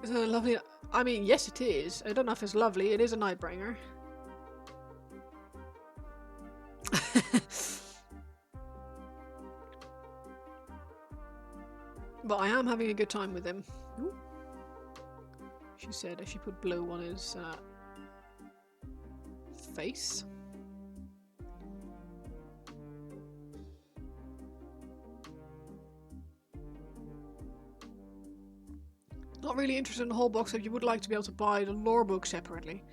Isn't it lovely? I mean, yes it is. I don't know if it's lovely. It is a Nightbringer. But I am having a good time with him. Ooh. She said if she put blue on his face. Not really interested in the whole box, if you would like to be able to buy the lore book separately.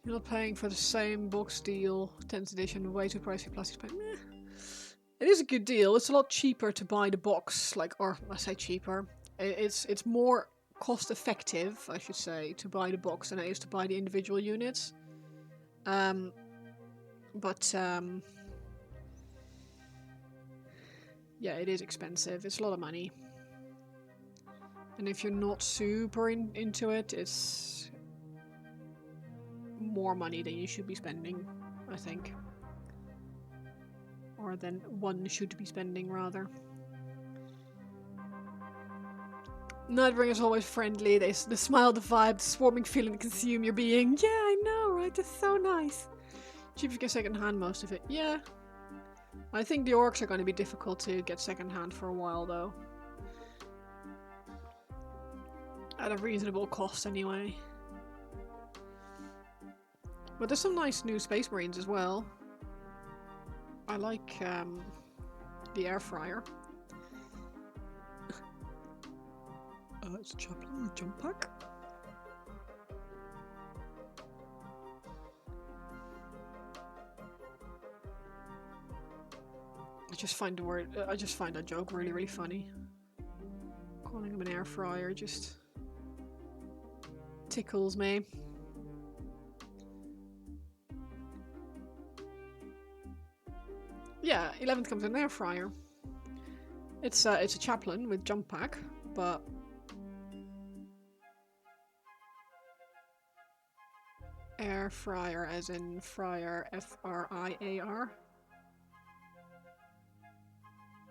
You're not paying for the same box deal, 10th edition, way too pricey plastic paint. Meh. It is a good deal. It's a lot cheaper to buy the box, like, or I say cheaper. It's more cost effective, I should say, to buy the box than it is to buy the individual units. Yeah, it is expensive. It's a lot of money. And if you're not super into it, it's more money than you should be spending, I think. Or than one should be spending, rather. Nightbringer is always friendly. The smile, the vibe, the swarming feeling to consume your being. Yeah, I know, right? That's so nice. Cheap if you get second hand, most of it. Yeah. I think the orcs are going to be difficult to get second hand for a while, though. At a reasonable cost, anyway. But there's some nice new Space Marines as well. I like the air fryer. It's a chaplain with jump pack. I just find that joke really, really funny. Calling him an air fryer just tickles me. Yeah, 11th comes in an air fryer. It's a chaplain with jump pack, but air fryer as in fryer, F-R-I-A-R.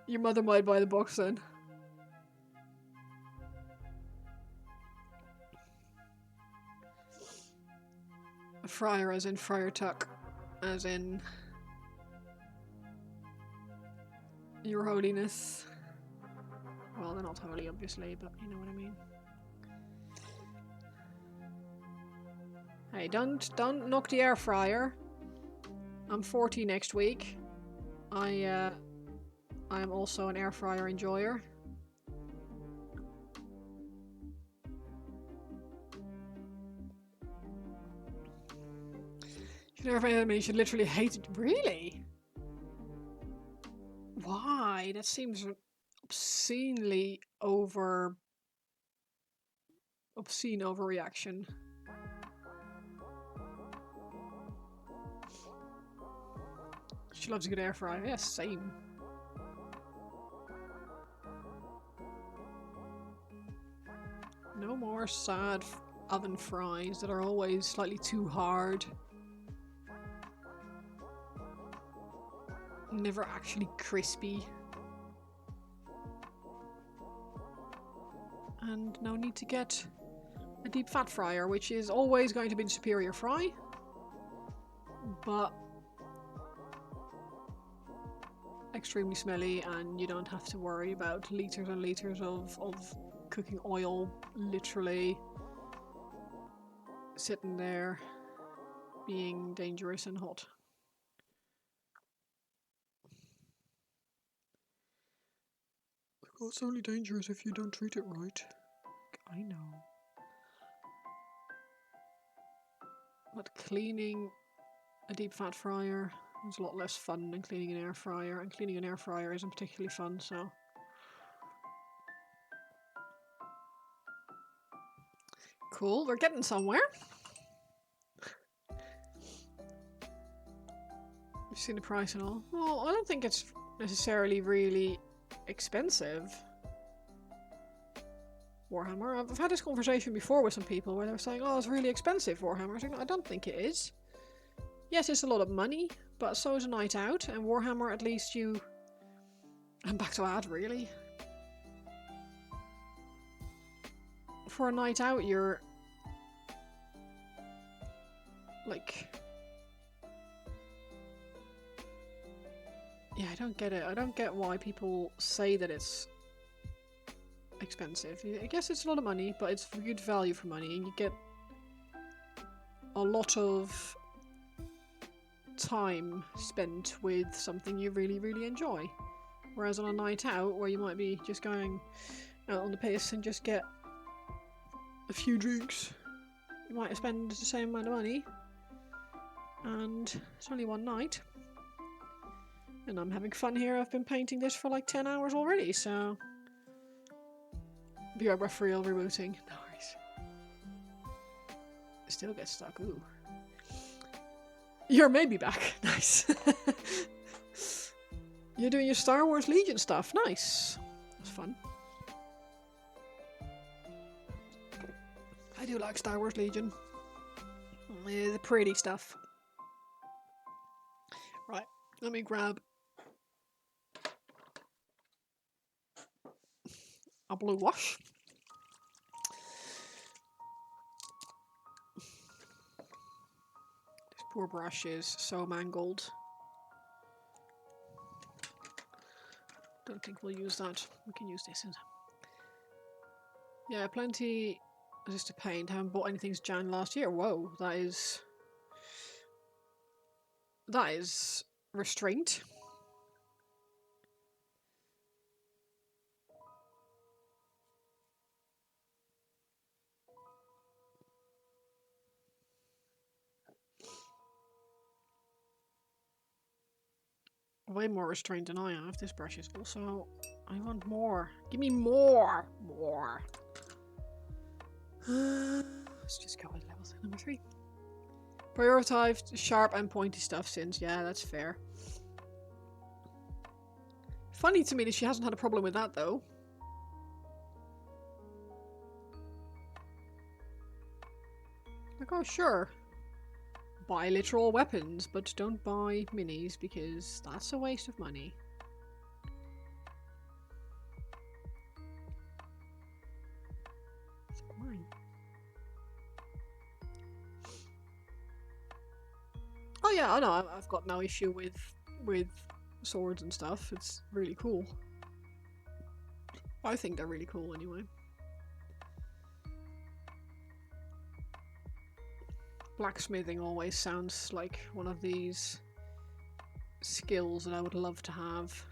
Your mother might buy the box then. A fryer as in friar tuck, as in Your Holiness. Well, they're not holy, obviously, but you know what I mean. Hey, don't knock the air fryer. I'm 40 next week. I am also an air fryer enjoyer. You never find enemy, you should literally hate it. Really? Why? That seems obscene overreaction. She loves a good air fryer. Yeah, same. No more sad oven fries that are always slightly too hard. Never actually crispy. And no need to get a deep fat fryer, which is always going to be the superior fry. But extremely smelly, and you don't have to worry about liters and liters of cooking oil literally sitting there being dangerous and hot. Well, it's only dangerous if you don't treat it right. I know. But cleaning a deep fat fryer is a lot less fun than cleaning an air fryer, and cleaning an air fryer isn't particularly fun, so. Cool, we're getting somewhere. You've seen the price and all. Well, I don't think it's necessarily really expensive. Warhammer. I've had this conversation before with some people where they were saying, oh, it's really expensive, Warhammer. I was like, no, I don't think it is. Yes, it's a lot of money, but so is a night out, and Warhammer, at least you... I'm back to ad, really. For a night out, you're... like... yeah, I don't get it. I don't get why people say that it's expensive. I guess it's a lot of money, but it's good value for money, and you get a lot of time spent with something you really, really enjoy. Whereas on a night out, where you might be just going out on the piss and just get a few drinks, you might spend the same amount of money, and it's only one night. And I'm having fun here. I've been painting this for like 10 hours already, so... be right back for real rebooting. No worries. Still get stuck, ooh. You're maybe back. Nice. You're doing your Star Wars Legion stuff. Nice. That's fun. I do like Star Wars Legion. The pretty stuff. Right, let me grab a blue wash. This poor brush is so mangled. Don't think we'll use that. We can use this. Yeah, plenty just to paint. Haven't bought anything since Jan last year. Whoa, that is restraint. Way more restraint than I have. This brush is also... I want more. Give me more! More! Let's just go with level number 3. Prioritized sharp and pointy stuff since. Yeah, that's fair. Funny to me that she hasn't had a problem with that, though. Like, oh, sure. Buy literal weapons, but don't buy minis, because that's a waste of money. It's mine. Oh yeah, I know, I've got no issue with swords and stuff. It's really cool. I think they're really cool anyway. Blacksmithing always sounds like one of these skills that I would love to have.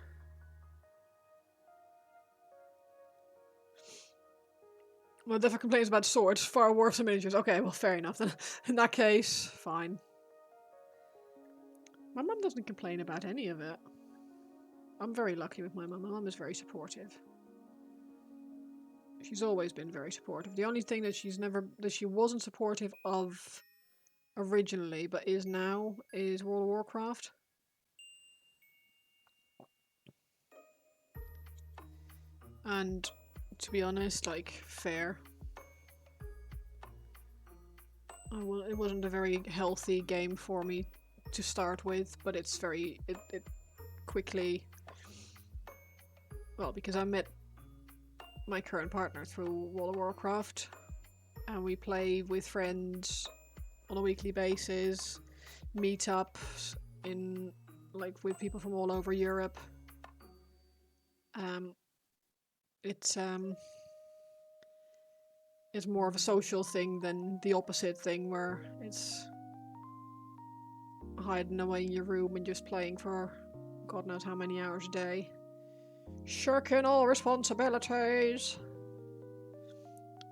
Well, if I complains about swords, far worse than miniatures. Okay, well, fair enough then. In that case, fine. My mum doesn't complain about any of it. I'm very lucky with my mum. My mum is very supportive. She's always been very supportive. The only thing that she wasn't supportive of originally, but is now, is World of Warcraft. And to be honest, like, fair. Well, it wasn't a very healthy game for me to start with, but it's very, it quickly, well, because I met my current partner through World of Warcraft, and we play with friends on a weekly basis, meet up in, like, with people from all over Europe. It's more of a social thing than the opposite thing where it's hiding away in your room and just playing for God knows how many hours a day. Shirking all responsibilities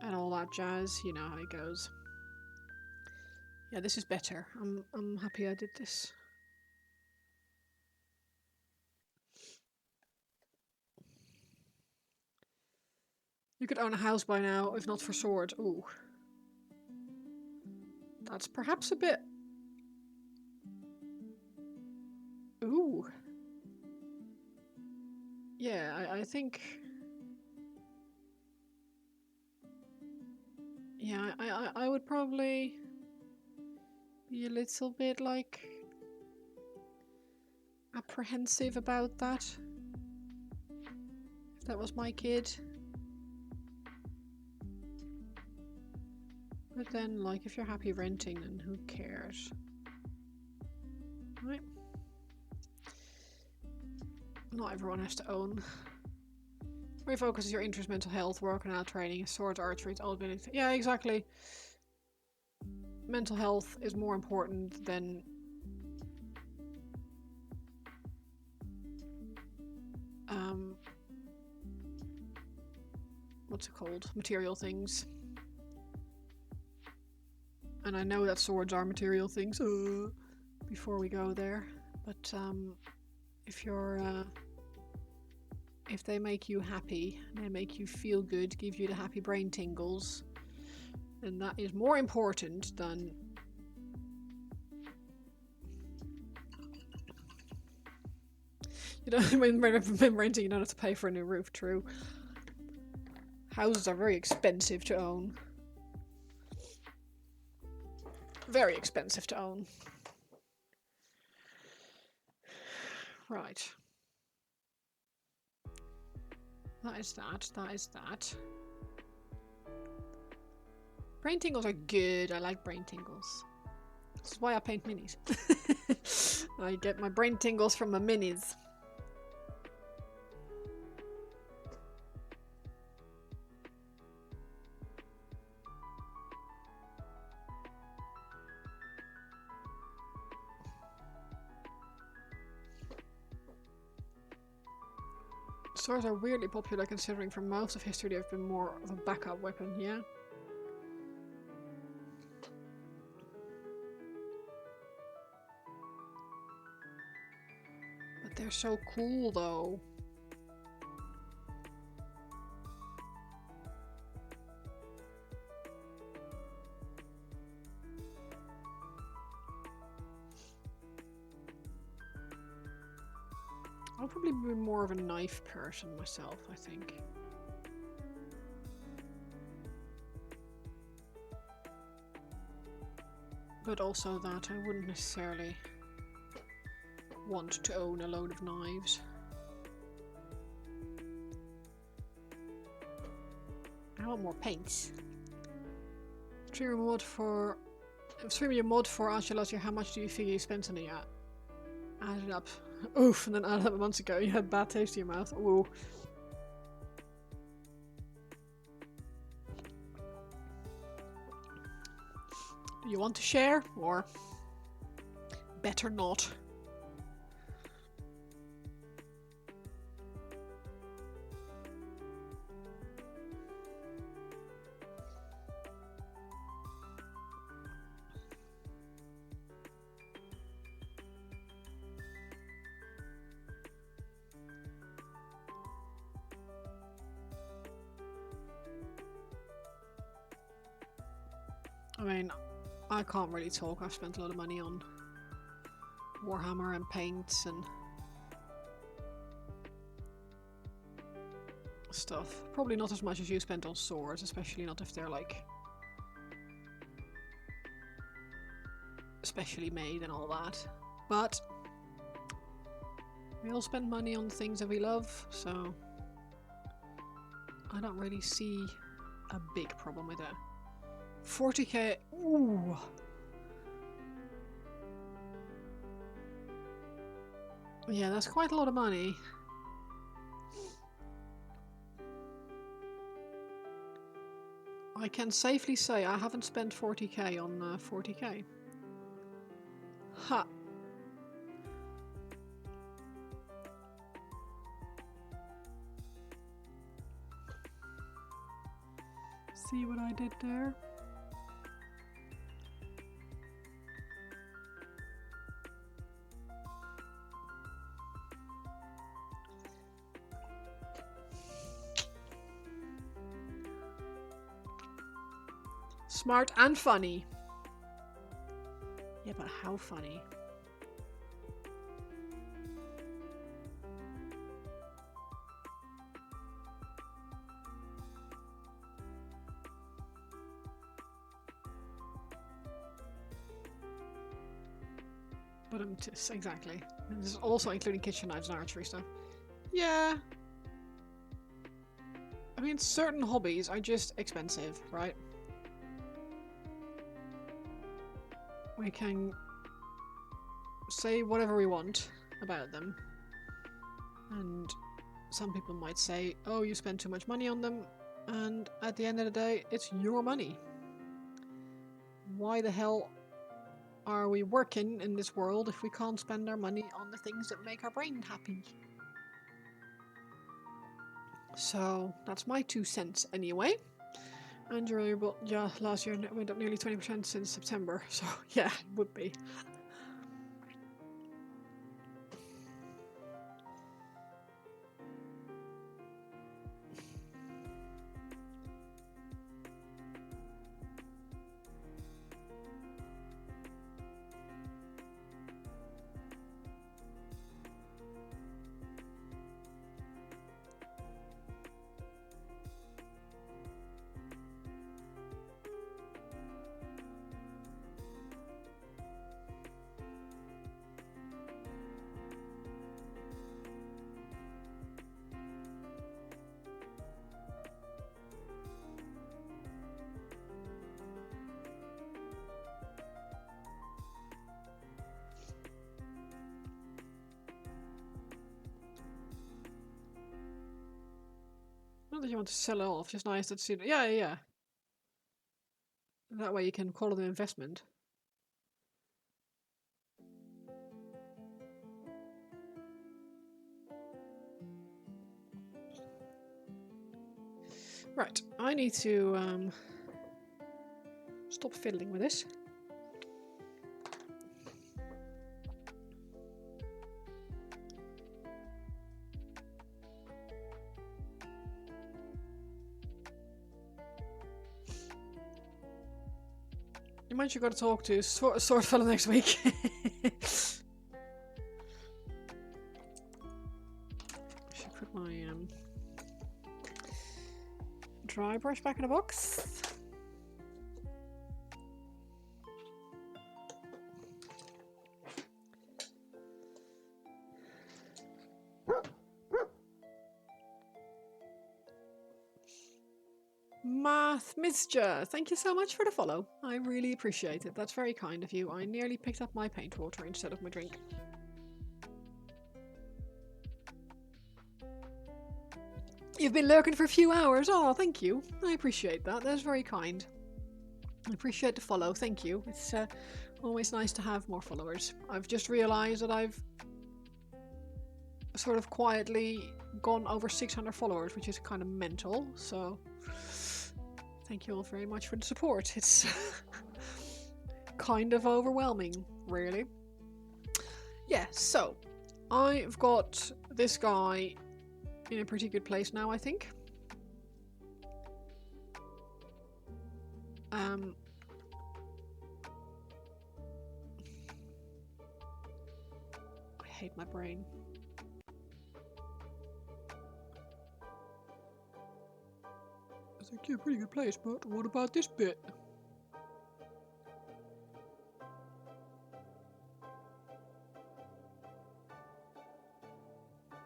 and all that jazz. You know how it goes. Yeah, this is better. I'm happy I did this. You could own a house by now, if not for sword. Ooh. That's perhaps a bit... Ooh. Yeah, I think... Yeah, I would probably be a little bit, like, apprehensive about that. If that was my kid. But then, like, if you're happy renting, then who cares? Right? Not everyone has to own. Where focuses your interest, mental health, working out, training, swords, archery, all ability. Yeah, exactly. Mental health is more important than what's it called? Material things. And I know that swords are material things before we go there. But if you're if they make you happy, they make you feel good, give you the happy brain tingles, then that is more important than you know, when renting you don't have to pay for a new roof, true. Houses are very expensive to own. Very expensive to own. Right. That is that. That is that. Brain tingles are good. I like brain tingles. This is why I paint minis. I get my brain tingles from my minis. Swords are weirdly popular considering for most of history they've been more of a backup weapon, yeah? But they're so cool though. I'll probably be more of a knife person myself, I think. But also that I wouldn't necessarily want to own a load of knives. I want more paints. Stream your mod for Archaeology, how much do you figure you spent on it at? Add it up. Oof, and then add it up months ago. You had bad taste in your mouth. Ooh. Do you want to share? Or better not? I mean, I can't really talk. I've spent a lot of money on Warhammer and paints and stuff. Probably not as much as you spent on swords, especially not if they're like specially made and all that. But we all spend money on things that we love, so I don't really see a big problem with it. 40k, ooh. Yeah, that's quite a lot of money. I can safely say I haven't spent 40k on 40k. Ha! See what I did there? Smart and funny. Yeah, but how funny? But exactly. And this is also including kitchen knives and archery stuff. Yeah. I mean, certain hobbies are just expensive, right? We can say whatever we want about them. And some people might say, oh, you spend too much money on them. And at the end of the day, it's your money. Why the hell are we working in this world if we can't spend our money on the things that make our brain happy? So that's my 2 cents anyway. And yeah, last year it went up nearly 20% since September. So yeah, it would be. Not that you want to sell it off, just nice to see it. Yeah, yeah. That way you can call it an investment. Right, I need to stop fiddling with this. You might you got to talk to Sword Fellow next week. Should put my dry brush back in the box. Math Misture, thank you so much for the follow. I really appreciate it. That's very kind of you. I nearly picked up my paint water instead of my drink. You've been lurking for a few hours. Oh, thank you. I appreciate that. That's very kind. I appreciate the follow. Thank you. It's always nice to have more followers. I've just realised that I've sort of quietly gone over 600 followers, which is kind of mental. So thank you all very much for the support. It's kind of overwhelming, really. Yeah, so I've got this guy in a pretty good place now, I think. I hate my brain. I think you're a pretty good place, but what about this bit?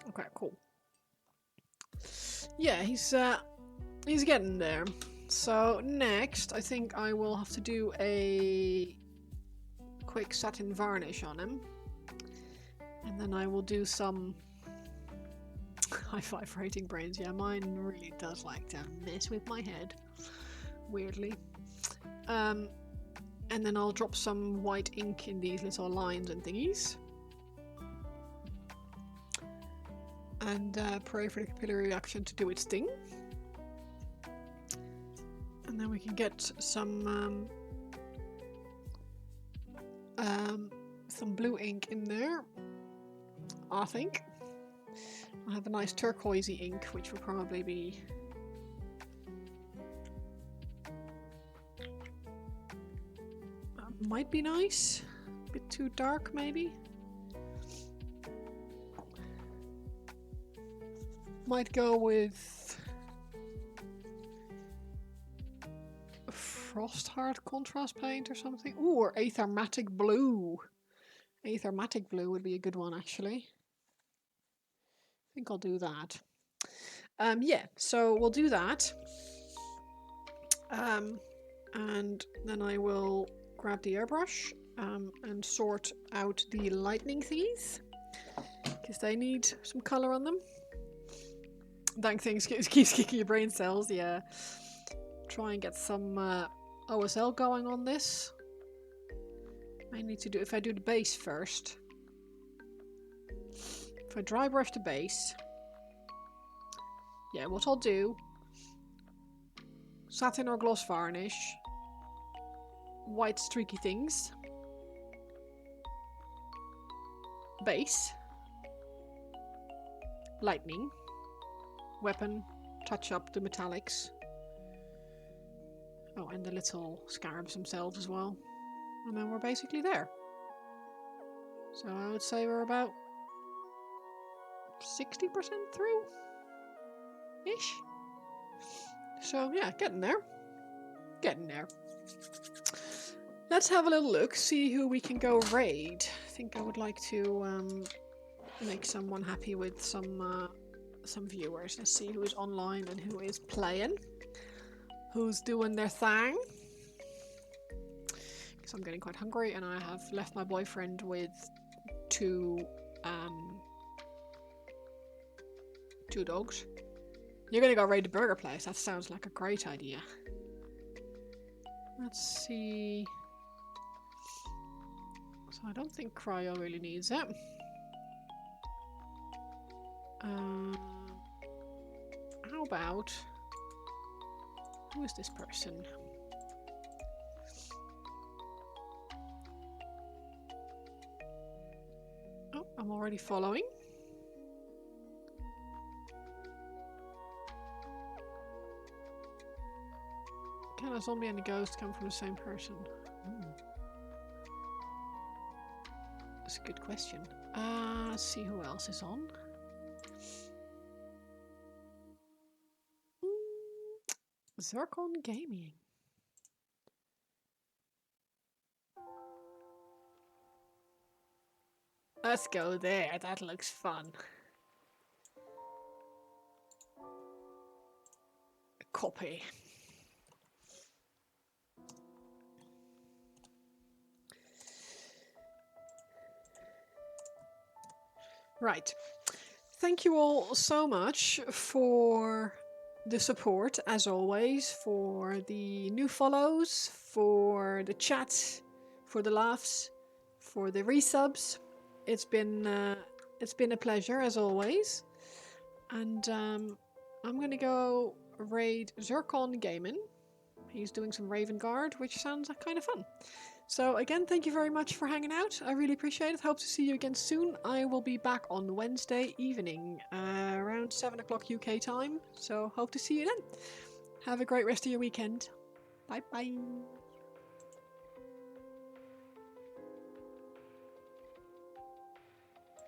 Okay, cool. Yeah, he's getting there. So next, I think I will have to do a quick satin varnish on him. And then I will do some high five for hating brains. Yeah, mine really does like to mess with my head. Weirdly. And then I'll drop some white ink in these little lines and thingies. And pray for the capillary reaction to do its thing. And then we can get some blue ink in there, I think. I have a nice turquoisey ink, which will probably be might be nice. A bit too dark, maybe. Might go with Frost Heart contrast paint or something. Ooh, or Aethermatic Blue. Aethermatic blue would be a good one, actually. I think I'll do that. Yeah, so we'll do that. And then I will grab the airbrush and sort out the lightning thieves, because they need some colour on them. Dang things keeps kicking your brain cells, yeah. Try and get some OSL going on this. I need to do, if I do the base first. If I dry brush the base. Yeah, what I'll do, satin or gloss varnish, white streaky things, base, lightning, weapon, touch up the metallics. Oh, and the little scarabs themselves as well. And then we're basically there. So I would say we're about 60% through ish. So yeah, getting there. Getting there. Let's have a little look, see who we can go raid. I think I would like to make someone happy with some viewers. Let's see who is online and who is playing. Who's doing their thing. Because I'm getting quite hungry and I have left my boyfriend with two dogs. You're gonna go raid the burger place. That sounds like a great idea. Let's see. So I don't think Cryo really needs it. How about... Who is this person? Oh, I'm already following. Can a zombie and a ghost come from the same person? That's a good question. Let's see who else is on. Zircon Gaming. Let's go there. That looks fun. Copy. Right. Thank you all so much for the support, as always, for the new follows, for the chat, for the laughs, for the resubs. It's been a pleasure, as always. And I'm gonna go raid Zircon Gaming. He's doing some Raven Guard, which sounds kind of fun. So again, thank you very much for hanging out. I really appreciate it. Hope to see you again soon. I will be back on Wednesday evening, around 7 o'clock UK time. So hope to see you then. Have a great rest of your weekend. Bye bye.